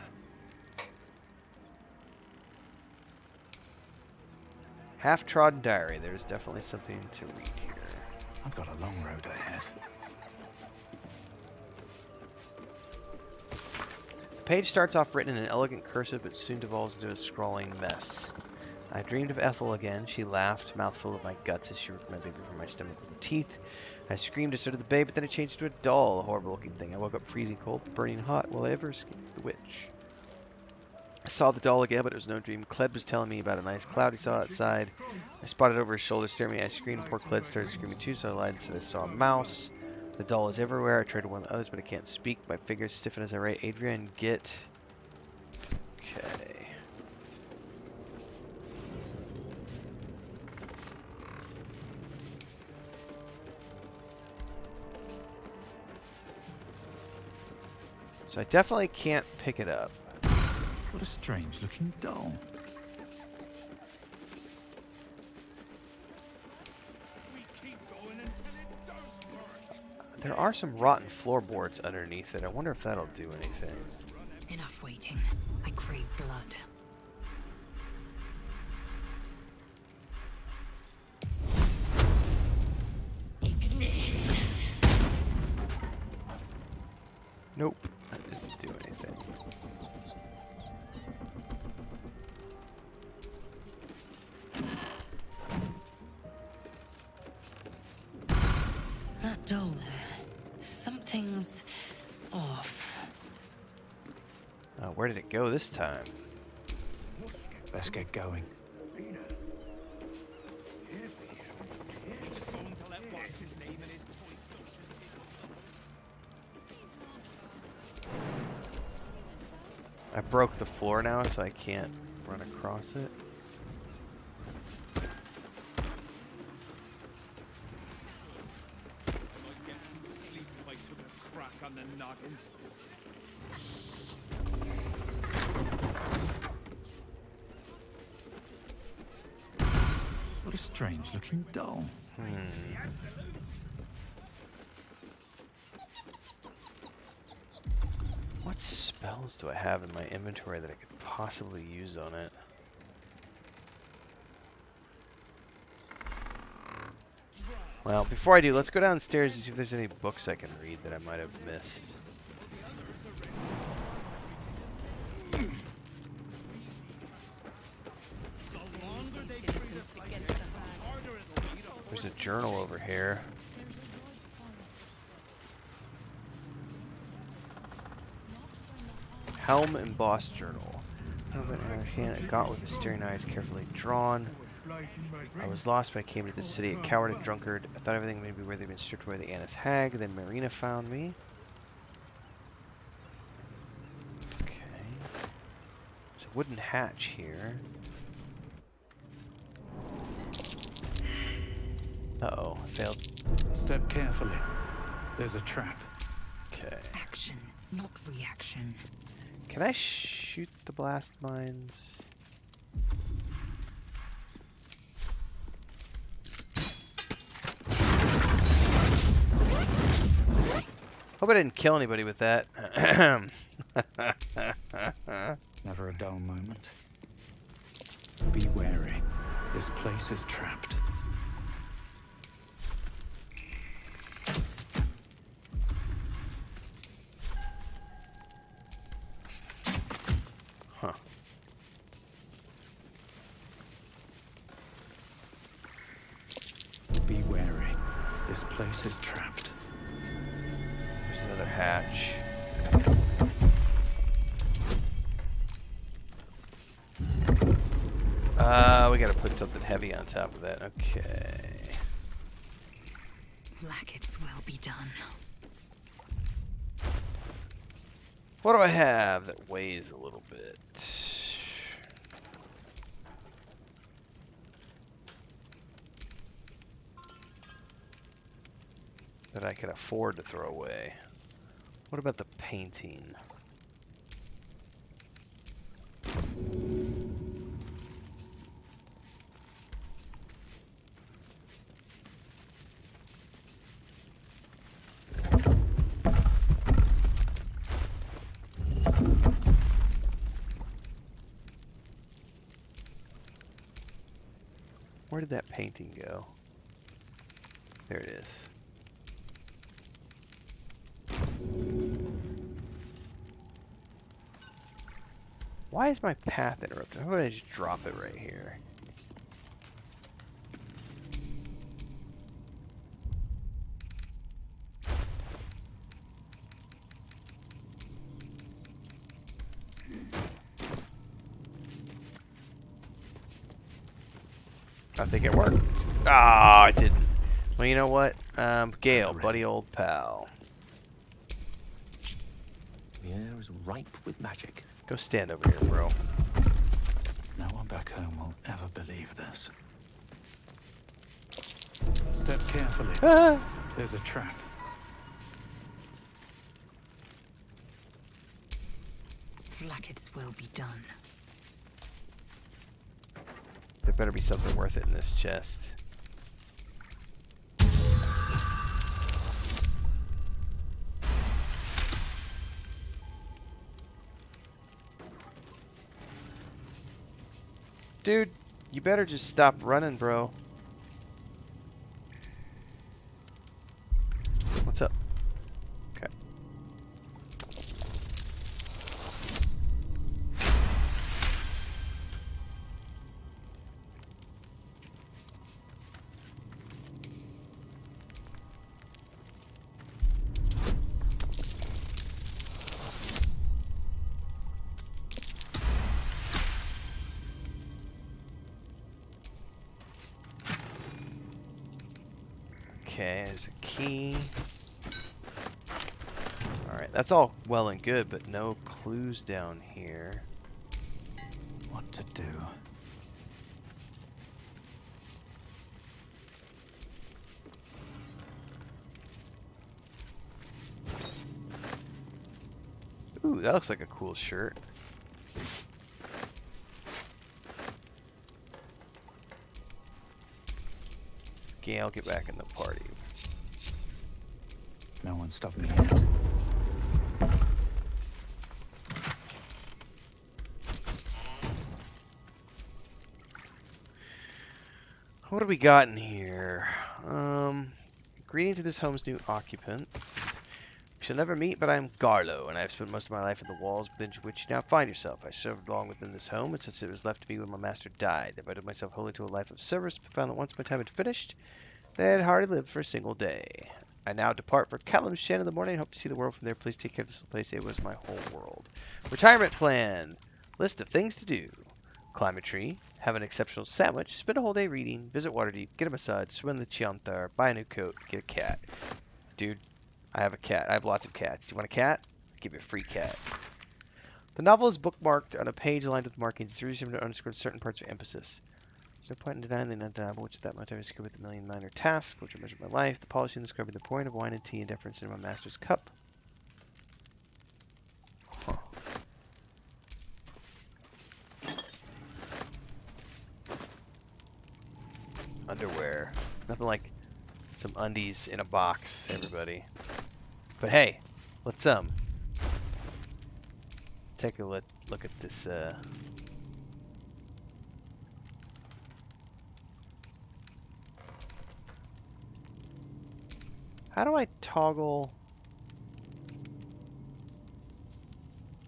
Half-trodden diary. There's definitely something to read here. I've got a long road ahead. The page starts off written in an elegant cursive, but soon devolves into a scrawling mess. I dreamed of Ethel again. She laughed, mouthful of my guts, as she ripped my baby from my stomach with her teeth. I screamed and so did the babe, but then it changed into a doll, a horrible-looking thing. I woke up freezing cold, burning hot. Will I ever escape the witch? I saw the doll again, but it was no dream. Cled was telling me about a nice cloud he saw outside. I spotted over his shoulder, staring at me. I screamed, and poor Cled started screaming too, so I lied and said I saw a mouse. The doll is everywhere. I tried to warn the others, but I can't speak. My fingers stiffen as I write. Adrian, get... Okay. So I definitely can't pick it up. What a strange looking doll. We keep going until it There are some rotten floorboards underneath it. I wonder if that'll do anything. Enough waiting. I crave blood. Nope, that didn't do anything. That doll there. Something's off. Where did it go this time? Let's get going. I broke the floor now, so I can't run across it. What a strange looking doll. What spells do I have in my inventory that I could possibly use on it? Well, before I do, let's go downstairs and see if there's any books I can read that I might have missed. There's a journal over here. Helm embossed journal. A gaunt with the staring eyes carefully drawn. I was lost when I came to the city, a coward and drunkard. I thought everything may be where they've been stripped away the Annis hag. Then Marina found me. Okay. There's a wooden hatch here. Uh-oh, I failed. Step carefully. There's a trap. Okay. Action, not reaction. Can I shoot the blast mines? Hope I didn't kill anybody with that. Never a dull moment. Be wary. This place is trapped. Huh. Be wary. This place is trapped. There's another hatch. We gotta put something heavy on top of that. Okay. Like its will be done. What do I have that weighs a little bit? That I can afford to throw away. What about the painting? Where did that painting go? There it is. Why is my path interrupted? How about I just drop it right here? I think it worked. Ah, it didn't. Well, you know what? Gale, buddy old pal. The air is ripe with magic. Go stand over here, bro. No one back home will ever believe this. Step carefully. Ah. There's a trap. Like its will be done. There better be something worth it in this chest. Dude, you better just stop running, bro. What's up? Okay. Okay, there's a key. Alright, that's all well and good, but no clues down here. What to do? Ooh, that looks like a cool shirt. Okay, I'll get back in the party. No one stopped me yet. What do we got in here? Greeting to this home's new occupants. We shall never meet, but I am Garlo, and I have spent most of my life in the walls within which you now find yourself. I served long within this home, and since it was left to me when my master died, I devoted myself wholly to a life of service, but found that once my time had finished, I had hardly lived for a single day. I now depart for Kalimshan in the morning and hope to see the world from there. Please take care of this place. It was my whole world. Retirement plan. List of things to do. Climb a tree, have an exceptional sandwich, spend a whole day reading, visit Waterdeep, get a massage, swim in the Chiantar, buy a new coat, get a cat. Dude, I have a cat. I have lots of cats. Do you want a cat? I'll give you a free cat. The novel is bookmarked on a page aligned with markings. It's reason to underscore certain parts of emphasis. There's no point in denying the undeniable, which is that much I was with a million minor tasks, which are measured by life, the polishing, the scrubbing, the pouring of wine and tea, and deference in my master's cup. Huh. Underwear. Nothing like some undies in a box, everybody. But hey, let's take a look at this how do I toggle?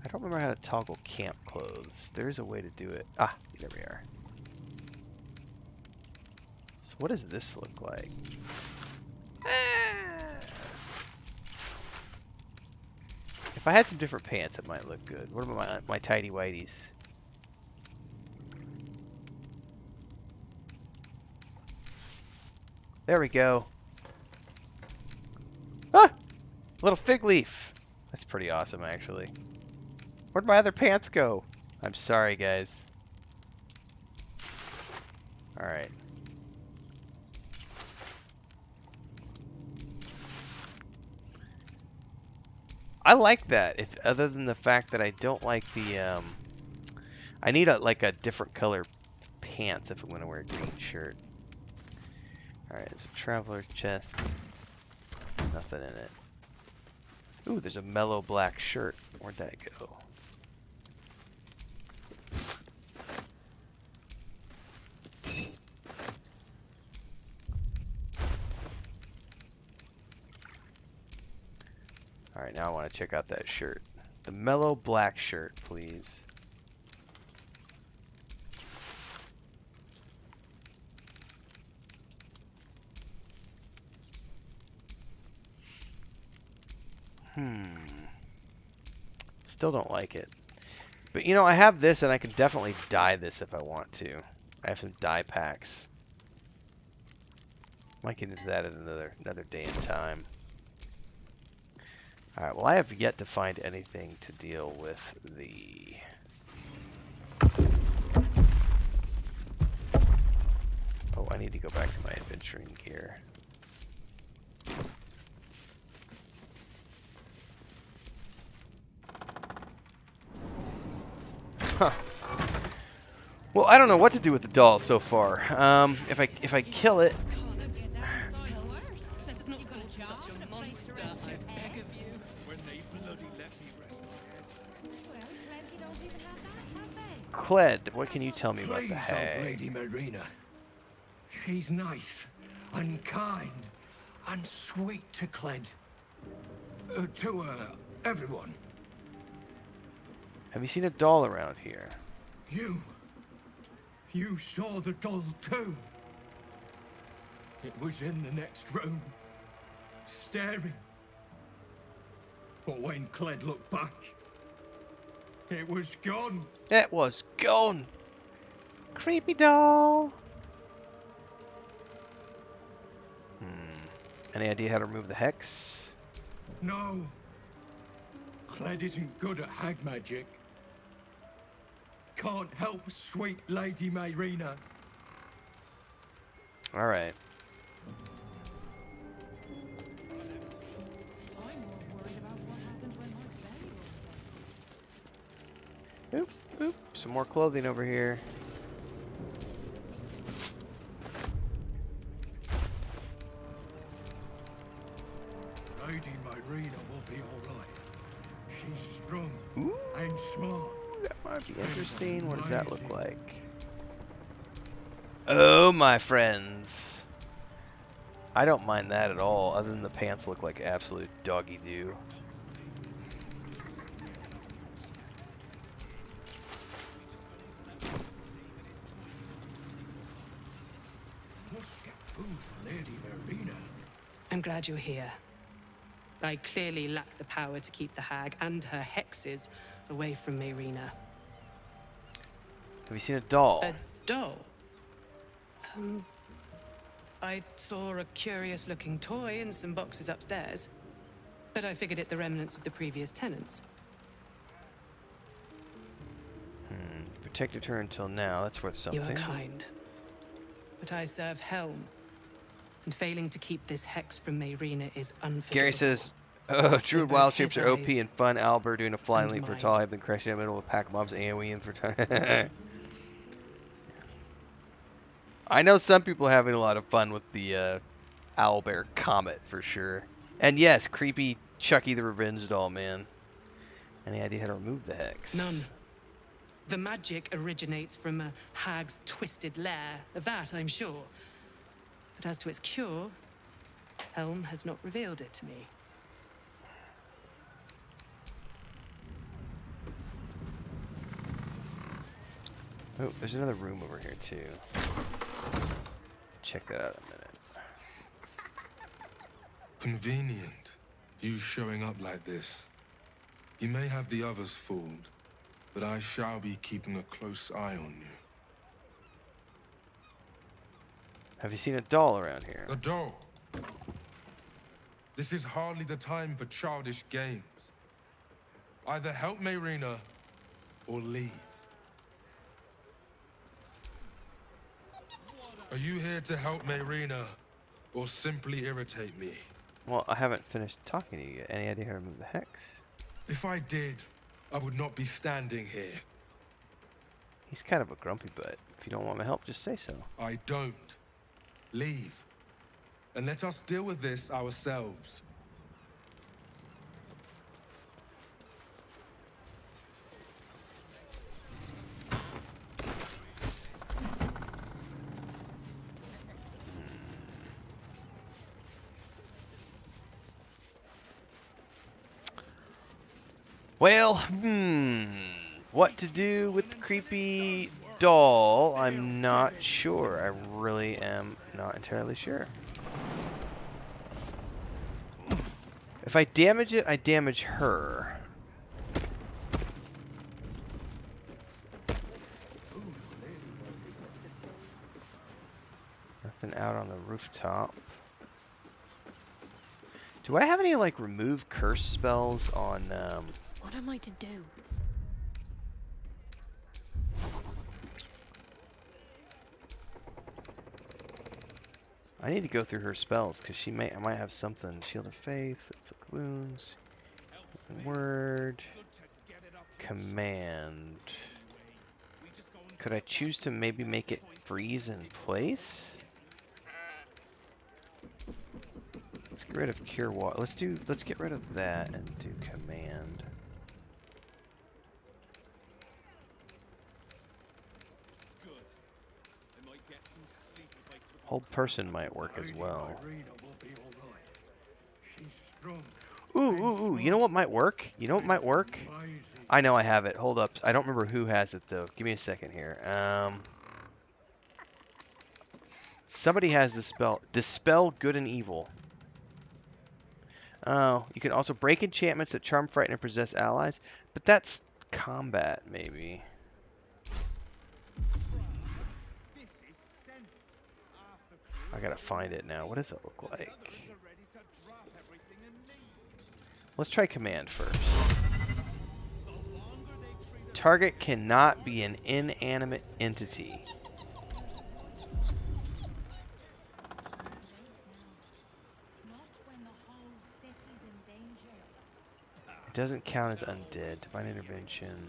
I don't remember how to toggle camp clothes. There is a way to do it. Ah, there we are. So what does this look like? If I had some different pants, it might look good. What about my tidy whities? There we go. Ah! Little fig leaf. That's pretty awesome, actually. Where'd my other pants go? I'm sorry, guys. Alright. I like that, if other than the fact that I don't like the I need like a different color pants if I'm gonna wear a green shirt. Alright, there's a traveler's chest. Nothing in it. Ooh, there's a mellow black shirt. Where'd that go? Alright, now I want to check out that shirt. The mellow black shirt, please. Still don't like it. But you know, I have this and I can definitely dye this if I want to. I have some dye packs. Might get into that at another day and time. Alright, well I have yet to find anything to deal with the... Oh, I need to go back to my adventuring gear. Huh. Well, I don't know what to do with the doll so far. If I kill it... Let's not fall to such a monster, I beg of you. When they bloody let me rest my head. Well, plenty don't even have that, have they? Cled, what can you tell me about the Please, hag? old Lady Marina. She's nice and kind and sweet to Cled. To everyone. Have you seen a doll around here? You saw the doll too. It was in the next room, staring. But when Cled looked back, it was gone. It was gone. Creepy doll. Any idea how to remove the hex? No. Cled isn't good at hag magic. Can't help sweet Lady Marina. All right. Oop, oop. Some more clothing over here. Lady Marina will be all right. She's strong and smart. That might be interesting. What does that look like? Oh, my friends. I don't mind that at all, other than the pants look like absolute doggy doo. Must get food for Lady Marina. I'm glad you're here. I clearly lack the power to keep the hag and her hexes away from Marina. Have you seen a doll? A doll? I saw a curious-looking toy in some boxes upstairs, but I figured it the remnants of the previous tenants. Protected her until now. That's worth something. You are kind, but I serve Helm, and failing to keep this hex from Marina is unforgivable. Gary says, oh, Druid wild shapes are OP and fun. Albert doing a flying leap for tall, have been crashing in the middle of a pack of mobs, AoE in for time. I know some people are having a lot of fun with the Owlbear Comet for sure. And yes, creepy Chucky the Revenge doll, man. Any idea how to remove the hex? None. The magic originates from a hag's twisted lair. Of that, I'm sure. But as to its cure, Helm has not revealed it to me. Oh, there's another room over here too. Check that out in a minute. Convenient. You showing up like this. You may have the others fooled, but I shall be keeping a close eye on you. Have you seen a doll around here? A doll? This is hardly the time for childish games. Either help Marina or leave. Are you here to help Marina or simply irritate me? Well, I haven't finished talking to you yet. Any idea how to remove the hex? If I did, I would not be standing here. He's kind of a grumpy butt. If you don't want my help, just say so. I don't. Leave. And let us deal with this ourselves. Well, what to do with the creepy doll? I'm not sure. I really am not entirely sure. If I damage it, I damage her. Nothing out on the rooftop. Do I have any, like, remove curse spells on, What am I to do? I need to go through her spells, because I might have something. Shield of Faith, Inflict Wounds, Word, Command. Could I choose to maybe make it freeze in place? Let's get rid of Cure Water. Let's get rid of that and do Command. Hold person might work as well. Marina will be all right. She's strong. Ooh, you know what might work? You know what might work? I know I have it. Hold up. I don't remember who has it, though. Give me a second here. Somebody has the spell. Dispel good and evil. Oh, you can also break enchantments that charm, frighten, and possess allies. But that's combat, maybe. I gotta find it now. What does it look like? Let's try command first. Target cannot be an inanimate entity. It doesn't count as undead. Divine intervention.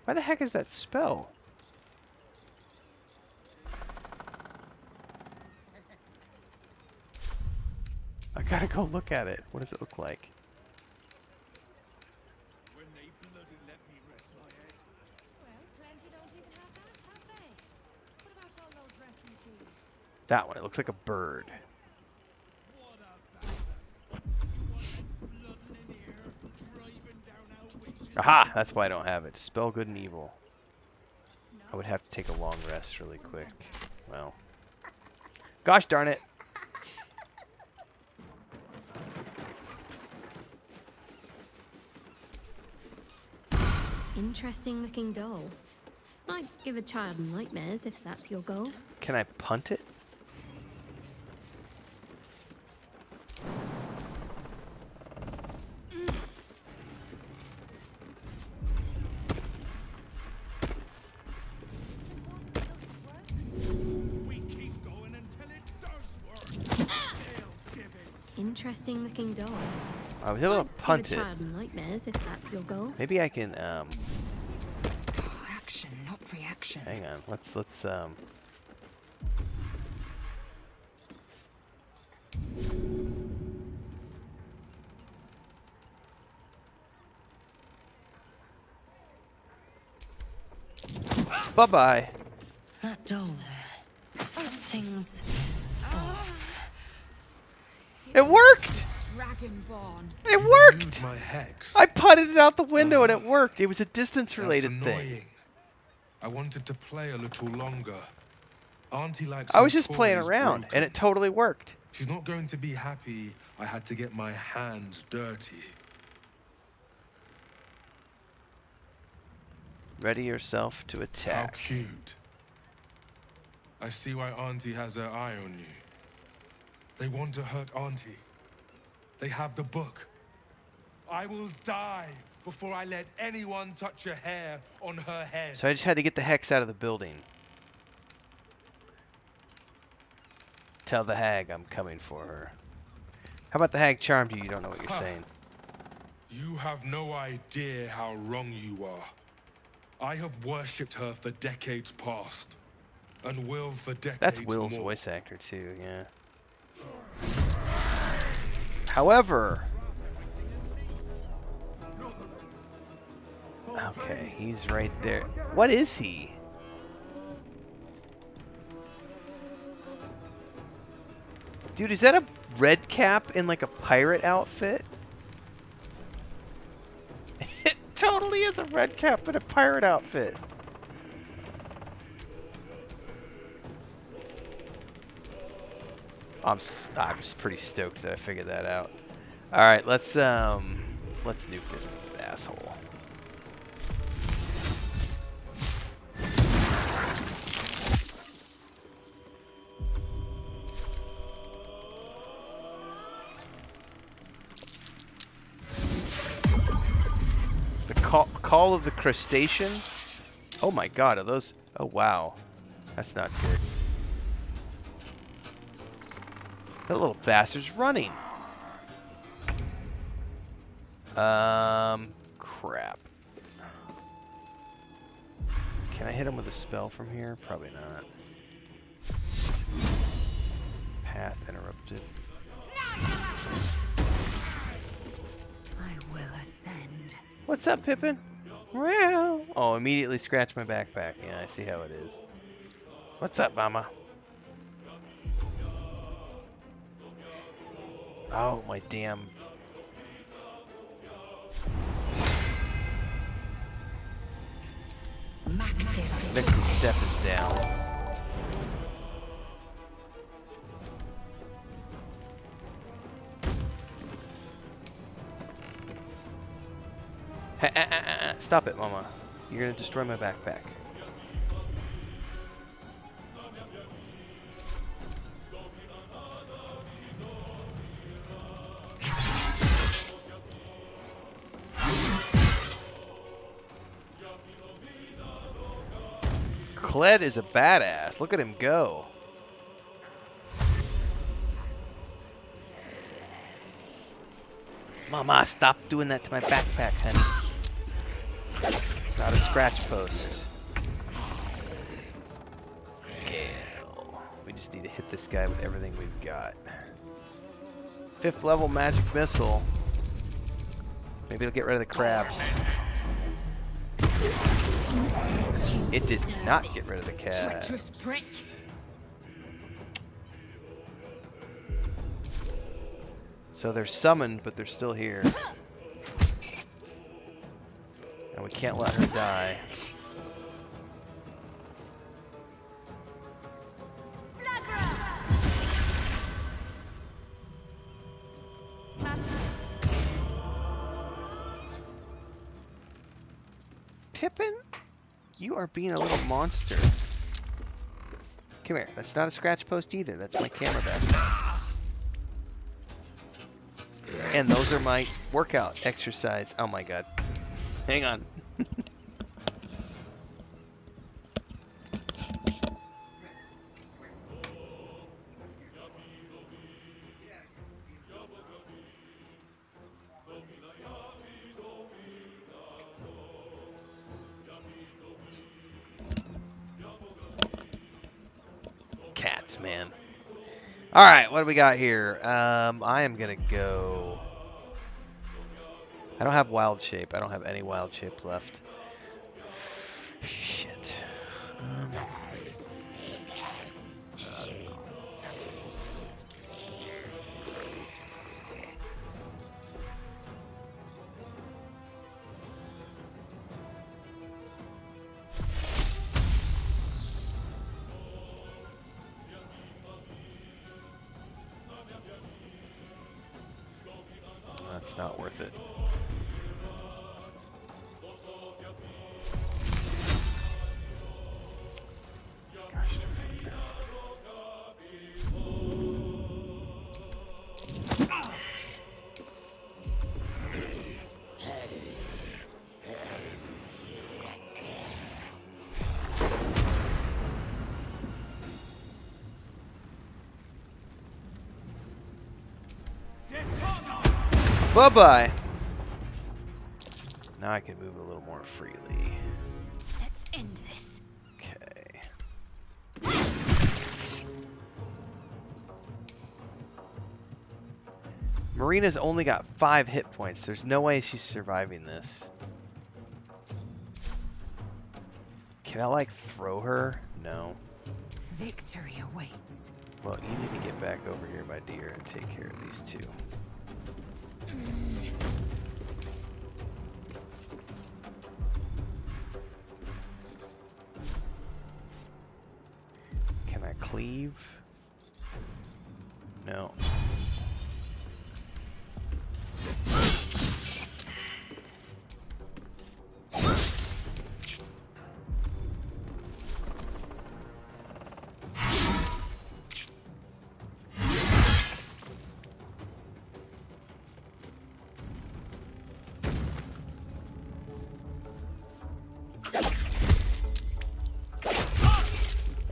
Why the heck is that spell? I gotta go look at it. What does it look like? When they bloody let me rest my head. Well, plenty don't even have that, have they? What about all those refugees? That one. It looks like a bird. What a bastard. You want them flooding in here, driving down our wages. Aha! That's why I don't have it. Spell good and evil. I would have to take a long rest really quick. Well. Gosh darn it! Interesting looking doll. Might give a child nightmares if that's your goal. Can I punt it? We keep going until it does work. They'll give it. Interesting looking doll. I was able to punt give a it. child nightmares if that's your goal. Maybe I can Action, not reaction. hang on. Let's bye-bye. That doll there. Something's off. It worked! Dragonborn. It worked! My hex. I punted it out the window and it worked. It was a distance-related That's thing. annoying. I wanted to play a little longer. Auntie likes I was just playing notorious around broken. and it totally worked. She's not going to be happy I had to get my hands dirty. Ready yourself to How attack. cute. I see why Auntie has her eye on you. They want to hurt Auntie. They have the book. I will die before I let anyone touch a hair on her head. So I just had to get the hex out of the building. Tell the hag I'm coming for her. How about the hag charmed you? You don't know what you're saying. You have no idea how wrong you are. I have worshipped her for decades past, and will for decades That's Will's more. voice actor too, yeah. However, okay, he's right there. What is he? Dude, is that a red cap in like a pirate outfit? It totally is a red cap in a pirate outfit. I'm just pretty stoked that I figured that out. All right, let's nuke this asshole. The call of the crustacean. Oh my God, are those? Oh wow, that's not good. That little bastard's running. Crap. Can I hit him with a spell from here? Probably not. Path interrupted. I will ascend. What's up, Pippin? Well, oh, immediately scratch my backpack. Yeah, I see how it is. What's up, Mama? Oh, my damn. Misty Step is down. Stop it, Mama. You're gonna destroy my backpack. Kled is a badass. Look at him go. Mama, stop doing that to my backpack, honey. It's not a scratch post. Kill. We just need to hit this guy with everything we've got. 5th level magic missile. Maybe it'll get rid of the crabs. It did not get rid of the crabs. So they're summoned, but they're still here. And we can't let her die. Pippin, you are being a little monster. Come here. That's not a scratch post either. That's my camera backpack. And those are my workout exercise. Oh my god. Hang on. Cats, man. Alright, what do we got here? I am gonna go... I don't have wild shape. I don't have any wild shapes left. Shit. That's not worth it. Bye-bye. Now I can move a little more freely. Let's end this. Okay. Marina's only got 5 hit points. There's no way she's surviving this. Can I, like, throw her? No. Victory awaits. Well, you need to get back over here, my dear, and take care of these two. Can I cleave? No.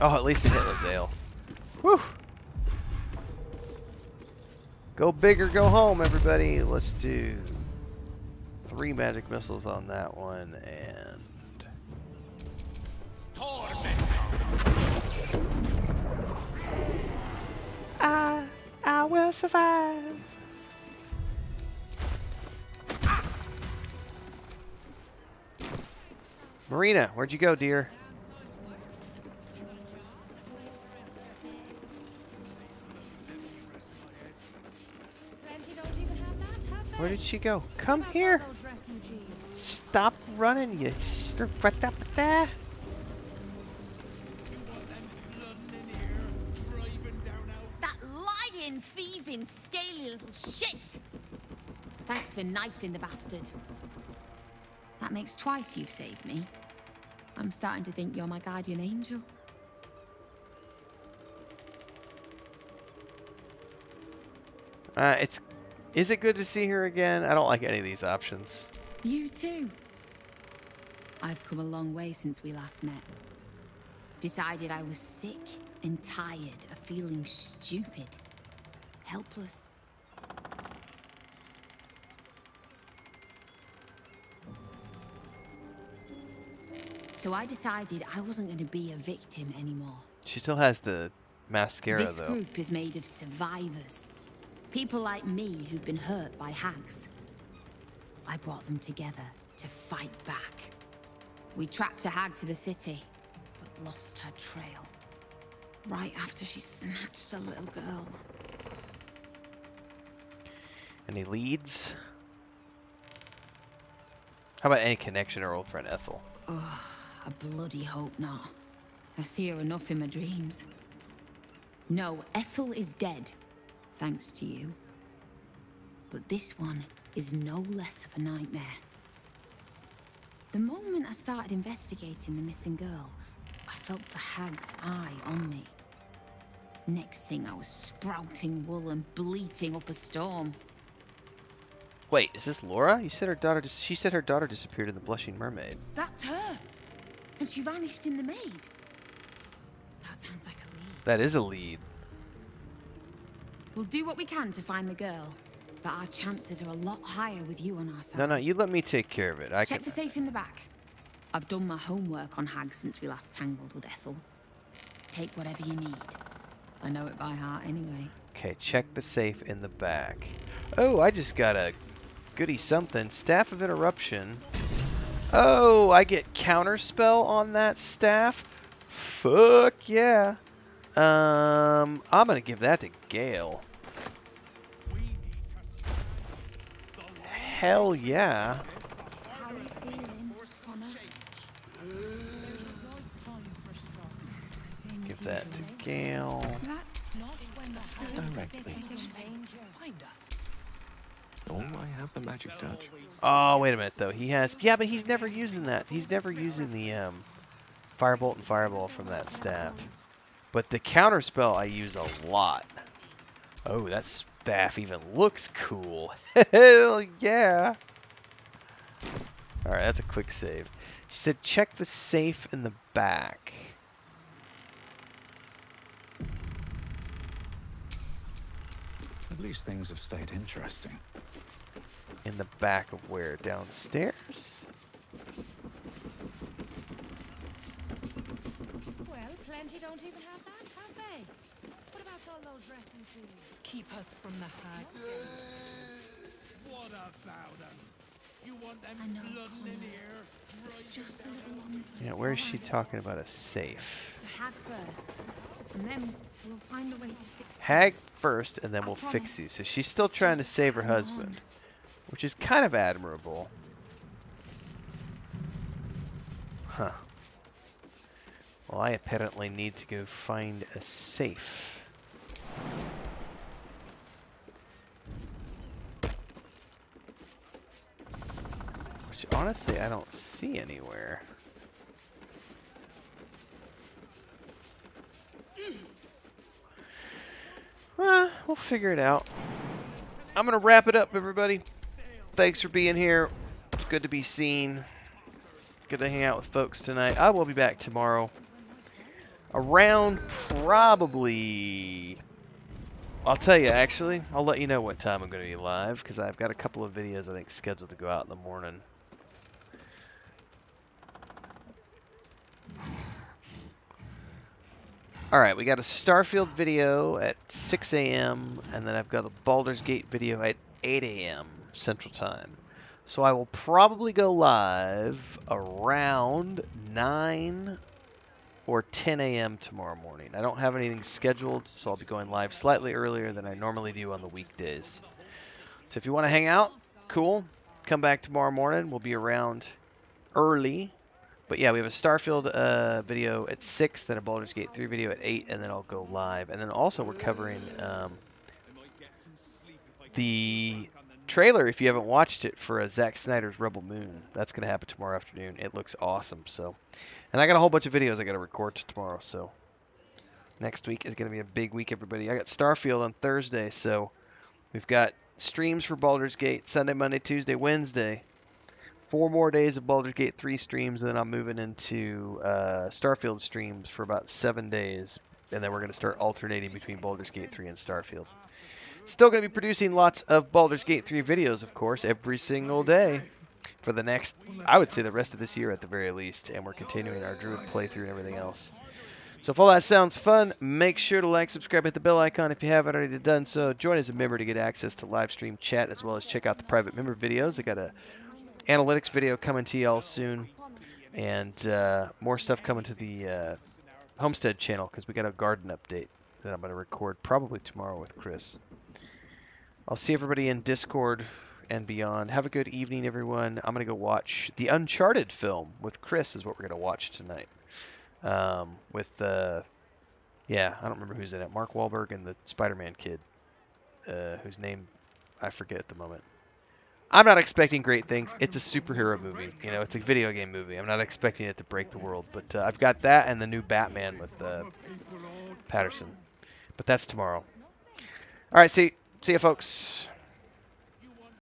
Oh, at least it hit Lazel. Whew! Go big or go home, everybody. Let's do 3 magic missiles on that one, and... Ah! will survive. Marina, where'd you go, dear? Where did she go? Come here! Stop running, you there. That lying, thieving, scaly little shit! Thanks for knifing the bastard. That makes twice you've saved me. I'm starting to think you're my guardian angel. Is it good to see her again? I don't like any of these options. You too. I've come a long way since we last met. Decided I was sick and tired of feeling stupid, helpless. So I decided I wasn't going to be a victim anymore. She still has the mascara, This though. group is made of survivors. People like me who've been hurt by hags. I brought them together to fight back. We tracked a hag to the city, but lost her trail. Right after she snatched a little girl. Any leads? How about any connection to her old friend Ethel? Ugh, I bloody hope not. I see her enough in my dreams. No, Ethel is dead, thanks to you. But this one is no less of a nightmare. The moment I started investigating the missing girl, I felt the hag's eye on me. Next thing, I was sprouting wool and bleating up a storm. Wait, is this Laura? You said her daughter. She said her daughter disappeared in the Blushing Mermaid. That's her! And she vanished in the maid. That sounds like a lead. That is a lead. We'll do what we can to find the girl, but our chances are a lot higher with you on our side. No, you let me take care of it. Check the safe in the back. I've done my homework on hags since we last tangled with Ethel. Take whatever you need. I know it by heart anyway. Okay, check the safe in the back. Oh, I just got a goody something. Staff of Interruption. Oh, I get counterspell on that staff? Fuck yeah. I'm gonna give that to Gale. Hell yeah. How are you feeling, Connor? Give that to Gale. Directly. Oh, I have the magic touch. Oh, wait a minute though. He has, yeah, but he's never using that. He's never using the Firebolt and Fireball from that staff. But the counterspell I use a lot. Oh, that staff even looks cool. Hell yeah. Alright, that's a quick save. She said check the safe in the back. At least things have stayed interesting. In the back of where? Downstairs? Well, plenty don't even have that, have they? What about all those refugees? Keep us from the hags. What about them? You want them I know, flooding in here? Just a little longer. Yeah, where is she talking about a safe? The hag first, and then we'll find a way to fix it. Hag first, and then we'll fix you. So she's still trying to save her husband, which is kind of admirable. Huh. Well, I apparently need to go find a safe. Which, honestly, I don't see anywhere. We'll figure it out. I'm going to wrap it up, everybody. Thanks for being here. It's good to be seen. Good to hang out with folks tonight. I will be back tomorrow. Around probably... I'll tell you, actually. I'll let you know what time I'm going to be live, because I've got a couple of videos, I think, scheduled to go out in the morning. Alright, we got a Starfield video at 6 a.m. and then I've got a Baldur's Gate video at 8 a.m. Central Time. So I will probably go live around 9 or 10 a.m. tomorrow morning. I don't have anything scheduled, so I'll be going live slightly earlier than I normally do on the weekdays. So if you want to hang out, cool. Come back tomorrow morning. We'll be around early. But yeah, we have a Starfield video at 6, then a Baldur's Gate 3 video at 8, and then I'll go live. And then also we're covering the trailer, if you haven't watched it, for Zack Snyder's Rebel Moon. That's going to happen tomorrow afternoon. It looks awesome. So, and I got a whole bunch of videos I got to record tomorrow. So next week is going to be a big week, everybody. I got Starfield on Thursday, so we've got streams for Baldur's Gate Sunday, Monday, Tuesday, Wednesday. 4 more days of Baldur's Gate 3 streams, and then I'm moving into Starfield streams for about 7 days, and then we're going to start alternating between Baldur's Gate 3 and Starfield. Still going to be producing lots of Baldur's Gate 3 videos, of course, every single day for the next, I would say, the rest of this year at the very least, and we're continuing our Druid playthrough and everything else. So if all that sounds fun, make sure to like, subscribe, hit the bell icon if you haven't already done so. Join as a member to get access to live stream chat, as well as check out the private member videos. I got a analytics video coming to y'all soon, and more stuff coming to the homestead channel, because we got a garden update that I'm going to record probably tomorrow with Chris. I'll see everybody in Discord and beyond. Have a good evening, everyone. I'm going to go watch the Uncharted film with Chris is what we're going to watch tonight. Yeah, I don't remember who's in it. Mark Wahlberg and the Spider-Man kid, whose name I forget at the moment. I'm not expecting great things. It's a superhero movie. You know, it's a video game movie. I'm not expecting it to break the world. But I've got that and the new Batman with Patterson. But that's tomorrow. All right, see you folks.